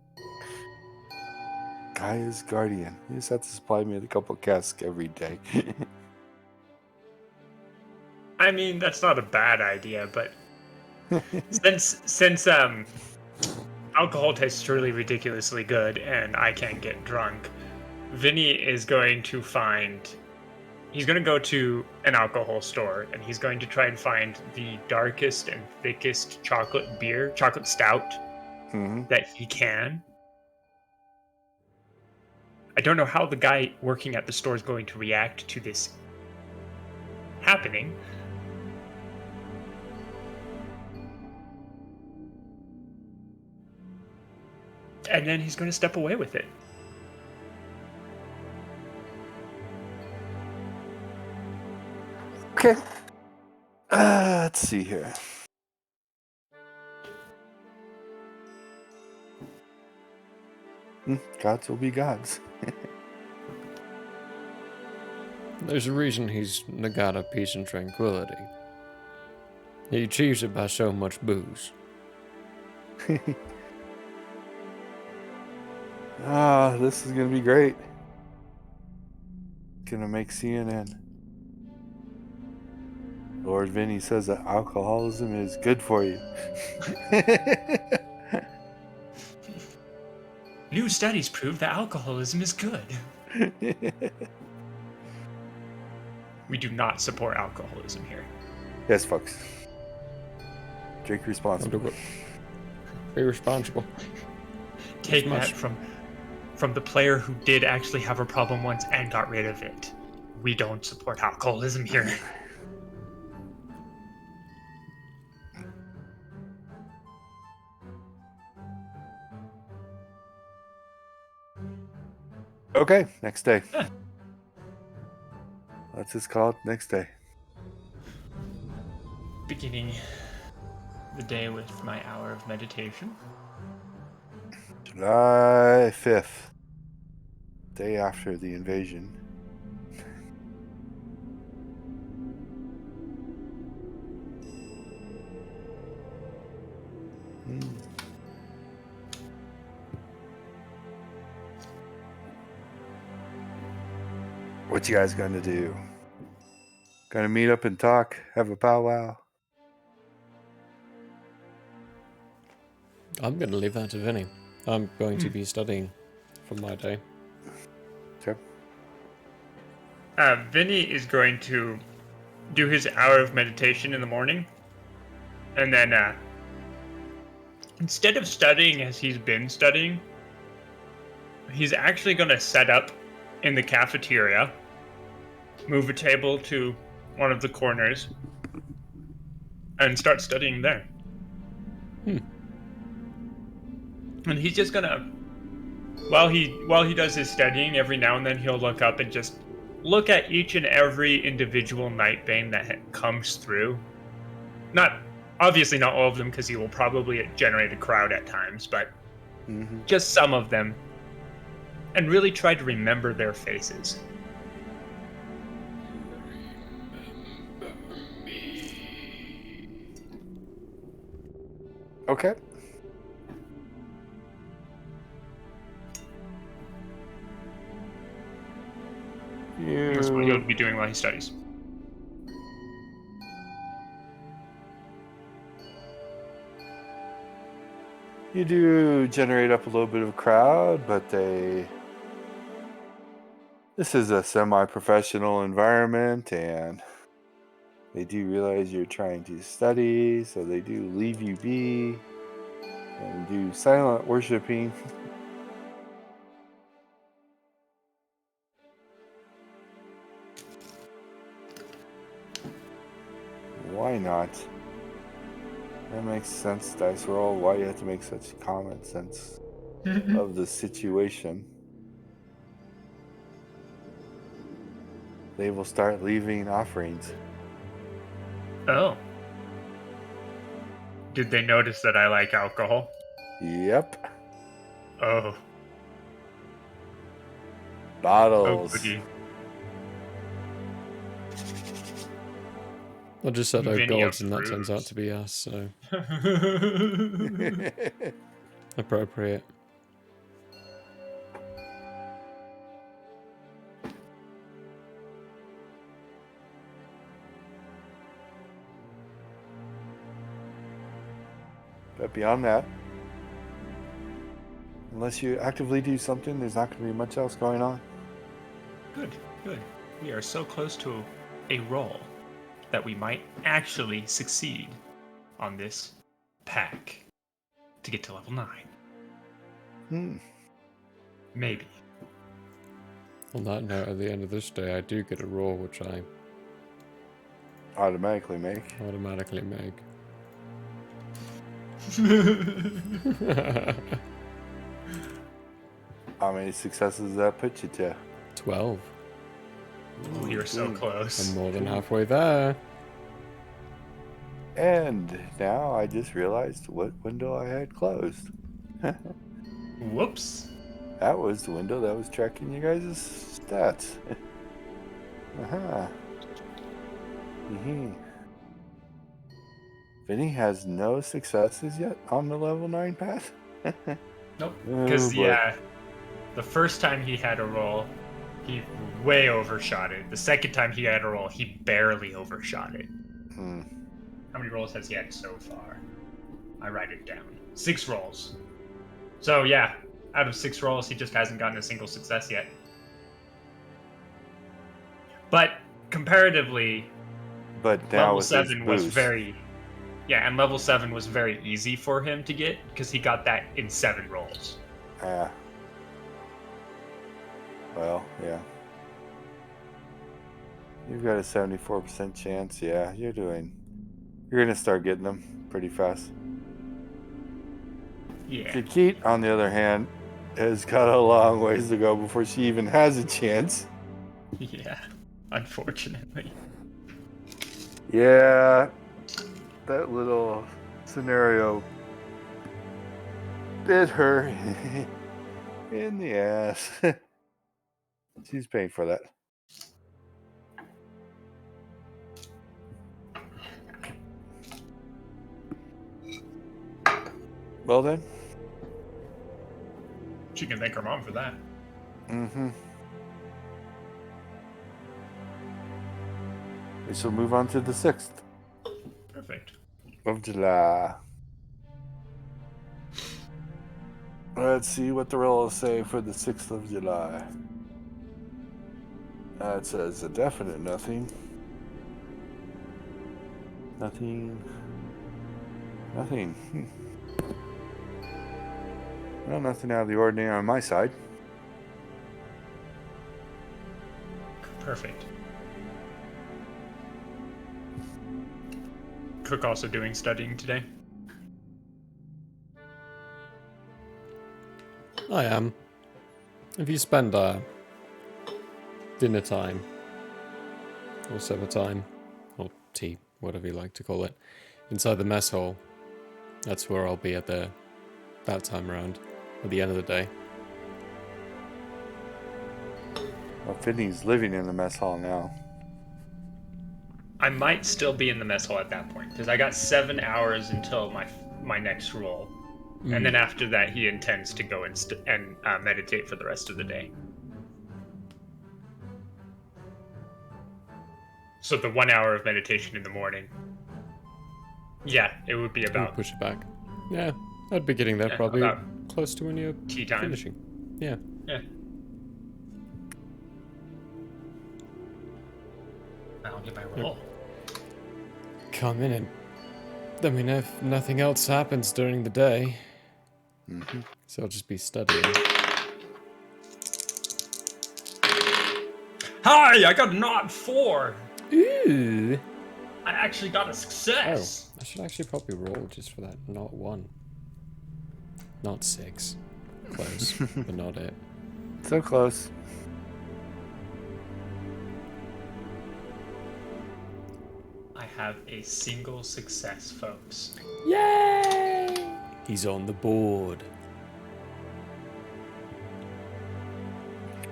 Gaia's Guardian? You just have to supply me with a couple of casks every day. I mean, that's not a bad idea, but since alcohol tastes truly ridiculously good and I can't get drunk, Vinny is going to he's going to go to an alcohol store and he's going to try and find the darkest and thickest chocolate stout that he can. I don't know how the guy working at the store is going to react to this happening. And then he's going to step away with it. Okay. Let's see here. Gods will be gods. There's a reason he's the god of peace and tranquility. He achieves it by so much booze. This is gonna be great. Gonna make CNN. Lord Vinny says that alcoholism is good for you. New studies prove that alcoholism is good. We do not support alcoholism here. Yes, folks. Drink responsibly. Be responsible. Take that from the player who did actually have a problem once and got rid of it. We don't support alcoholism here. Okay, next day. What's this called? Next day. Beginning the day with my hour of meditation. July 5th. Day after the invasion. What you guys gonna do? Gonna meet up and talk? Have a powwow? I'm going to leave that to Vinny. I'm going to be studying for my day. Okay. Vinny is going to do his hour of meditation in the morning, and then instead of studying as he's been studying, he's actually going to set up in the cafeteria, move a table to one of the corners, and start studying there. And he's just gonna, while he does his studying, every now and then he'll look up and just look at each and every individual Nightbane that comes through. Obviously not all of them, because he will probably generate a crowd at times, but just some of them, and really try to remember their faces. Okay. That's what he'll be doing while he studies. You do generate up a little bit of a crowd, but this is a semi-professional environment, and they do realize you're trying to study, so they do leave you be and do silent worshiping. Why not? That makes sense, dice roll. Why do you have to make such common sense of the situation? They will start leaving offerings. Oh. Did they notice that I like alcohol? Yep. Oh. Bottles. Oh, goody. I just said, oh Vinny gods, and that turns out approves. to be us, so... Appropriate. But beyond that, unless you actively do something, there's not going to be much else going on. Good, good. We are so close to a roll that we might actually succeed on this pack to get to level 9. Maybe. On that note, at the end of this day, I do get a roll, which I automatically make. How many successes does that put you to? 12. Ooh, you're so close. I'm more than halfway there. And now I just realized what window I had closed. Whoops. That was the window that was tracking you guys' stats. Vinny has no successes yet on the level 9 path? Nope. Because, the first time he had a roll, he way overshot it. The second time he had a roll, he barely overshot it. How many rolls has he had so far? I write it down. 6 rolls. So, yeah, out of 6 rolls, he just hasn't gotten a single success yet. But, comparatively, level 7 was very... Yeah, and level 7 was very easy for him to get, because he got that in 7 rolls. Well, yeah. You've got a 74% chance. Yeah, you're going to start getting them pretty fast. Yeah. Kikit, on the other hand, has got a long ways to go before she even has a chance. Yeah, unfortunately. Yeah, that little scenario bit her in the ass. She's paying for that. Well then. She can thank her mom for that. We shall move on to the 6th. Perfect. Of July. Let's see what the rolls say for the 6th of July. That says a definite nothing. Nothing. Nothing. Well, nothing out of the ordinary on my side. Perfect. Cook also doing studying today? I am. If you spend dinner time, or supper time, or tea, whatever you like to call it, inside the mess hall, that's where I'll be at that time around, at the end of the day. Well, Finney's living in the mess hall now. I might still be in the mess hall at that point, because I got 7 hours until my next roll. And then after that, he intends to go and meditate for the rest of the day. So the 1 hour of meditation in the morning. Yeah, it would be about... Push it back. Yeah, I'd be getting there probably about close to when you're tea time. finishing. Yeah. Yeah. I'll get my roll. Come in and let me know if nothing else happens during the day. So I'll just be studying. Hi, I got not 4. Ooh. I actually got a success. I should actually probably roll just for that. Not 1. Not 6. Close, but not it. So close. I have a single success, folks. Yay! He's on the board.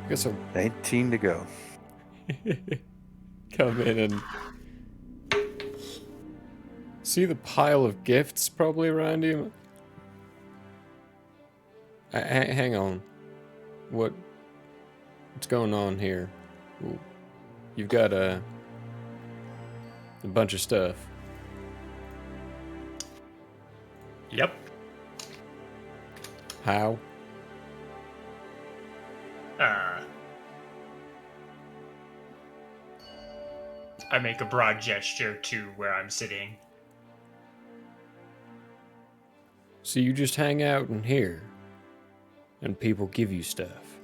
I guess I'll 19 to go. come in and see the pile of gifts probably around you. Hang on. What's going on here? Ooh. You've got a bunch of stuff. Yep. How? I make a broad gesture to where I'm sitting. So you just hang out in here, and people give you stuff.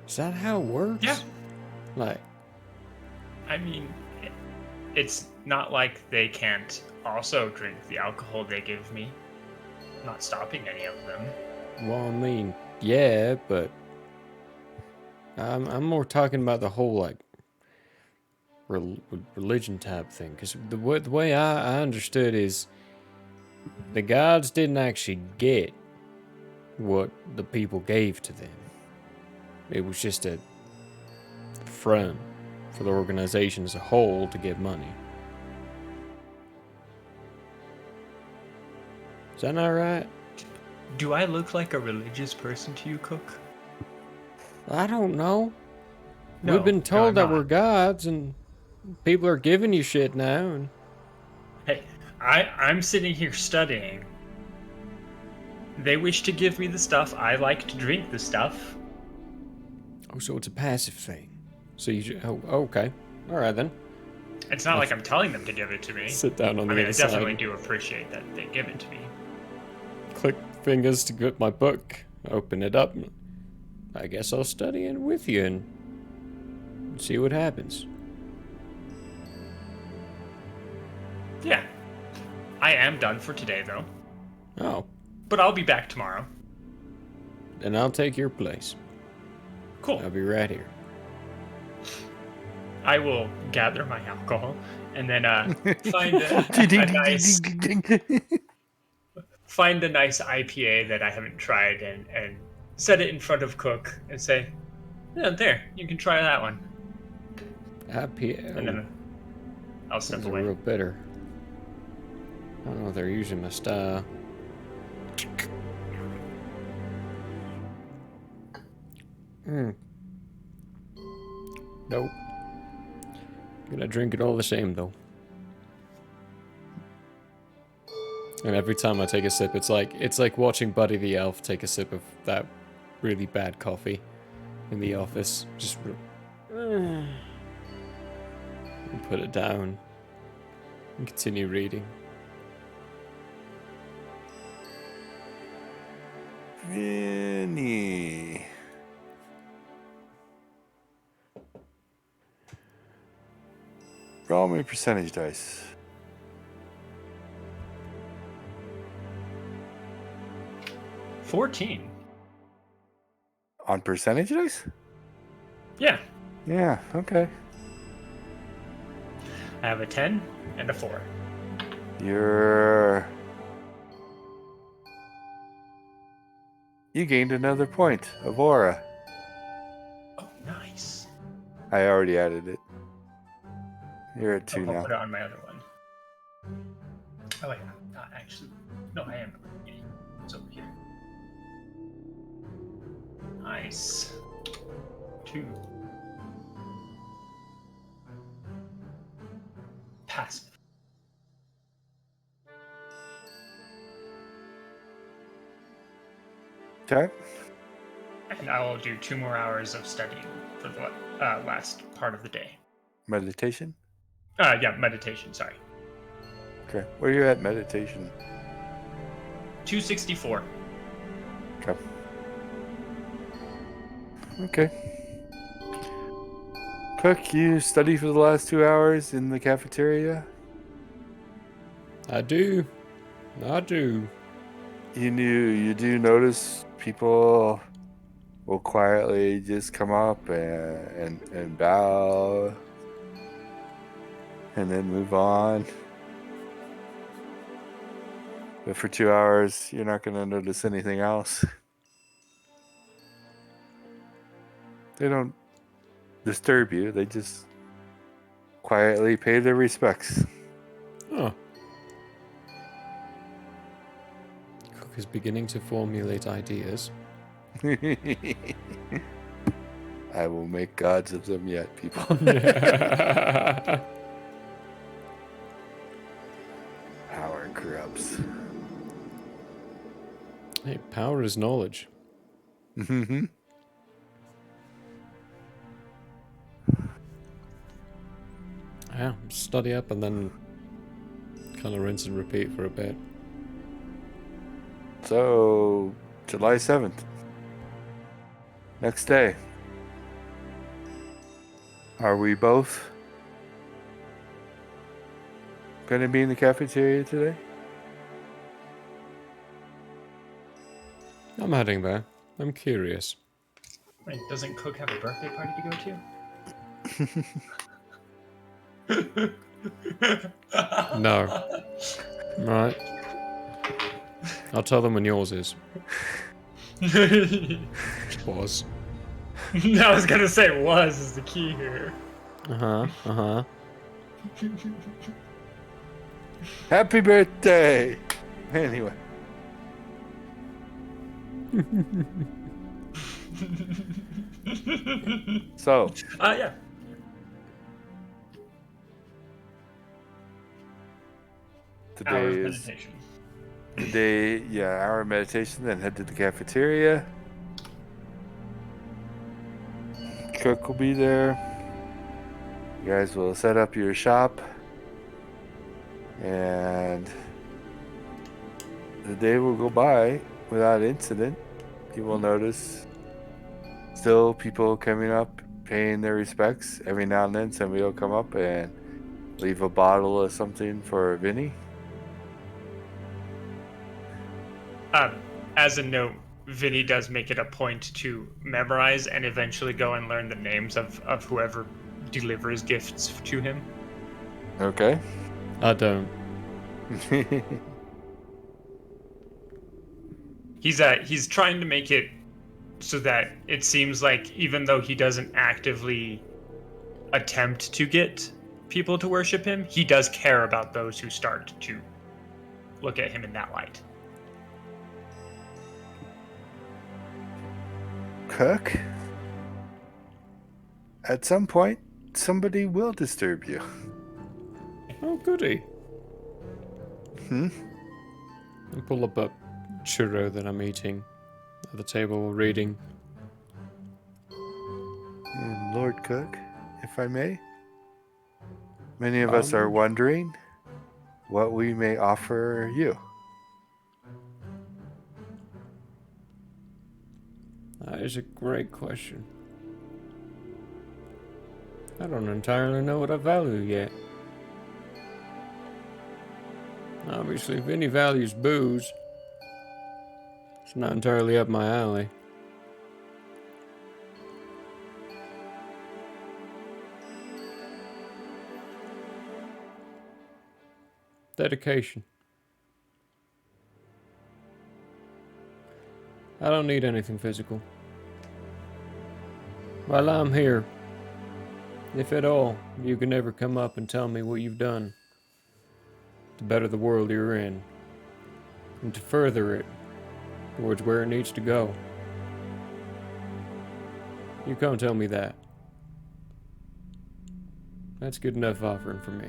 Is that how it works? Yeah. Like, I mean, it's not like they can't also drink the alcohol they give me. Not stopping any of them. well, I mean, yeah, but I'm more talking about the whole like religion type thing. Because the way I understood is the gods didn't actually get what the people gave to them. It was just a front for the organization as a whole to get money. Is that not right? Do I look like a religious person to you, Cook? I don't know. No, We've been told I'm that not. we're gods, and people are giving you shit now. And Hey, I'm sitting here studying. They wish to give me the stuff. I like to drink the stuff. oh, so it's a passive thing. So oh, okay, all right then. It's not like I'm telling them to give it to me. Sit down on the I mean, I other definitely side. do appreciate that they give it to me. Click fingers to get my book. Open it up. I guess I'll study it with you and see what happens. Yeah. I am done for today, though. Oh, But I'll be back tomorrow. then I'll take your place. Cool. I'll be right here. I will gather my alcohol and then find a nice find a nice IPA that I haven't tried and set it in front of Cook and say, yeah, there, you can try that one. IPA. And then I'll step Those are away. real bitter. I don't know if they're using my style. Nope. Gonna drink it all the same though. And every time I take a sip, it's like watching Buddy the Elf take a sip of that really bad coffee in the office. Just and put it down and continue reading. Vinny. Roll me percentage dice. 14. On percentage dice? Yeah. Yeah, okay. I have a 10 and a 4. You gained another point of aura. Oh, nice. I already added it. You're at 2 I'll now. put it on my other one. Oh, wait, I'm not actually. No, I am. It's over here. Nice. 2. Passive. Okay. And I will do 2 more hours of studying for the last part of the day. Meditation? Yeah, meditation, sorry. Okay. Where are you at meditation? 264. Okay. Okay. Cook, you study for the last 2 hours in the cafeteria? I do. You do notice people will quietly just come up and bow and then move on. But for 2 hours, you're not going to notice anything else. They don't disturb you. They just quietly pay their respects. Oh. Cook is beginning to formulate ideas. I will make gods of them yet, people. Power corrupts. Hey, power is knowledge. Mm-hmm. Yeah, study up and then kind of rinse and repeat for a bit. So, July 7th. Next day. Are we both going to be in the cafeteria today? I'm heading there. I'm curious. Wait, doesn't Cook have a birthday party to go to? No. Right. I'll tell them when yours is. Was. I was gonna say was is the key here. Happy birthday! Anyway. So. Yeah. Hour of meditation. Hour of meditation, then head to the cafeteria. Cook will be there. You guys will set up your shop. And the day will go by without incident. You will notice still people coming up, paying their respects. Every now and then somebody will come up and leave a bottle of something for Vinny. As a note, Vinny does make it a point to memorize and eventually go and learn the names of whoever delivers gifts to him. Okay. I don't. He's trying to make it so that it seems like even though he doesn't actively attempt to get people to worship him, he does care about those who start to look at him in that light. Cook, at some point, somebody will disturb you. Oh, goody. Hmm? I pull up a churro that I'm eating at the table reading. Lord Cook, if I may? Many of us are wondering what we may offer you. That is a great question. I don't entirely know what I value yet. Obviously, Vinny values booze. It's not entirely up my alley. Dedication. I don't need anything physical. While I'm here, if at all, you can ever come up and tell me what you've done to better the world you're in, and to further it towards where it needs to go. You come tell me that. That's good enough offering for me.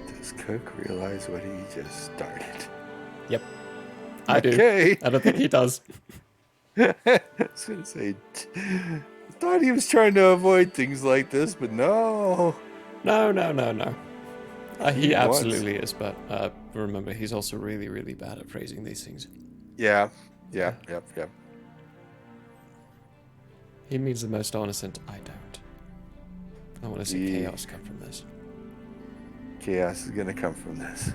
Does Cook realize what he just started? Yep. I Okay. do. I don't think he does. I was going to say, I thought he was trying to avoid things like this, but no. No. He He wants- absolutely is, but remember, he's also really, really bad at phrasing these things. Yep. He means the most honest, and I don't. I want to see chaos come from this. Chaos is going to come from this.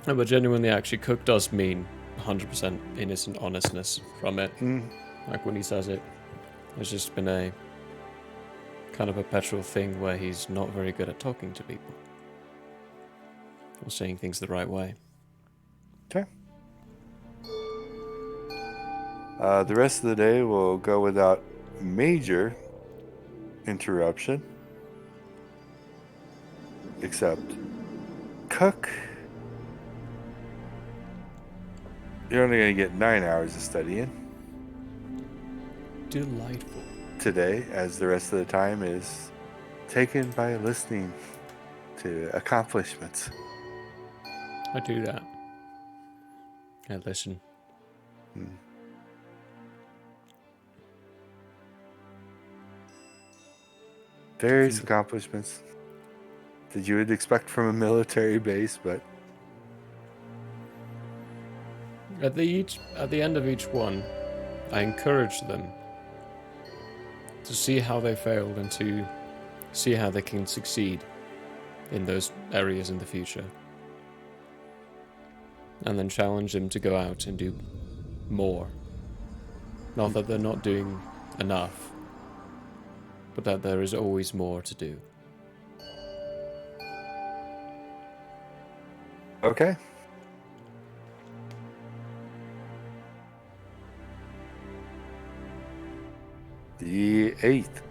No, but genuinely, actually, Cook does mean 100% innocent honestness from it. Like when he says it. It's just been a kind of a perpetual thing where he's not very good at talking to people. Or saying things the right way. Okay. The rest of the day will go without major interruption. Except Cook. You're only going to get 9 hours of studying. Delightful. Today, as the rest of the time is taken by listening to accomplishments. I do that. I listen. Various accomplishments that you would expect from a military base, but At the end of each one, I encourage them to see how they failed and to see how they can succeed in those areas in the future. And then challenge them to go out and do more. Not that they're not doing enough, but that there is always more to do. okay. The 8th.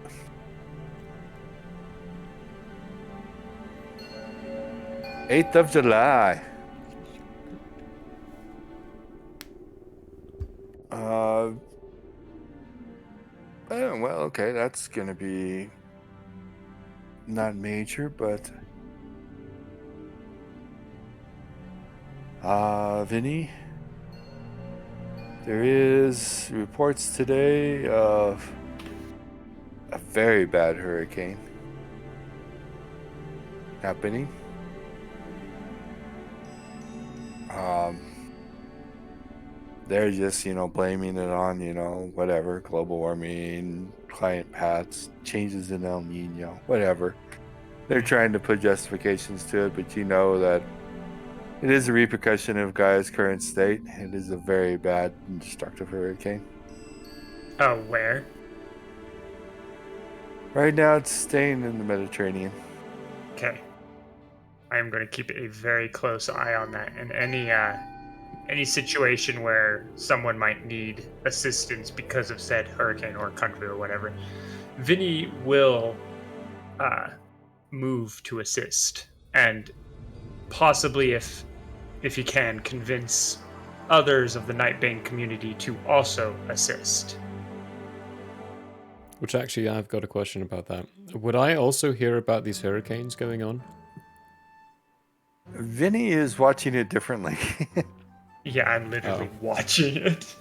of July. Well, okay, that's gonna be not major, but Vinny, there is reports today of a very bad hurricane happening. They're just, blaming it on, whatever, global warming, climate paths, changes in El Nino, whatever. They're trying to put justifications to it, but you know that it is a repercussion of Gaia's current state. It is a very bad and destructive hurricane. Oh, where? Right now, it's staying in the Mediterranean. Okay. I am going to keep a very close eye on that, and any situation where someone might need assistance because of said hurricane or country or whatever, Vinny will move to assist, and possibly, if he can, convince others of the Nightbane community to also assist. Which actually, I've got a question about that. Would I also hear about these hurricanes going on? Vinny is watching it differently. Yeah, I'm literally watching it.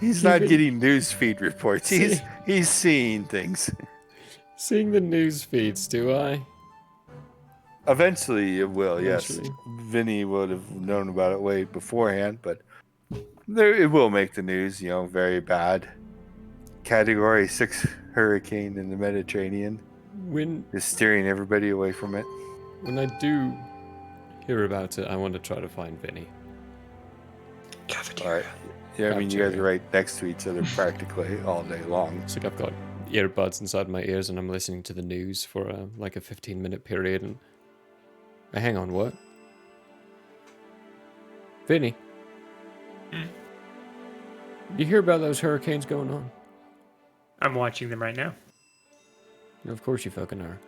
He's not getting news feed reports. He's seeing things. Seeing the news feeds, do I? Eventually it will, Eventually. yes. Vinny would have known about it way beforehand, but it will make the news, very bad. Category 6 hurricane in the Mediterranean is steering everybody away from it. When I do hear about it, I want to try to find Vinny. All right. Yeah, I mean, you guys are right next to each other practically all day long. It's like I've got earbuds inside my ears and I'm listening to the news for a 15-minute period and... hang on, what? Vinny? You hear about those hurricanes going on? I'm watching them right now. Of course you fucking are.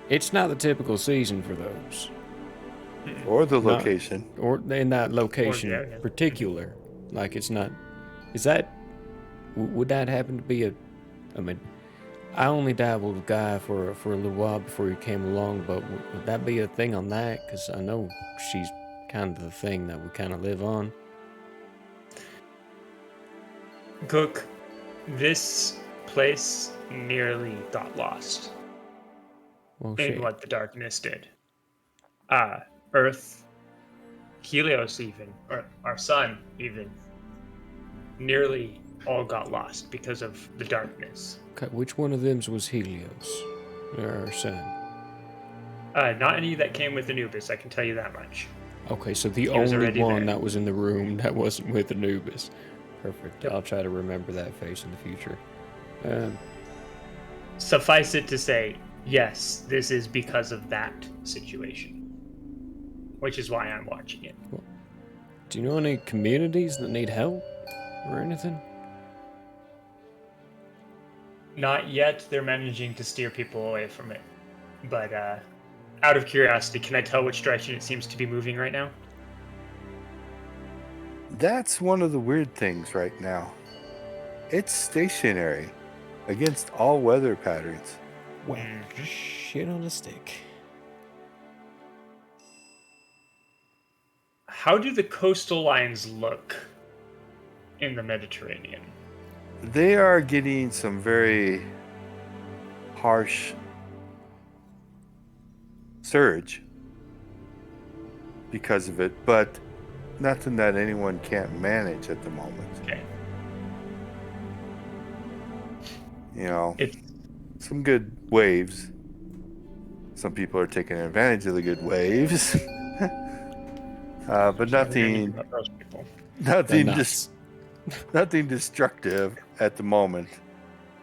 It's not the typical season for those. Or the location. Or in that location yeah. particular. Like, it's not... Is that... Would that happen to be a... I mean, I only dabbled with Guy for a little while before he came along, but would that be a thing on that? Because I know she's kind of the thing that we kind of live on. Cook, this place nearly got lost Well, in shit. what the darkness did. Earth, Helios even, or our sun even, nearly all got lost because of the darkness. Okay, which one of them was Helios? Our sun. Not any that came with Anubis, I can tell you that much. Okay, so the He was only already one there. that was in the room that wasn't with Anubis. Perfect. I'll try to remember that face in the future. Suffice it to say, yes, this is because of that situation. Which is why I'm watching it. Do you know any communities that need help or anything? Not yet, they're managing to steer people away from it. But out of curiosity, can I tell which direction it seems to be moving right now? That's one of the weird things right now. It's stationary against all weather patterns. Well, shit on a stick. How do the coastal lines look in the Mediterranean? They are getting some very harsh surge because of it, but nothing that anyone can't manage at the moment. Okay. Some good waves. Some people are taking advantage of the good waves. But nothing destructive at the moment.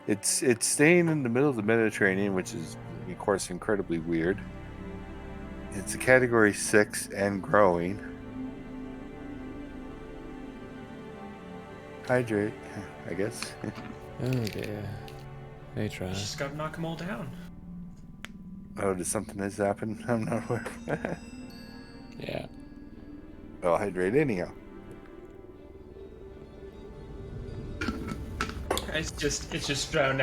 It's staying in the middle of the Mediterranean, which is, of course, incredibly weird. It's a category 6 and growing. Hydrate, I guess. Oh dear. They try. Just gotta knock them all down. Oh, did something has happened? I'm not aware. Yeah. I'll hydrate anyhow. It's just now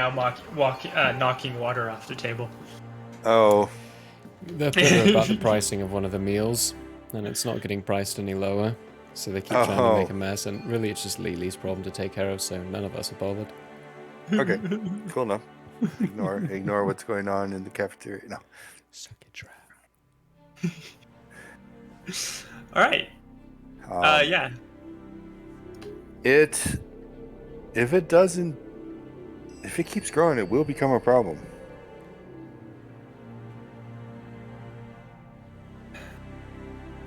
knocking water off the table. Oh. They're better about the pricing of one of the meals, and it's not getting priced any lower. So they keep trying to make a mess, and really it's just Lily's problem to take care of, so none of us are bothered. Okay, cool enough. Ignore what's going on in the cafeteria. No. Suck it dry. All right. Yeah. If it keeps growing, it will become a problem.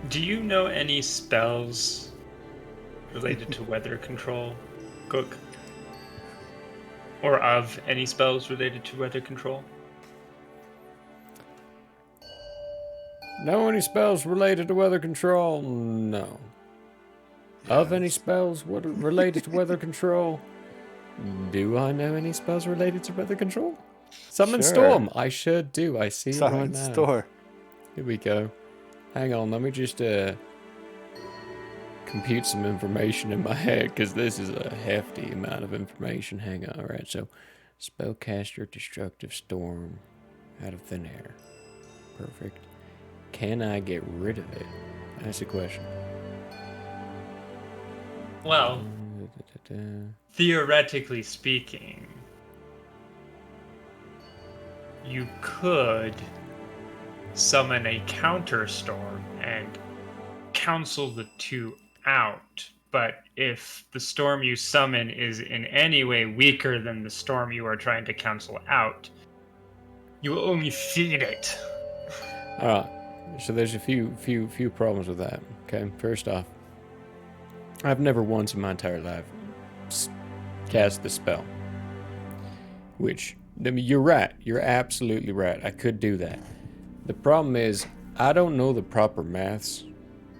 Do you know any spells related to weather control, Cook? Or of any spells related to weather control? Know any spells related to weather control? No. Of any spells related to weather control? Do I know any spells related to weather control? Summon Sure. Storm. I sure do. I see it right Summon now. Storm. Here we go. Hang on, let me just compute some information in my head, because this is a hefty amount of information. Hang on. Alright, so spellcaster destructive storm out of thin air. Perfect. Can I get rid of it? That's the question. Well, theoretically speaking, you could summon a counter storm and cancel the two out. But if the storm you summon is in any way weaker than the storm you are trying to cancel out, you will only feed it. Alright, so there's a few problems with that. Okay, first off, I've never once in my entire life cast the spell. Which, I mean, you're right. You're absolutely right. I could do that. The problem is, I don't know the proper maths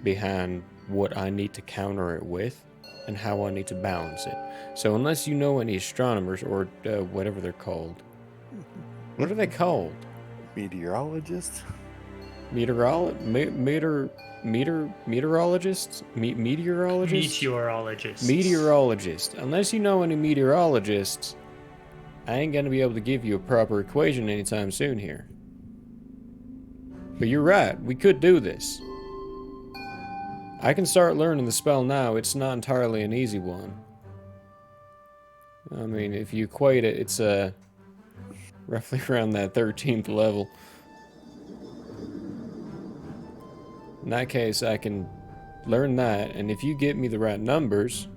behind what I need to counter it with and how I need to balance it. So unless you know any astronomers or whatever they're called. What are they called? Meteorologists? Meteorologists? Meteorologists? Meteorologists. Unless you know any meteorologists, I ain't gonna be able to give you a proper equation anytime soon here. But you're right, we could do this. I can start learning the spell now. It's not entirely an easy one. I mean, if you equate it, it's roughly around that 13th level. In that case, I can learn that, and if you get me the right numbers,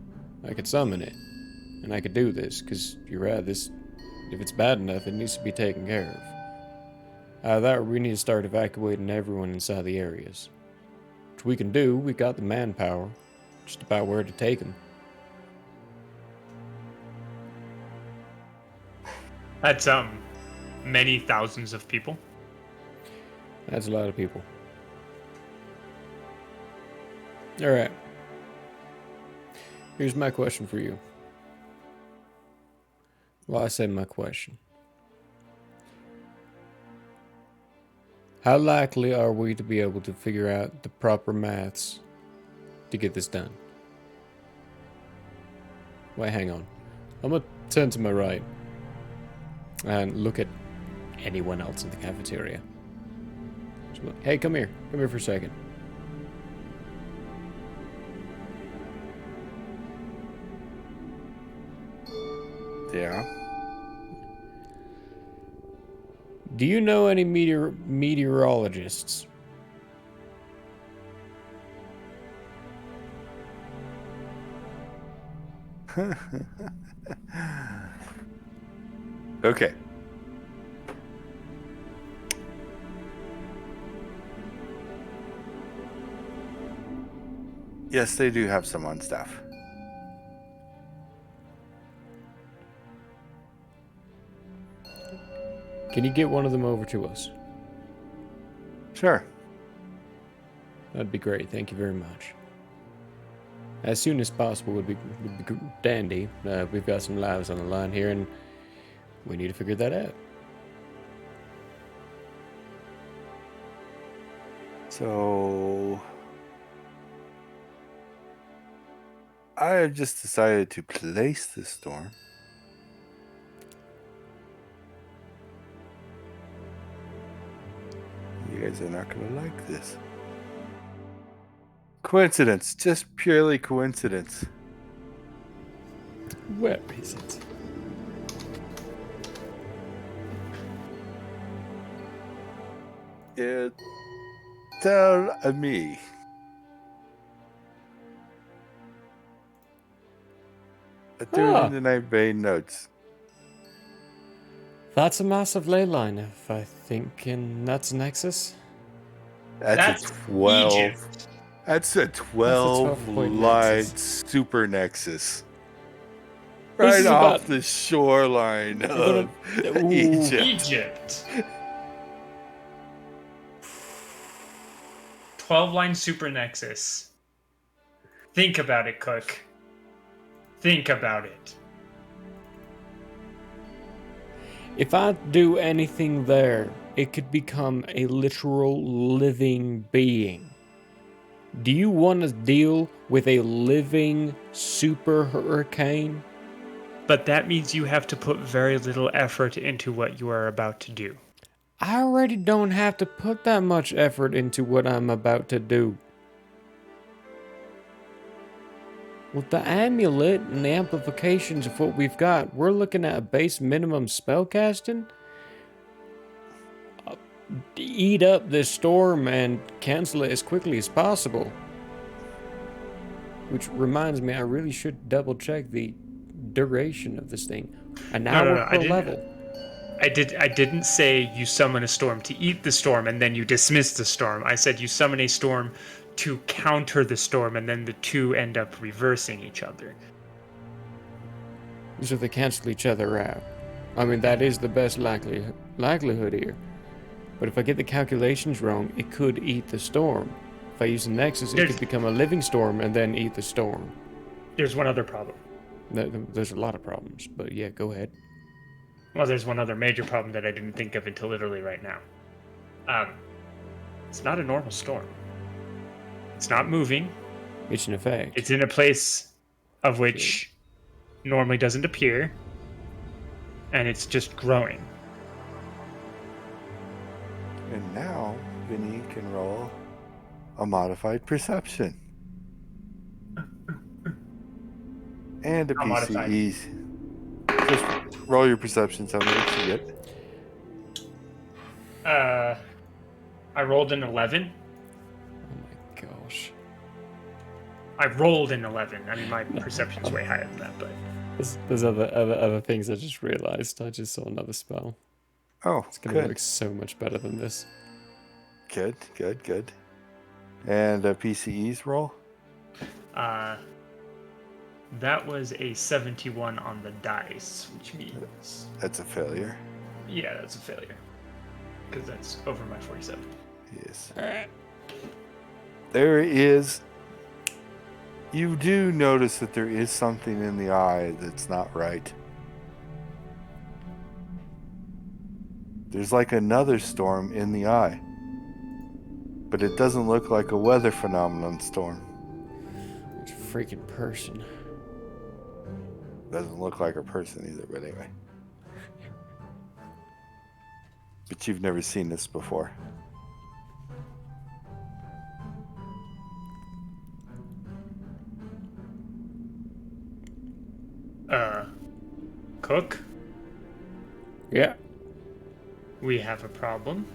I could summon it. And I could do this, because you're right, if it's bad enough, it needs to be taken care of. That we need to start evacuating everyone inside the areas. Which we can do, we got the manpower. Just about where to take them. That's, many thousands of people. That's a lot of people. Alright. Here's my question for you. Well, I said my question. How likely are we to be able to figure out the proper maths to get this done? Wait, hang on. I'm gonna turn to my right and look at anyone else in the cafeteria. Hey, come here. Come here for a second. Yeah. Do you know any meteorologists? Okay. Yes, they do have some on staff. Can you get one of them over to us? Sure. That'd be great. Thank you very much. As soon as possible would be dandy. We've got some lives on the line here, and we need to figure that out. So I have just decided to place the storm. You guys are not going to like this. Coincidence. Just purely coincidence. Where is it? Tell me. I threw it in the Nightbane notes. That's a massive ley line, if I think, and that's Nexus. That's a 12. Egypt. That's a 12 12-point line nexus. super nexus. This Right is off about- the shoreline of Ooh. Egypt. 12-line super nexus. Think about it, Cook. Think about it. If I do anything there, it could become a literal living being. Do you want to deal with a living super hurricane? But that means you have to put very little effort into what you are about to do. I already don't have to put that much effort into what I'm about to do. With the amulet and the amplifications of what we've got, we're looking at a base minimum spellcasting. Eat up this storm and cancel it as quickly as possible. Which reminds me, I really should double check the duration of this thing. An hour per level. I didn't say you summon a storm to eat the storm and then you dismiss the storm. I said you summon a storm to counter the storm, and then the two end up reversing each other. So they cancel each other out. I mean, that is the best likelihood here. But if I get the calculations wrong, it could eat the storm. If I use the Nexus, it could become a living storm and then eat the storm. There's one other problem. There's a lot of problems, but yeah, go ahead. Well, there's one other major problem that I didn't think of until literally right now. It's not a normal storm. It's not moving. It's an effect. It's in a place of which normally doesn't appear, and it's just growing. And now Vinny can roll a modified perception. And a PCE. Just roll your perception, tell me what you get. I rolled an 11. Gosh. I rolled an 11. I mean, my perception's way higher than that, but... There's other things I just realized. I just saw another spell. Oh, it's going to work so much better than this. Good. And a PCE's roll? That was a 71 on the dice, which means... That's a failure. Yeah, that's a failure. Because that's over my 47. Yes. There is... You do notice that there is something in the eye that's not right. There's like another storm in the eye. But it doesn't look like a weather phenomenon storm. It's a freaking person. Doesn't look like a person either, but anyway. But you've never seen this before. Cook? Yeah. We have a problem.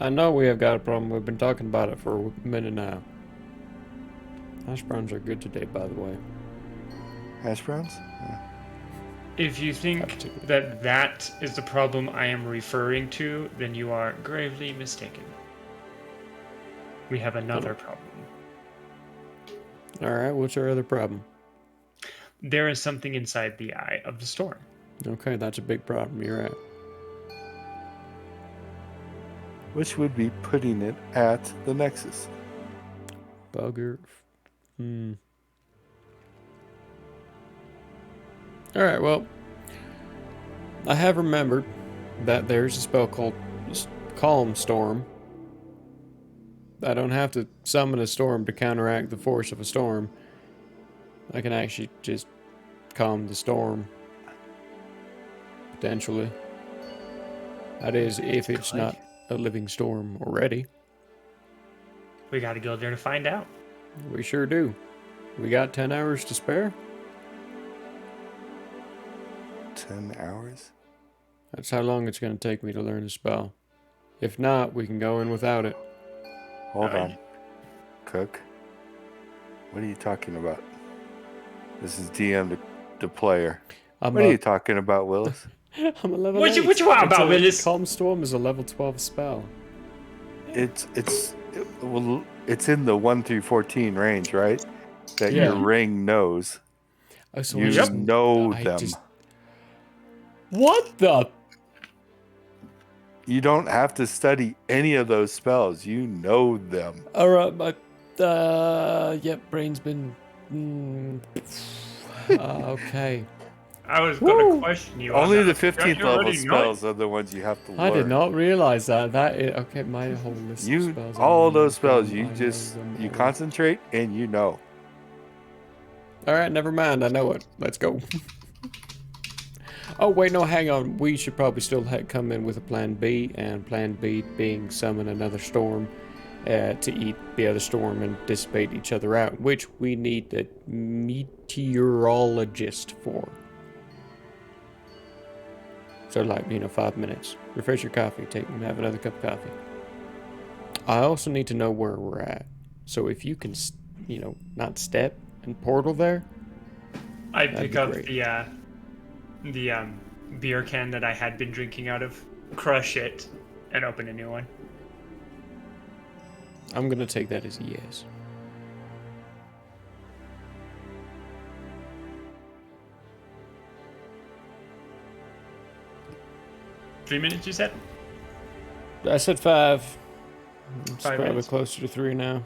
I know we have got a problem. We've been talking about it for a minute now. Hash browns are good today, by the way. Hash browns? Yeah. If you think that that is the problem I am referring to, then you are gravely mistaken. We have another problem. Alright, what's our other problem? There is something inside the eye of the storm. Okay, that's a big problem. You're right. Which would be putting it at the Nexus. Bugger. Alright, well, I have remembered that there's a spell called Calm Storm. I don't have to summon a storm to counteract the force of a storm. I can actually just calm the storm. Potentially. That is, if it's not a living storm already. We gotta go there to find out. We sure do. We got 10 hours to spare? 10 hours? That's how long it's going to take me to learn a spell. If not, we can go in without it. Hold on. Cook. What are you talking about? This is DM to player. What are you talking about, Willis? I'm a level What 8. you want about, Willis? Calm Storm is a level 12 spell. It's in the 1 through 14 range, right? That your ring knows. Oh, so you just know them. What the? You don't have to study any of those spells. You know them. Alright, my brain's been okay. I was going to question you. Only the 15th level spells are the ones you have to learn. I did not realize that. Okay, my whole list of spells. All those spells, you concentrate and you know. Alright, never mind. I know it. Let's go. Oh, wait, no, hang on. We should probably still come in with a plan B, and plan B being summon another storm to eat the other storm and dissipate each other out, which we need a meteorologist for. So, like, 5 minutes. Refresh your coffee, have another cup of coffee. I also need to know where we're at. So if you can, not step and portal there, I pick up great. the beer can that I had been drinking out of, crush it, and open a new one. I'm gonna take that as a yes. Three minutes, you said? I said 5. It's 5 probably minutes. closer to 3 now.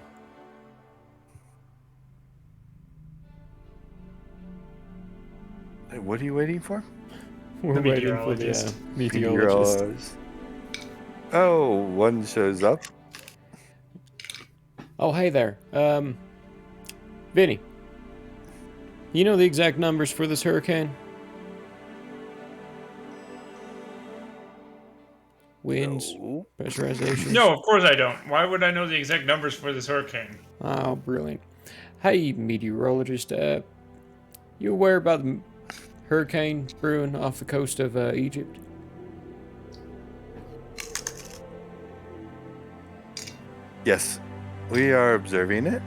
What are you waiting for? We're The waiting for the meteorologist. Oh, one shows up. Oh, hey there. Vinny. You know the exact numbers for this hurricane? Winds, No. pressurization. No, of course I don't. Why would I know the exact numbers for this hurricane? Oh, brilliant. Hey, meteorologist. You aware about the hurricane brewing off the coast of Egypt? Yes, we are observing it.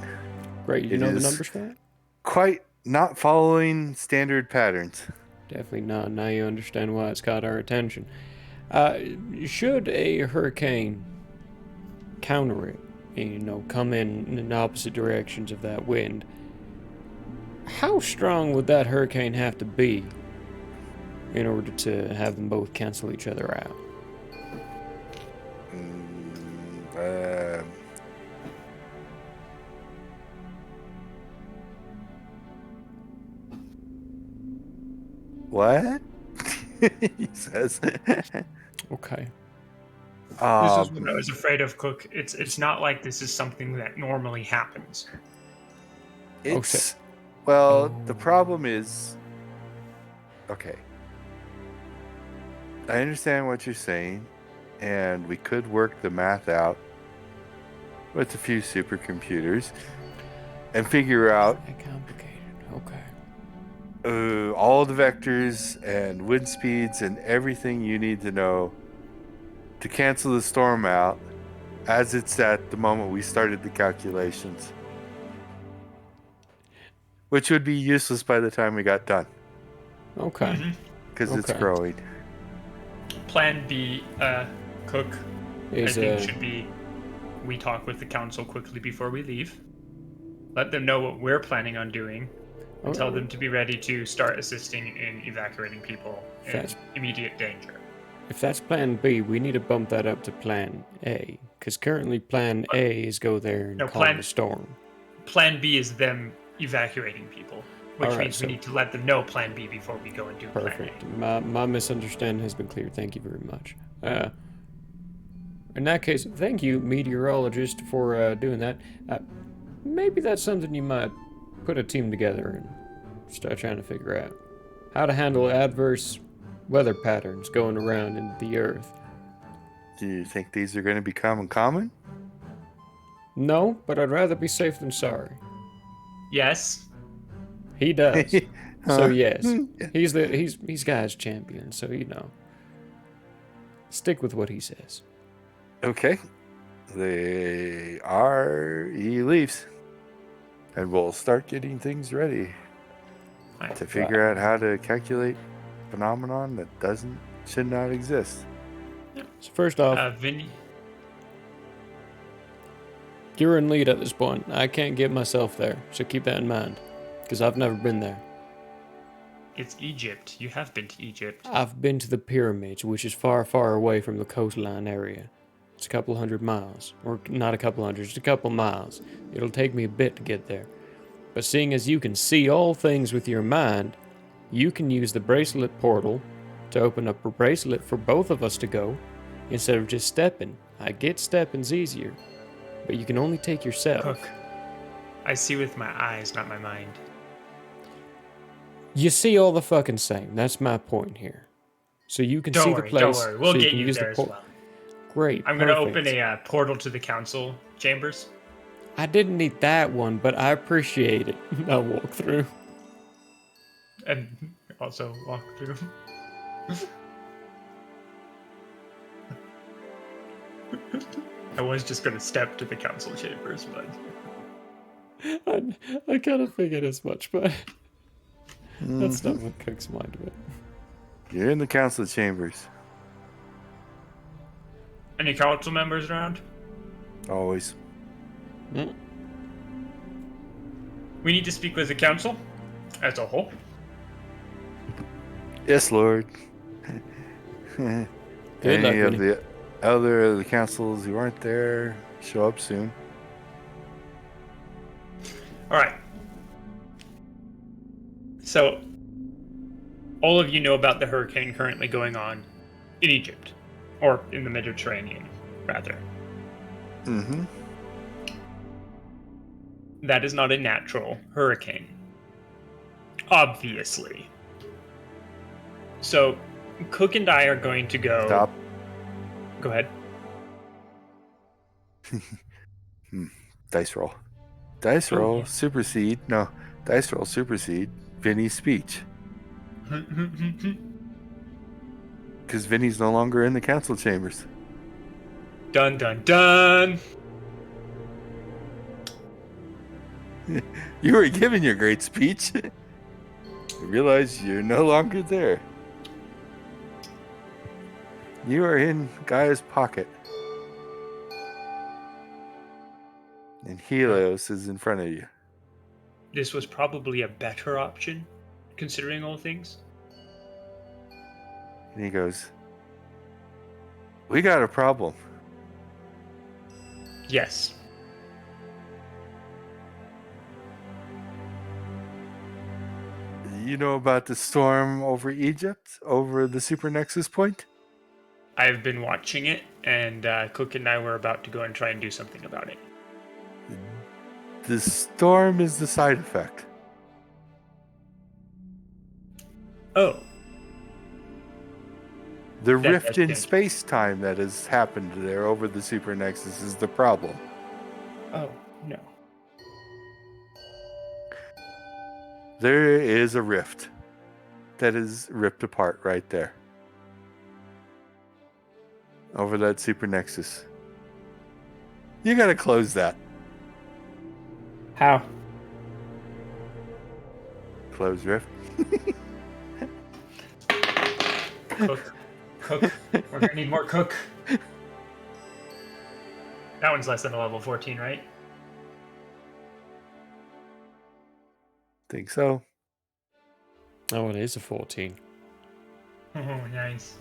Great, you It know the is numbers for that? Quite not following standard patterns. Definitely not. Now you understand why it's caught our attention. Should a hurricane counter it, come in opposite directions of that wind, how strong would that hurricane have to be in order to have them both cancel each other out? What? He says. Okay. This is what I was afraid of, Cook. It's not like this is something that normally happens. It's well, the problem is, okay. I understand what you're saying, and we could work the math out with a few supercomputers and figure out all the vectors and wind speeds and everything you need to know to cancel the storm out as it's at the moment we started the calculations. Which would be useless by the time we got done. Okay. Because it's growing. Plan B, Cook, Is, I think should be we talk with the council quickly before we leave. Let them know what we're planning on doing. And tell them to be ready to start assisting in evacuating people in immediate danger. If that's plan B, we need to bump that up to plan A. Because currently plan A is go there and calm the storm. Plan B is them evacuating people, which All right, means we need to let them know plan B before we go and do perfect. plan A. My misunderstanding has been cleared. Thank you very much. In that case, thank you, meteorologist, for doing that. Maybe that's something you might put a team together and start trying to figure out. How to handle adverse weather patterns going around in the earth. Do you think these are going to become common? No, but I'd rather be safe than sorry. Yes. He does. So yes. He's Guy's champion, so stick with what he says. Okay. He leaves. And we'll start getting things ready to figure out how to calculate phenomenon that should not exist. So first off, Vinny, you're in lead at this point. I can't get myself there, so keep that in mind, because I've never been there. it's Egypt. You have been to Egypt. I've been to the pyramids, which is far, far away from the coastline area. It's a couple hundred miles. Or not a couple hundred, just a couple miles. It'll take me a bit to get there. But seeing as you can see all things with your mind, you can use the bracelet portal to open up a bracelet for both of us to go, instead of just stepping. I get stepping's easier, but you can only take yourself. Cook, I see with my eyes, not my mind. You see all the fucking same. That's my point here. So you can see the place. Don't worry. We'll so get you can you use there the as portal. well. Great. I'm going to open perfect. a portal to the council chambers. I didn't need that one, but I appreciate it. I'll walk through. And also walk through. I was just going to step to the council chambers, but... I kind of figured as much, but that's not what Cook's mind went. You're in the council chambers. Any council members around? Always. Mm. We need to speak with the council as a whole. Yes, Lord. Good Any luck, of Winnie. the other of the councils who aren't there, show up soon. All right. So, all of you know about the hurricane currently going on in Egypt, or in the Mediterranean, rather. Mm-hmm. That is not a natural hurricane. Obviously. So, Cook and I are going to go... Stop. Go ahead. Dice roll. Dice roll. yeah. Supersede. No. Dice roll. Supersede. Vinny's speech. Because Vinny's no longer in the council chambers. Dun dun dun! You were giving your great speech. You realize you're no longer there. You are in Gaia's pocket. And Helios is in front of you. This was probably a better option, considering all things. And he goes, "We got a problem." Yes. You know about the storm over Egypt, over the Super Nexus point? I've been watching it, and Cook and I were about to go and try and do something about it. The storm is the side effect. Oh. The That- rift that's in good. space-time that has happened there over the Super Nexus is the problem. Oh, no. There is a rift that is ripped apart right there. Over that Super Nexus. You gotta close that. How? Close rift. Cook. We're gonna need more Cook. That one's less than a level 14, right? Think so. Oh, it is a 14. Oh, nice.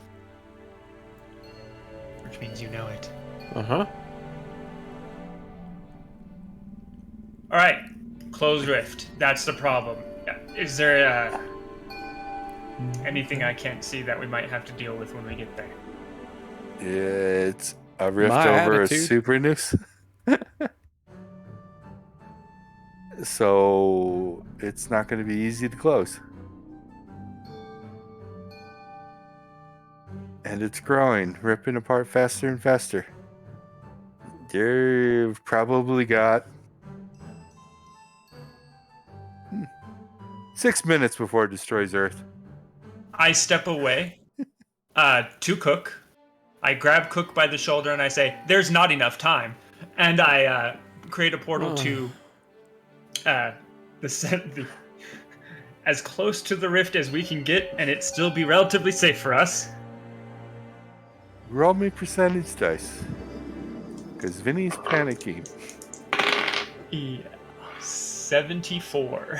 Which means you know it. Uh-huh. Alright. Close rift. That's the problem. Is there anything I can't see that we might have to deal with when we get there? It's a rift My over attitude. a Super Nexus. So it's not going to be easy to close. And it's growing, ripping apart faster and faster. You've probably got 6 minutes before it destroys Earth. I step away to Cook. I grab Cook by the shoulder and I say, "There's not enough time." And I create a portal to the as close to the rift as we can get, and it still be relatively safe for us. Roll me percentage dice. Because Vinny's panicking. Yeah. 74.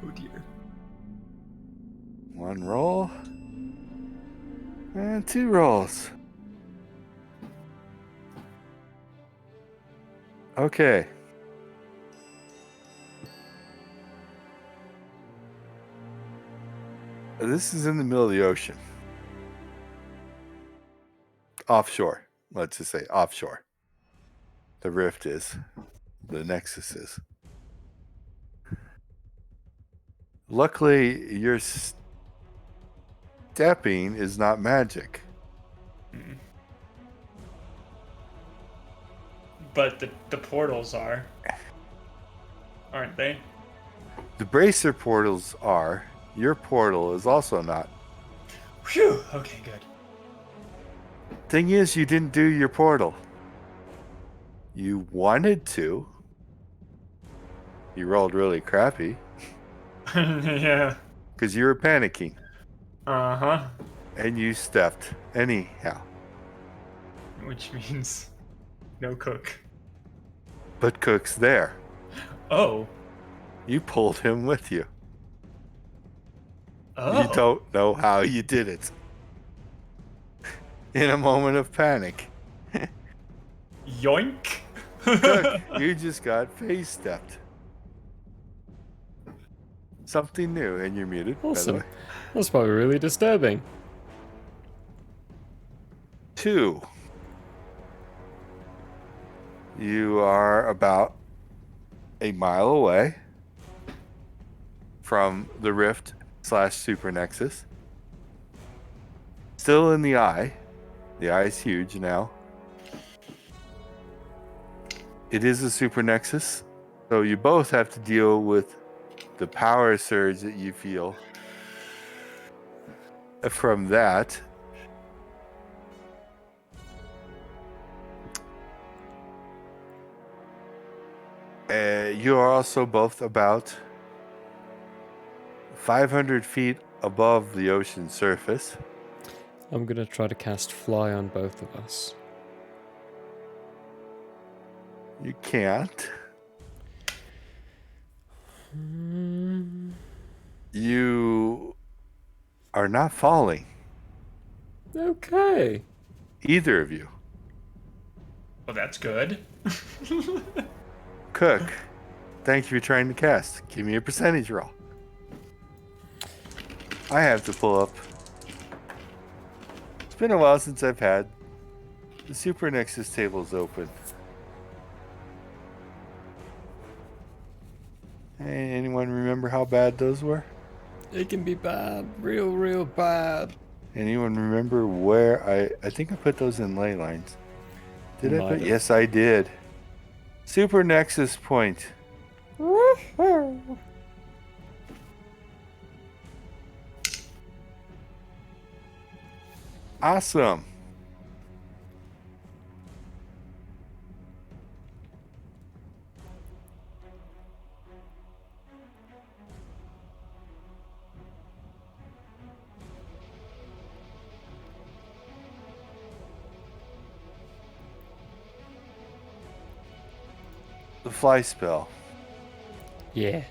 Oh dear. One roll. And 2 rolls. Okay. This is in the middle of the ocean. Offshore. Let's just say offshore. The rift is. The Nexus is. Luckily, stepping is not magic. But the portals are, aren't they? The bracer portals are. Your portal is also not. Phew. Okay, good. Thing is, you didn't do your portal. You wanted to. You rolled really crappy Yeah. because you were panicking. Uh-huh. And you stepped anyhow. Which means no cook. But Cook's there. Oh. You pulled him with you. Oh. You don't know how you did it. In a moment of panic. Yoink. Cook, you just got face stepped. Something new, and you're muted, by the Awesome. way. That's probably really disturbing. 2. You are about a mile away from the rift / super nexus. Still in the eye. The eye is huge now. It is a super nexus, so you both have to deal with the power surge that you feel from that. You are also both about 500 feet above the ocean surface. I'm gonna try to cast Fly on both of us. You can't. You are not falling. Okay. Either of you. Well, that's good. Cook, thank you for trying to cast. Give me a percentage roll. I have to pull up. It's been a while since I've had the Super Nexus tables open. Hey, anyone remember how bad those were? It can be bad. Real bad. Anyone remember where I think I put those in ley lines. Did I Might put? have. Yes, I did. Super Nexus point. Awesome. The fly spell. Yeah.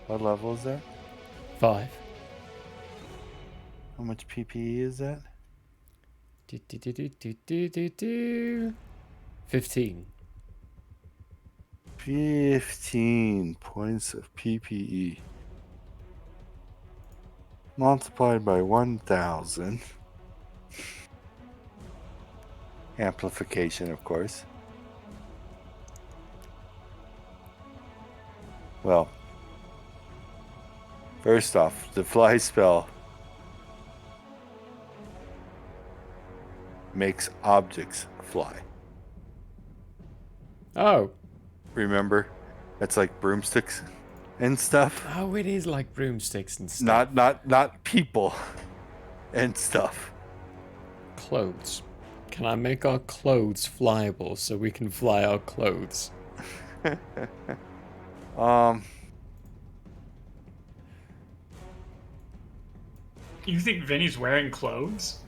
What level is that? 5. How much PPE is that? 15. 15 points of PPE. Multiplied by 1,000. Amplification, of course. Well, first off, the fly spell makes objects fly. Oh. Remember? That's like broomsticks and stuff. Oh, it is like broomsticks and stuff. Not people and stuff. Clothes. Can I make our clothes flyable so we can fly our clothes? You think Vinny's wearing clothes?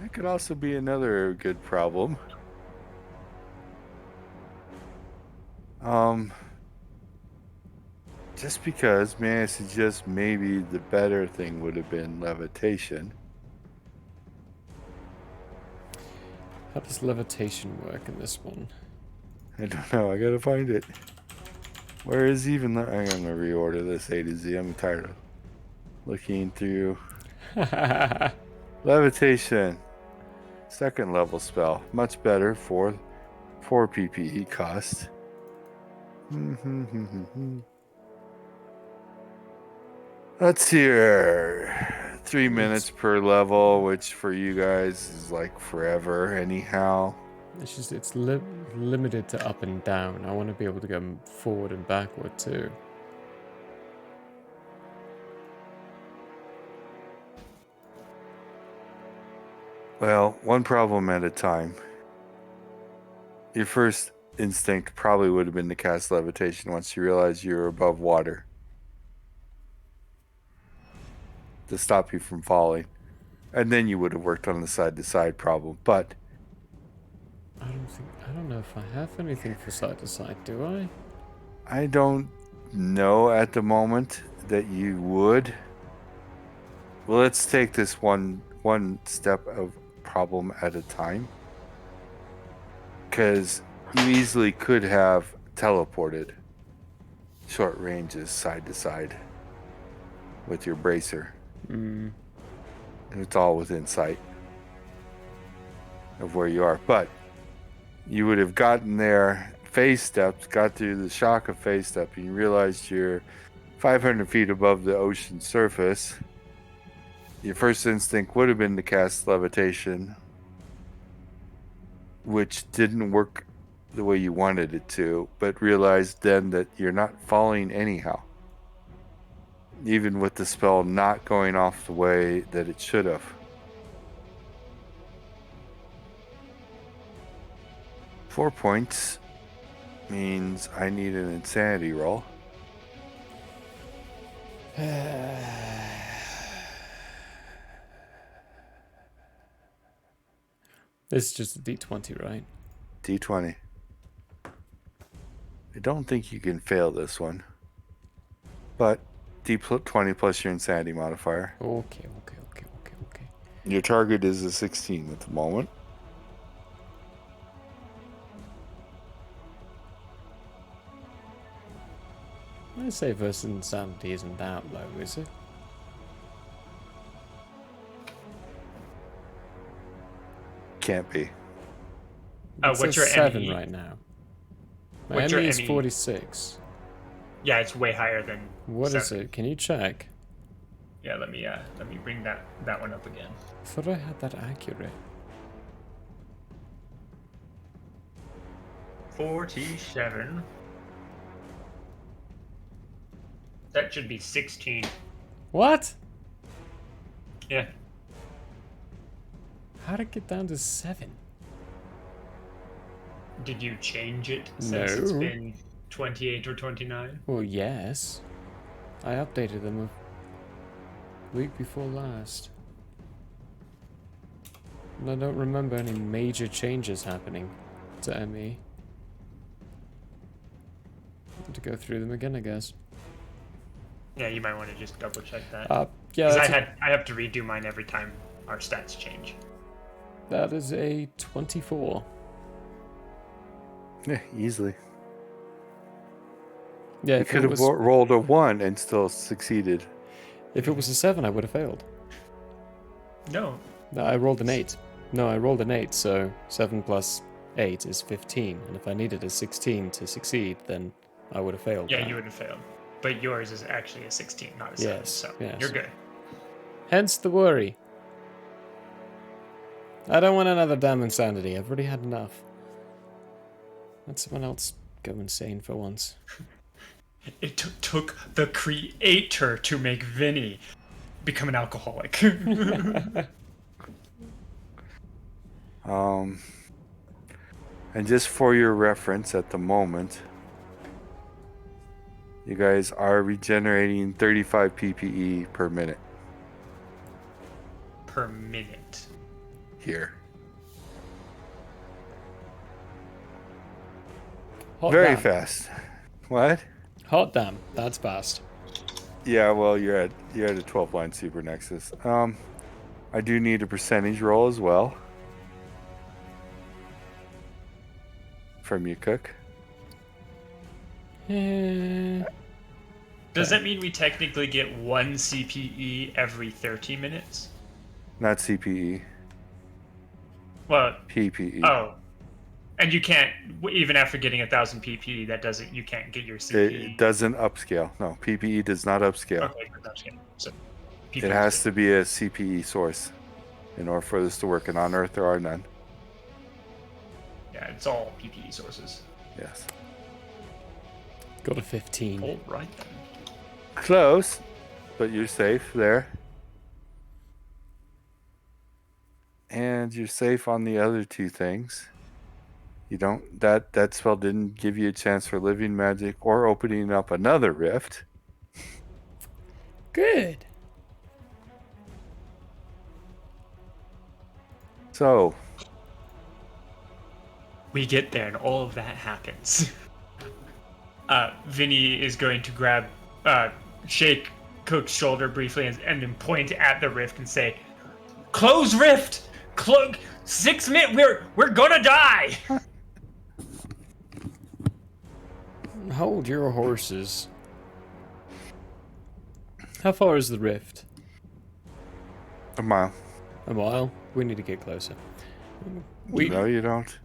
That could also be another good problem. Just because, may I suggest maybe the better thing would have been levitation. How does levitation work in this one? I don't know. I gotta find it. Where is even? I'm gonna reorder this A to Z. I'm tired of looking through. Levitation, second level spell, much better for 4 PPE cost. Let's see here. 3 minutes per level, which for you guys is like forever anyhow. It's just, it's limited to up and down. I want to be able to go forward and backward too. Well, one problem at a time. Your first instinct probably would have been to cast levitation once you realize you're above water, to stop you from falling. And then you would have worked on the side-to-side problem. But I don't know if I have anything for side to side, do I? I don't know at the moment that you would. Well, let's take this one step of problem at a time. Because you easily could have teleported short ranges side to side with your bracer. Mm. And it's all within sight of where you are. But you would have gotten there, phase stepped, got through the shock of phase step, and you realized you're 500 feet above the ocean surface. Your first instinct would have been to cast levitation, which didn't work the way you wanted it to, but realized then that you're not falling anyhow. Even with the spell not going off the way that it should have. Four points means I need an insanity roll. This is just a D20, right? D20. I don't think you can fail this one. But D20 plus your insanity modifier. Okay. Your target is a 16 at the moment. I say versus insanity isn't that low, is it? Can't be. What's your 7 ME? right now. My What's your ME is ME? 46. Yeah, it's way higher than. What is 7. it? Can you check? Yeah, let me bring that one up again. I thought I had that accurate. 47. That should be 16. What? Yeah. How'd it get down to 7? Did you change it since it's No. been 28 or 29? Well, yes. I updated them a week before last. And I don't remember any major changes happening to ME. To go through them again, I guess. Yeah, you might want to just double check that. Yeah, Because that's I have to redo mine every time our stats change. that is a 24. Yeah, easily. Yeah, You if could it have was, rolled a 1 and still succeeded. if it was a 7, I would have failed. No. No, I rolled an 8. No, I rolled an 8, so 7 plus 8 is 15. And if I needed a 16 to succeed, then I would have failed. Yeah, that. you would have failed. But yours is actually a 16, not a 7. Yes, So yes. you're good. Hence the worry. I don't want another damn insanity. I've already had enough. Let someone else go insane for once. It took the creator to make Vinny become an alcoholic. And just for your reference at the moment, you guys are regenerating 35 PPE per minute Per minute. here. Hot Very damn. fast. What? Hot damn. That's fast. Yeah, well, you're at a 12 line super nexus. I do need a percentage roll as well from you, Cook. Yeah. Does that mean we technically get 1 CPE every 30 minutes? Not CPE. Well, PPE. oh. And you can't, even after getting 1,000 PPE, you can't get your CP. It doesn't upscale. No, PPE does not upscale. Okay, that's okay. So It has to be a CPE source in order for this to work, and on Earth there are none. Yeah, it's all PPE sources. Yes. Got a 15. All right then. Close, but you're safe there. And you're safe on the other two things. You don't that spell didn't give you a chance for living magic or opening up another rift. Good. So We get there and all of that happens. Vinny is going to grab, shake Cook's shoulder briefly and then point at the rift and say, "Close rift! 6 minutes! We're gonna die!" Hold your horses. How far is the rift? a mile. A mile? We need to get closer. No, you don't.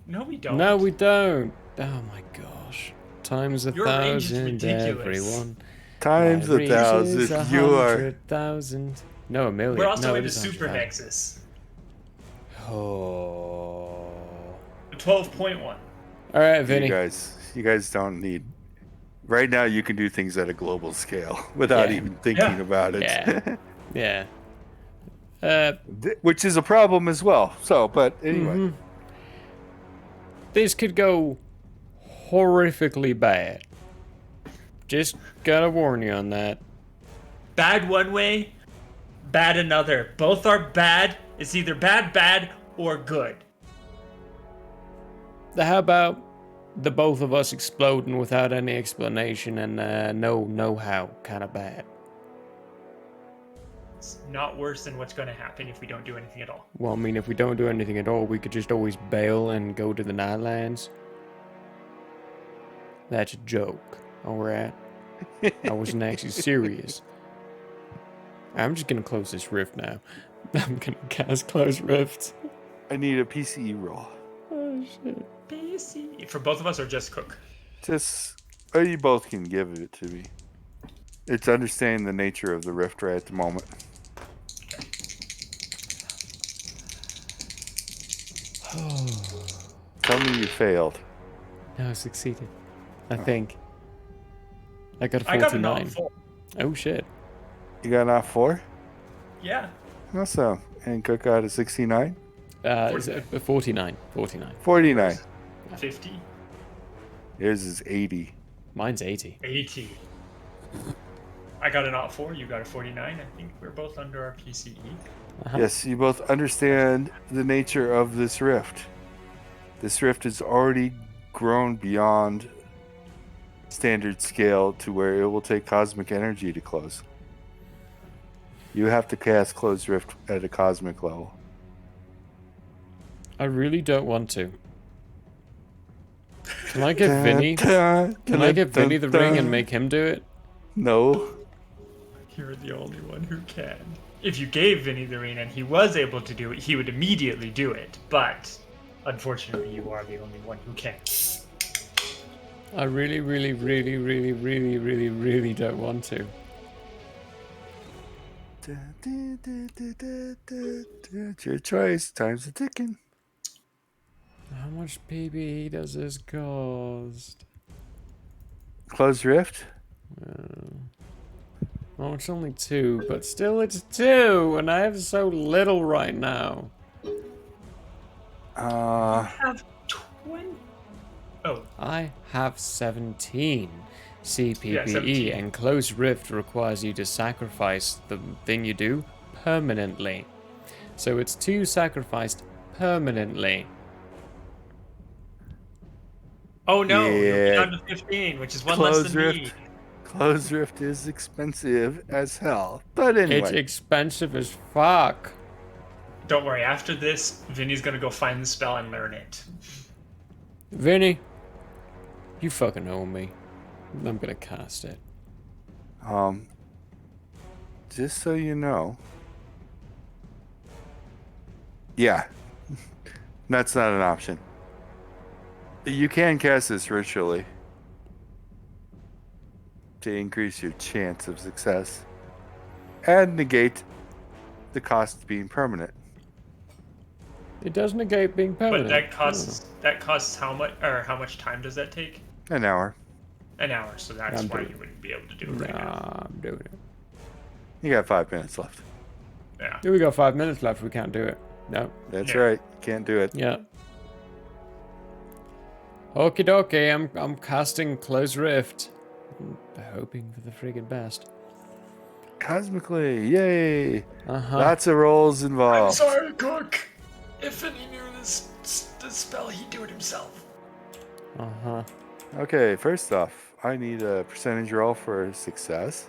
No, we don't. No, we don't. Oh my gosh. Times Your range is 1,000, ridiculous. everyone. Times My a range thousand. is You are. 100,000. No, a million. We're also no, in it the is Super 100,000. Nexus. Oh. 12.1. All right, Vinny. You guys don't need. Right now, you can do things at a global scale without Yeah. even thinking about it. Yeah. Yeah. Which is a problem as well. So, but anyway. This could go horrifically bad. Just gotta warn you on that. Bad one way, bad another. Both are bad. It's either bad, or good. How about the both of us exploding without any explanation and no know-how kind of bad? It's not worse than what's going to happen if we don't do anything at all. Well, I mean, if we don't do anything at all, we could just always bail and go to the Nightlands. That's a joke, alright? I wasn't actually serious. I'm just gonna close this rift now. I'm gonna cast Close Rift. I need a PCE roll. Oh, shit. PC. For both of us or just Cook? Just, or you both can give it to me. It's understanding the nature of the rift right at the moment. Tell me you failed. No, I succeeded. I think. I got a I 49. got a 4. Oh, shit. You got an 4? Yeah. Awesome. And Cook got a 69? Is it 49. 49. 49. 50. Yours is 80. Mine's 80. 80. I got an 4. You got a 49. I think we're both under our PCE. Yes, you both understand the nature of this rift. This rift has already grown beyond standard scale to where it will take cosmic energy to close. You have to cast Close Rift at a cosmic level. I really don't want to. Can I give Vinny? Can I give Vinny the ring and make him do it? No. You're the only one who can. If you gave Vinny the ring and he was able to do it, he would immediately do it. But unfortunately, you are the only one who can. I really, really, really, really, really, really, really don't want to. It's your choice. Time's a ticking. How much PPE does this cost? Close Rift? Oh, it's only 2, but still it's 2, and I have so little right now. I have 20. Oh. I have 17 CPPE, Yeah, 17. and Close Rift requires you to sacrifice the thing you do permanently. So it's 2 sacrificed permanently. Oh no, you'll be Yeah. down to 15, which is one less Close than Rift. me. Close Rift is expensive as hell. But anyway. It's expensive as fuck. Don't worry, after this, Vinny's gonna go find the spell and learn it. Vinny, you fucking owe me. I'm gonna cast it. Just so you know. Yeah. That's not an option. You can cast this ritually to increase your chance of success and negate the cost being permanent. It does negate being permanent. But that costs how much, or how much time does that take? An hour. An hour, so that's I'm why doing you wouldn't be able to do it right now. I'm doing it. You got 5 minutes left. Yeah. We got 5 minutes left. We can't do it. No. That's right. Can't do it. Yeah. Okie dokie, I'm casting Close Rift. I'm hoping for the friggin' best. Cosmically, yay! Uh-huh. Lots of rolls I'm involved. sorry, Cook. If he knew this spell, he'd do it himself. Uh-huh. Okay, first off, I need a percentage roll for success.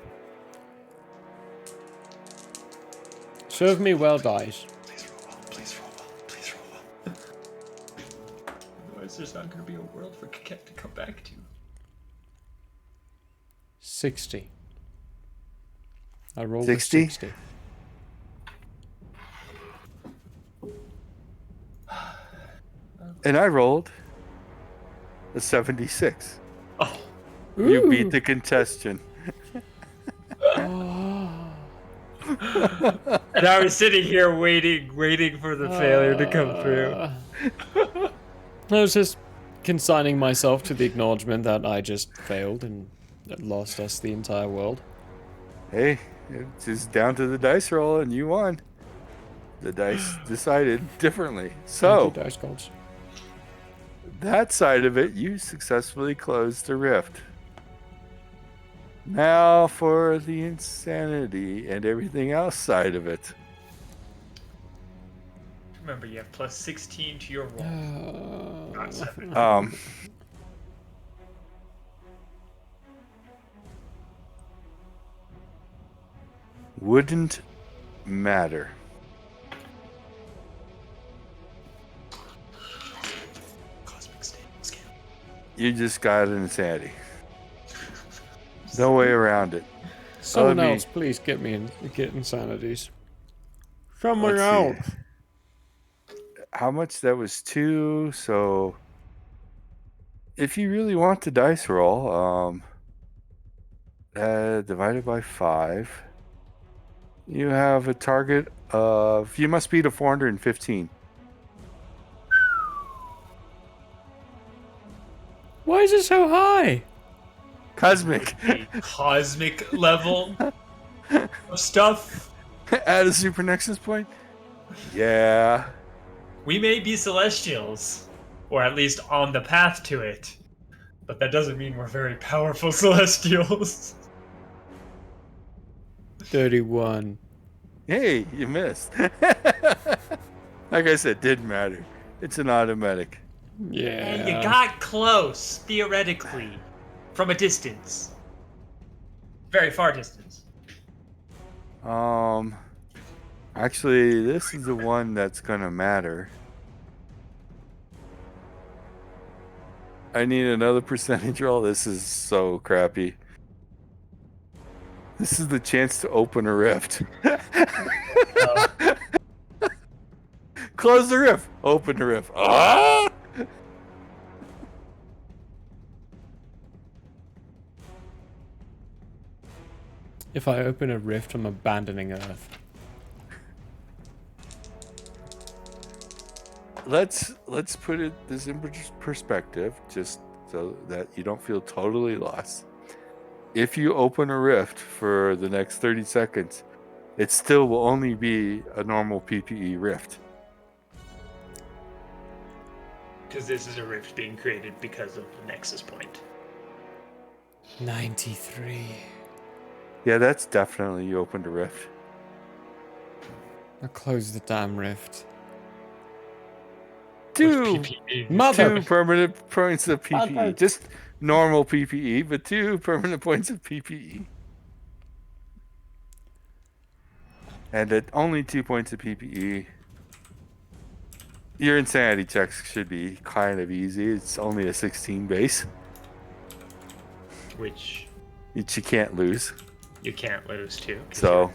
Serve me well, dice. Please roll well. Please roll well. Please roll well. Otherwise, there's not going to be a world for Kaket to come back to. 60. I rolled 60? a 60. And I rolled a 76. Oh. You beat the contestant. And I was sitting here waiting for the failure to come through. I was just consigning myself to the acknowledgement that I just failed and lost us the entire world. Hey, it's just down to the dice roll and you won. The dice decided differently. So, Thank you, dice gods. that side of it, you successfully closed the rift. Now for the insanity and everything else side of it. Remember, you have plus 16 to your roll. Not 7. Wouldn't matter. Cosmic scale. You just got an insanity. No way around it. Someone else, please get insanities. Someone else. How much? That was 2. So, if you really want the dice roll, divided by 5, you have a target of. You must beat a 415. Why is it so high? Cosmic. Cosmic level of stuff. Add a super nexus point? Yeah. We may be celestials, or at least on the path to it, but that doesn't mean we're very powerful celestials. 31. Hey, you missed. Like I said, didn't matter. It's an automatic. Yeah. And you got close, theoretically, from a distance. Very far distance. Actually, this is the one that's gonna matter. I need another percentage roll. This is so crappy. This is the chance to open a rift. Close the rift. Open the rift. Ah! If I open a rift, I'm abandoning Earth. Let's put this in perspective, just so that you don't feel totally lost. If you open a rift for the next 30 seconds, it still will only be a normal PPE rift. Because this is a rift being created because of the nexus point. 93. Yeah, that's definitely you opened a rift. I closed the damn rift. Two permanent points of PPE. Mother. Just normal PPE, but 2 permanent points of PPE. And at only 2 points of PPE, your insanity checks should be kind of easy. It's only a 16 base. Which you can't lose. You can't lose to. So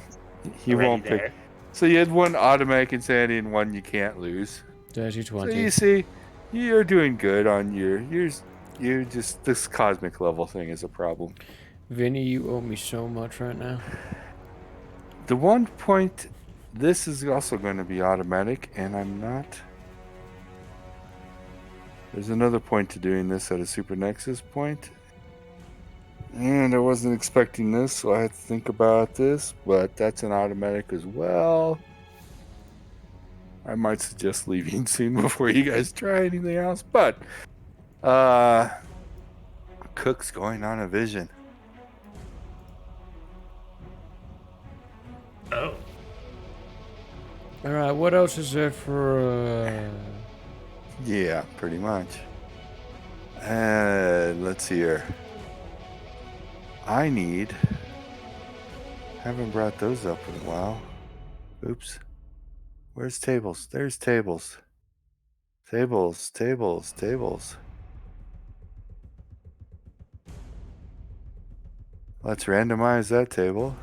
you won't there. pick. So you had 1 automatic insanity and 1 you can't lose. Dirty 20. So you see, You're doing good on you're just this cosmic level thing is a problem. Vinny, you owe me so much right now. The one point, this is also going to be automatic, and I'm not. There's another point to doing this at a Super Nexus point. And I wasn't expecting this, so I had to think about this, but that's an automatic as well. I might suggest leaving soon before you guys try anything else, but Cook's going on a vision. Oh. Alright, what else is there for Yeah, pretty much. Let's see here. Haven't brought those up in a while. Oops. Where's tables? There's tables. Tables. Let's randomize that table.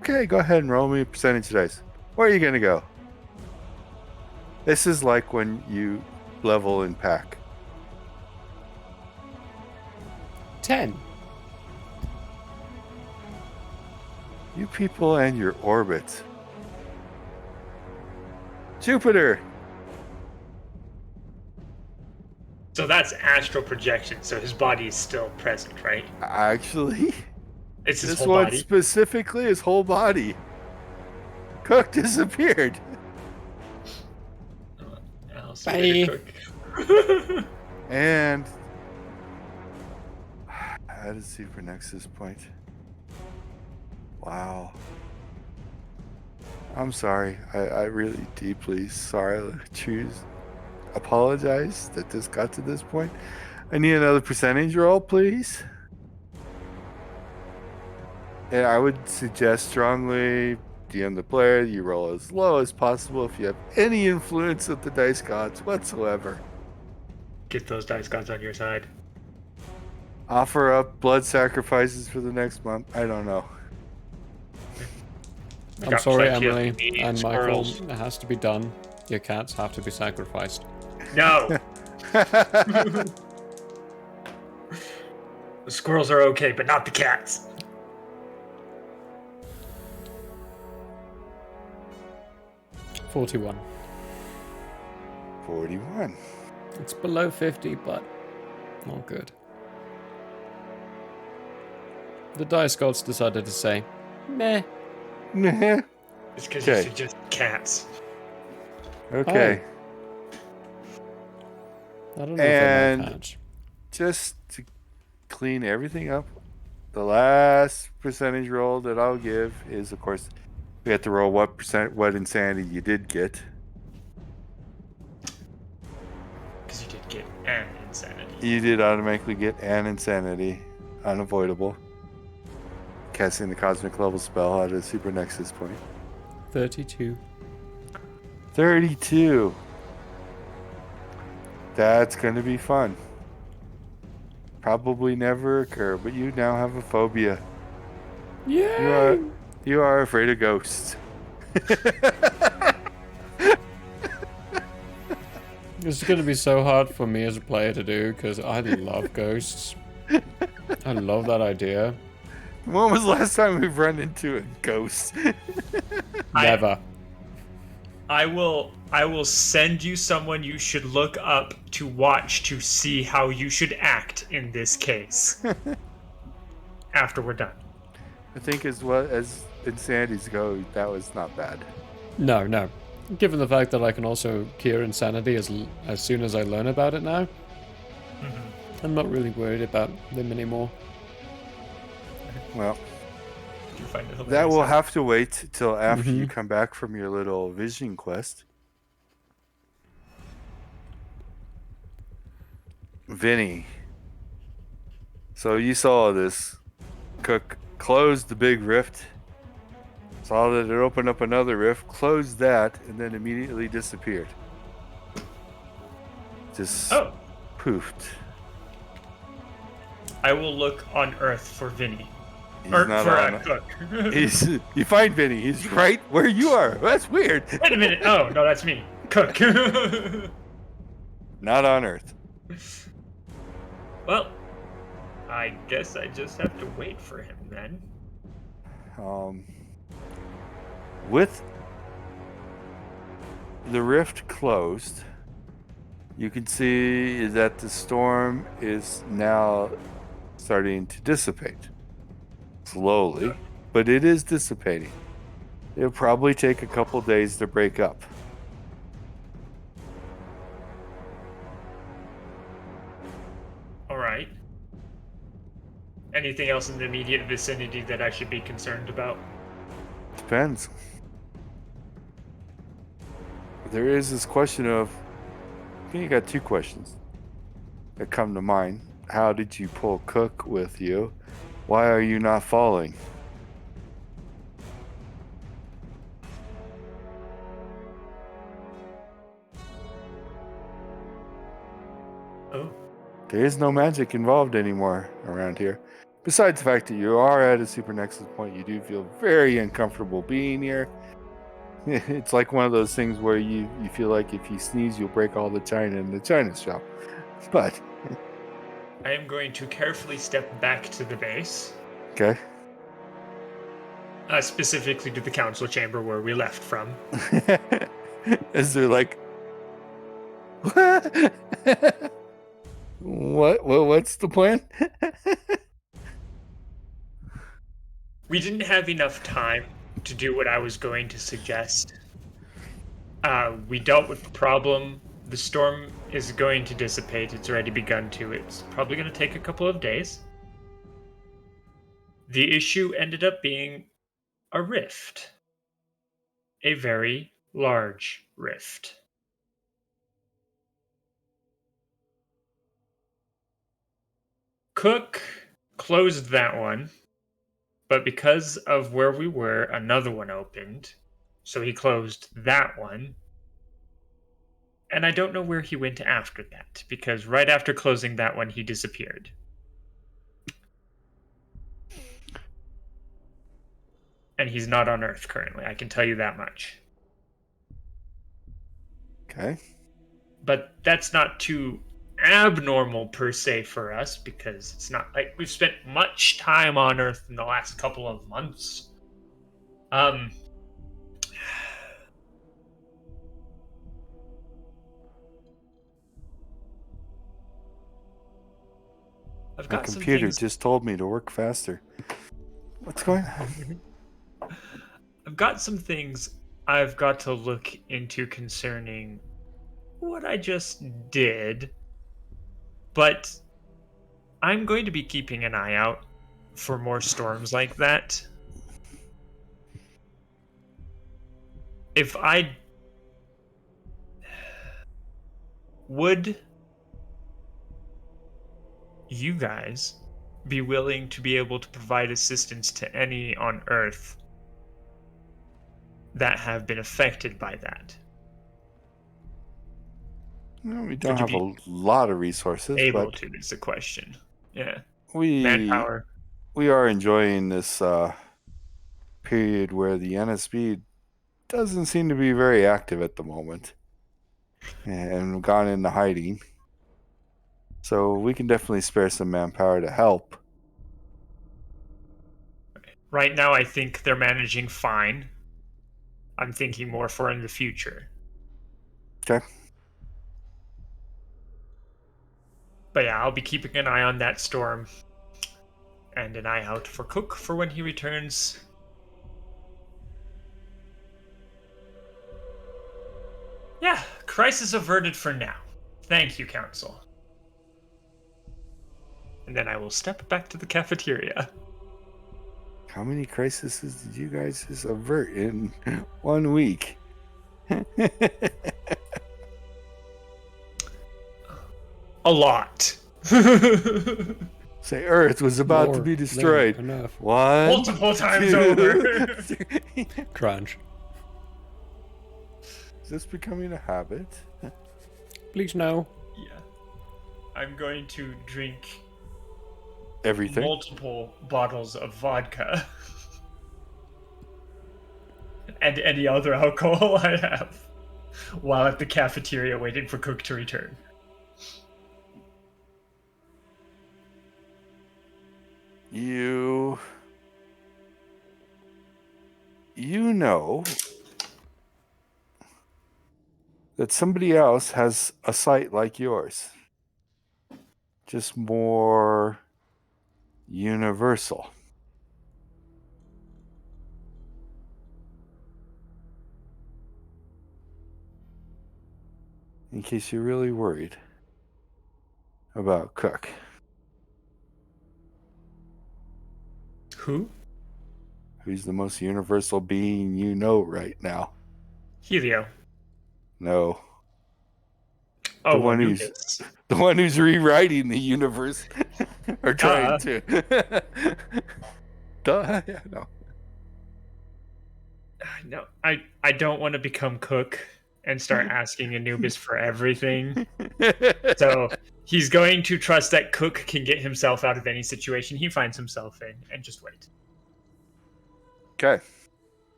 Okay, go ahead and roll me a percentage dice. Where are you going to go? This is like when you level in pack. 10. You people and your orbits. Jupiter! So that's astral projection, so his body is still present, right? Actually, It's his this whole one body. specifically, his whole body. Cook disappeared. Bye. And how does Super Nexus point? Wow. I'm sorry. I really deeply apologize that this got to this point. I need another percentage roll, please. And I would suggest strongly, DM the player, you roll as low as possible if you have any influence with the dice gods whatsoever. Get those dice gods on your side. Offer up blood sacrifices for the next month. I don't know. I'm Got sorry, plenty of Emily meat and Michael. squirrels. It has to be done. Your cats have to be sacrificed. No! The squirrels are okay, but not the cats. $41. 41. It's below 50, but not good. The dice gods decided to say, meh. Meh. It's because you Okay. suggest cats. Okay. I don't know if they're And my catch. just to clean everything up, the last percentage roll that I'll give is, of course, we have to roll what insanity you did get. Because you did get an insanity. You did automatically get an insanity, unavoidable. Casting the cosmic level spell at a Super Nexus point. 32. 32. That's going to be fun. Probably never occur, but you now have a phobia. Yeah. You are afraid of ghosts. This is going to be so hard for me as a player to do because I love ghosts. I love that idea. When was the last time we've run into a ghost? Never. I will send you someone you should look up to watch to see how you should act in this case. After we're done. I think as insanities go, that was not bad. No. Given the fact that I can also cure insanity as soon as I learn about it now, I'm not really worried about them anymore. Well, You find it hilarious. that will have to wait till after you come back from your little vision quest. Vinny. So you saw this. Cook closed the big rift. Saw that it opened up another rift, closed that, and then immediately disappeared. Just poofed. I will look on Earth for Vinny. He's Or not for on Cook. You find Vinny. He's right where you are. That's weird. Wait a minute. Oh, no, that's me. Cook. Not on Earth. Well, I guess I just have to wait for him then. With the rift closed, you can see that the storm is now starting to dissipate. Slowly, but it is dissipating. It'll probably take a couple days to break up. All right. Anything else in the immediate vicinity that I should be concerned about? Depends. There is this question of, I think you got two questions that come to mind. How did you pull Cook with you? Why are you not following? Oh. There is no magic involved anymore around here. Besides the fact that you are at a super nexus point, you do feel very uncomfortable being here. It's like one of those things where you feel like if you sneeze, you'll break all the china in the china shop. But I am going to carefully step back to the base. okay. Specifically to the council chamber where we left from. Is there like what's the plan? We didn't have enough time to do what I was going to suggest. We dealt with the problem. The storm is going to dissipate. It's already begun to. It's probably going to take a couple of days. The issue ended up being a rift. A very large rift. Cook closed that one, but because of where we were, another one opened. So he closed that one. And I don't know where he went after that, because right after closing that one, he disappeared. And he's not on Earth currently, I can tell you that much. Okay. But that's not too abnormal per se for us, because it's not like we've spent much time on Earth in the last couple of months. I've My got computer some things... just told me to work faster. What's going on? I've got some things I've got to look into concerning what I just did, but I'm going to be keeping an eye out for more storms like that. If I... Would you guys be willing to be able to provide assistance to any on Earth that have been affected by that? No, we don't have a lot of resources, Able but to is the question. Yeah. we Manpower. we are enjoying this period where the NSB doesn't seem to be very active at the moment, and gone into hiding. So we can definitely spare some manpower to help. Right now, I think they're managing fine. I'm thinking more for in the future. Okay. But yeah, I'll be keeping an eye on that storm. And an eye out for Cook for when he returns. Yeah, crisis averted for now. Thank you, Council. And then I will step back to the cafeteria. How many crises did you guys just avert in 1 week? A lot. Say Earth was about to be destroyed. Enough. One, Multiple times 2, over. 3. Crunch. Is this becoming a habit? Please no. Yeah. I'm going to drink Everything. multiple bottles of vodka. And any other alcohol I have. while at the cafeteria waiting for Cook to return. You know that somebody else has a site like yours, just more universal. In case you're really worried about Cook. Who? Who's the most universal being you know right now? Helio. No. Oh, the one who's rewriting the universe or trying to. Duh. Yeah, no. No, I don't want to become Cook and start asking Anubis for everything. So he's going to trust that Cook can get himself out of any situation he finds himself in and just wait. Okay.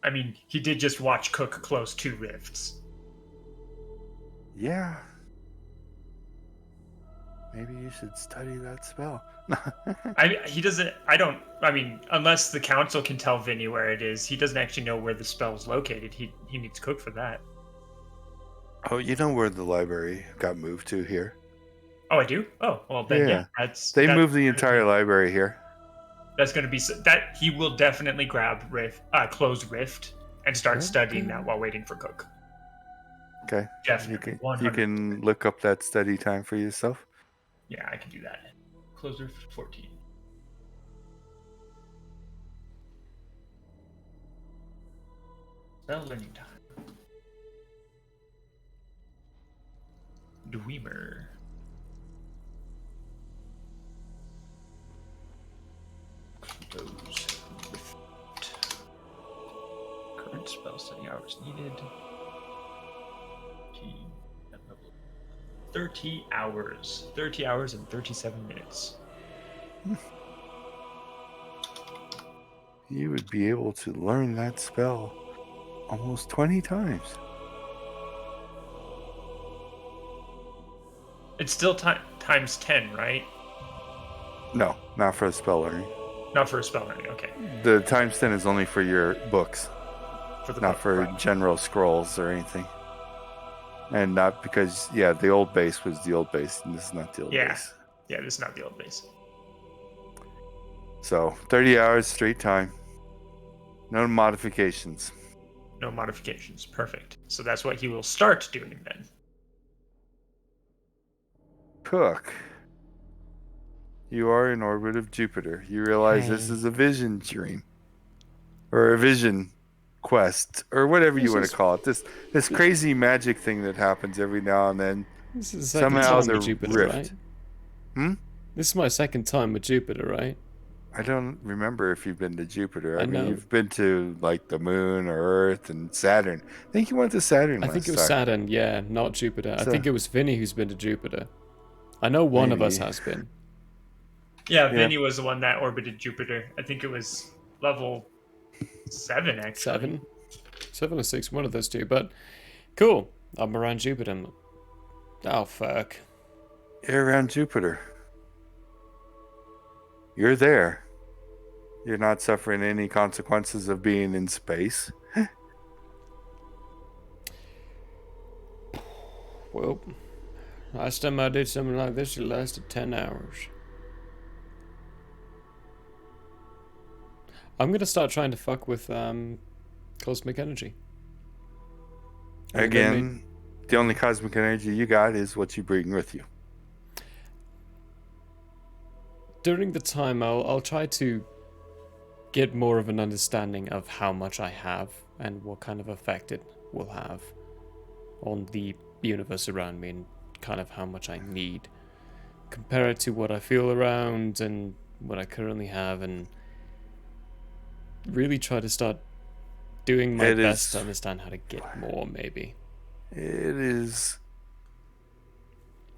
I mean, he did just watch Cook close 2 rifts. Yeah. Maybe you should study that spell. I mean, unless the council can tell Vinny where it is, he doesn't actually know where the spell's located. He needs Cook for that. Oh, you know where the library got moved to here? Oh, I do? Oh, well then, yeah. They moved the entire library here. That's going to be that he will definitely grab close rift and start studying that while waiting for Cook. Okay. Definitely. You can look up that study time for yourself. Yeah, I can do that. Close rift 14. Spell learning time. Dweemer. Close rift. Current spell study hours needed. 30 hours. 30 hours and 37 minutes. You would be able to learn that spell almost 20 times. It's still times 10, right? No, not for spell learning. Not for spell learning, okay. The times 10 is only for your books. Not for general scrolls or anything. And not because, the old base was the old base, and this is not the old base. Yeah, this is not the old base. So, 30 hours straight time. No modifications. No modifications. Perfect. So that's what he will start doing then. Cook. You are in orbit of Jupiter. You realize this is a vision dream. Or a vision quest, or whatever you want to call it. This crazy magic thing that happens every now and then. This is the second time with Jupiter, rift. Right? This is my second time with Jupiter, right? I don't remember if you've been to Jupiter. I mean, know. you've been to like the moon or Earth and Saturn. I think you went to Saturn. I think it was Saturn, yeah, not Jupiter. I think it was Vinny who's been to Jupiter. I know one of us has been. Yeah, Vinny was the one that orbited Jupiter. I think it was level 7, actually. 7 or 6, one of those two. But cool. I'm around Jupiter. Oh, fuck. You're around Jupiter. You're there. You're not suffering any consequences of being in space. Well, last time I did something like this, it lasted 10 hours. I'm going to start trying to fuck with cosmic energy. Again, the only cosmic energy you got is what you bring with you. During the time, I'll try to get more of an understanding of how much I have and what kind of effect it will have on the universe around me and kind of how much I need. Compare it to what I feel around and what I currently have, and really try to start doing my best to understand how to get more, maybe. It is...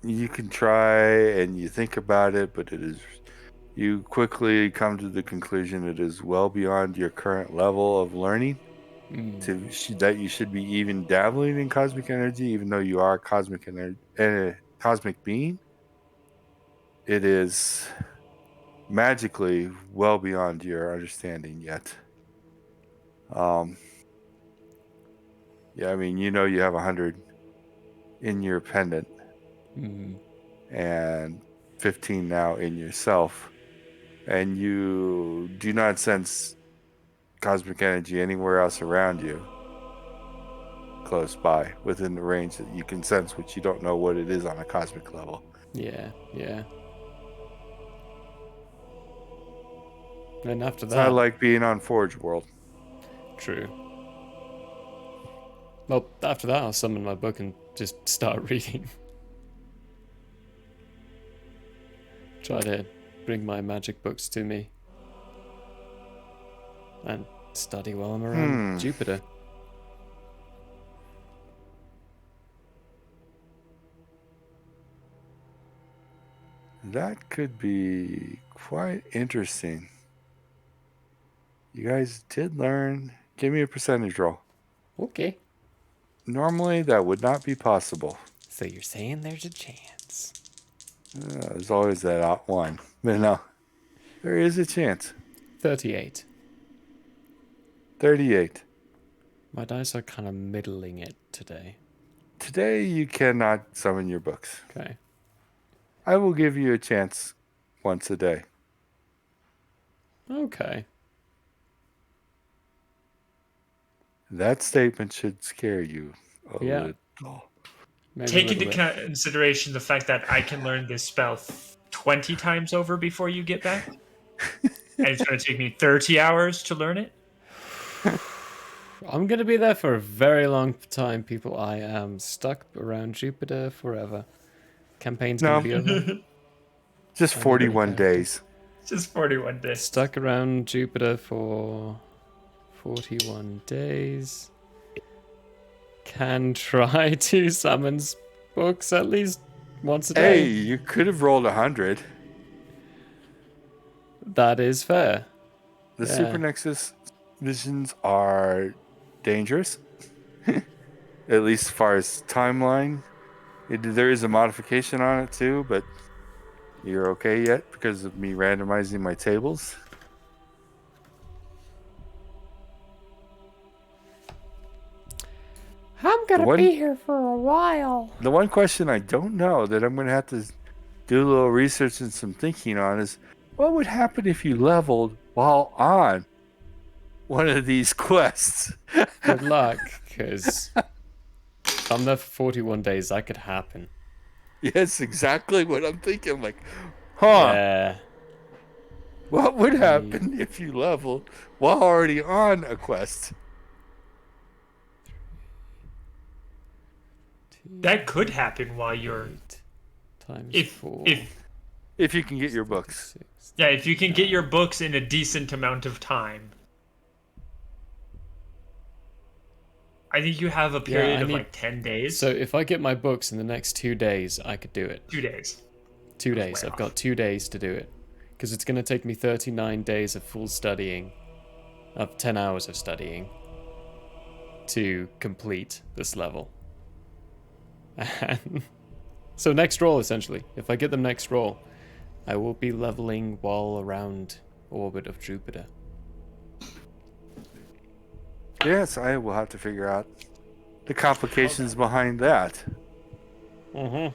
You can try and you think about it, but it is... You quickly come to the conclusion it is well beyond your current level of learning. that you should be even dabbling in cosmic energy, even though you are a cosmic being. It is magically well beyond your understanding yet. Yeah, I mean, you have 100 in your pendant, and 15 now in yourself, and you do not sense cosmic energy anywhere else around you, close by, within the range that you can sense, which you don't know what it is on a cosmic level. Yeah. And after It's that, not like being on Forge World. True. Well, after that, I'll summon my book and just start reading. Try to bring my magic books to me. And study while I'm around Jupiter. That could be quite interesting. You guys did learn. Give me a percentage roll. Okay. Normally, that would not be possible. So you're saying there's a chance? There's always that odd one. But no, there is a chance. 38. 38. My dice are kind of middling it today. Today, you cannot summon your books. Okay. I will give you a chance once a day. Okay. That statement should scare you a little. Maybe Take a into little bit. consideration the fact that I can learn this spell 20 times over before you get back. And it's going to take me 30 hours to learn it. I'm going to be there for a very long time, people. I am stuck around Jupiter forever. Campaign's going to be over. Just 41 days. Just 41 days. Stuck around Jupiter for 41 days. Can try to summon books at least once a day. Hey, you could have rolled 100. That is fair. The Yeah. Super Nexus visions are dangerous, at least as far as timeline. There is a modification on it too, but you're okay yet because of me randomizing my tables. I'm gonna be here for a while. The one question I don't know that I'm going to have to do a little research and some thinking on is, what would happen if you leveled while on one of these quests? Good luck, because I'm there for 41 days. That could happen. Yes, exactly what I'm thinking. Like, huh? Yeah. What would happen if you leveled while already on a quest? That could happen while you're... Times 4. If you can get your books. Yeah, if you can get your books in a decent amount of time. I think you have a period of like 10 days. So if I get my books in the next 2 days, I could do it. 2 days. 2 days. I've got 2 days to do it. Because it's going to take me 39 days of full studying, of 10 hours of studying, to complete this level. And so next roll, essentially. If I get them next roll, I will be leveling while around orbit of Jupiter. Yes, I will have to figure out the complications behind that. Mm-hmm.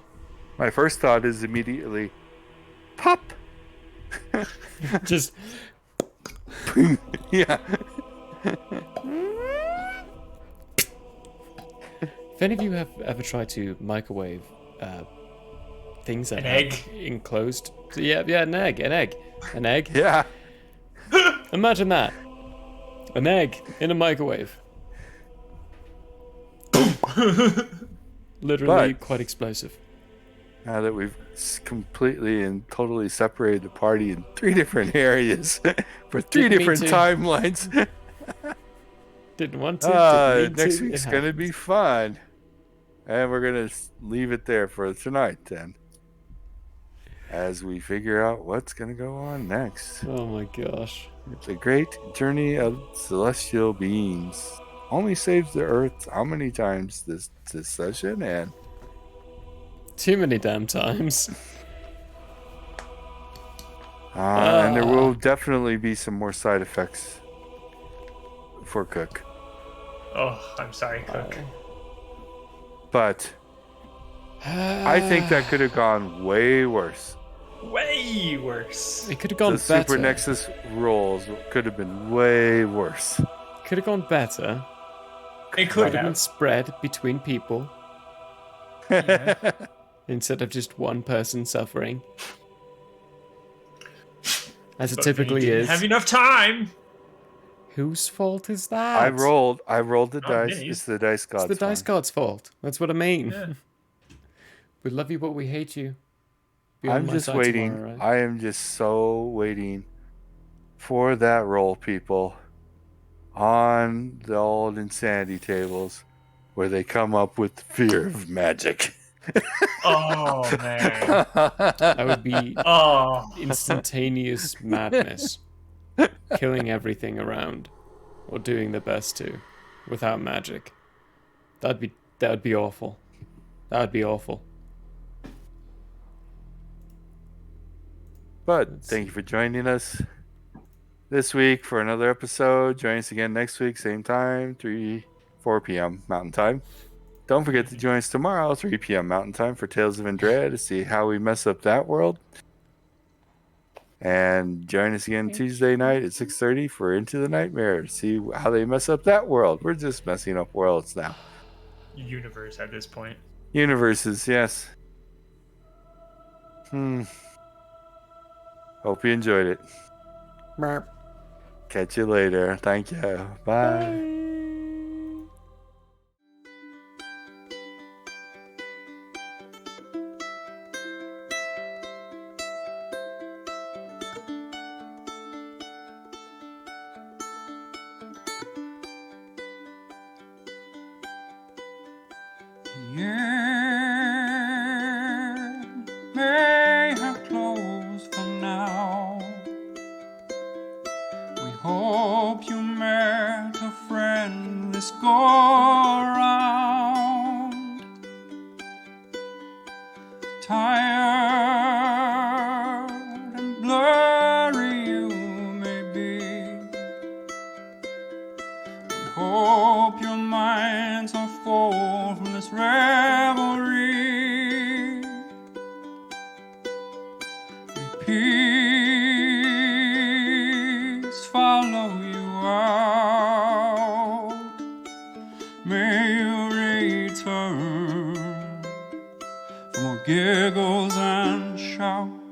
My first thought is immediately, pop! Just... yeah. If any of you have ever tried to microwave things that An have egg? enclosed... Yeah, an egg. Yeah. Imagine that. An egg in a microwave. Literally quite explosive. Now that we've completely and totally separated the party in 3 different areas for 3 Didn't different mean to. timelines. Didn't want to. Didn't need Next to. week's It going to happens. be fun. And we're going to leave it there for tonight then. As we figure out what's going to go on next. Oh my gosh. It's a great journey of celestial beings. only saved the Earth how many times this session? And Too many damn times. and there will definitely be some more side effects for Cook. Oh, I'm sorry, Cook. But I think that could have gone way worse. Way worse. It could have gone The better. Super Nexus rolls could have been way worse. Could have gone better. It could have been have. spread between people. Instead of just one person suffering. As it But typically we didn't is. have enough time. Whose fault is that? I rolled the dice. Minnie's. It's the dice god's It's the dice god's fault. That's what I mean. Yeah. We love you, but we hate you. Be on I'm my just side waiting. tomorrow, right? I am just so waiting for that roll, people, on the old insanity tables where they come up with the fear of magic. Oh man. That would be instantaneous madness. Killing everything around. Or doing the best to. Without magic. That would be awful. That would be awful. But thank you for joining us this week for another episode. Join us again next week, same time, 4 p.m. Mountain Time. Don't forget to join us tomorrow, 3 p.m. Mountain Time, for Tales of Andrea to see how we mess up that world. And join us again Tuesday night at 6:30 for Into the Nightmare to see how they mess up that world. We're just messing up worlds now. Universe at this point. Universes, yes. Hope you enjoyed it. Merp. Catch you later. Thank you. Bye. May have closed for now. We hope you met a friend this go around. Tired and blurry you may be. We hope your minds are full from this revelry. Peace follow you out. May you return for more giggles and shouts.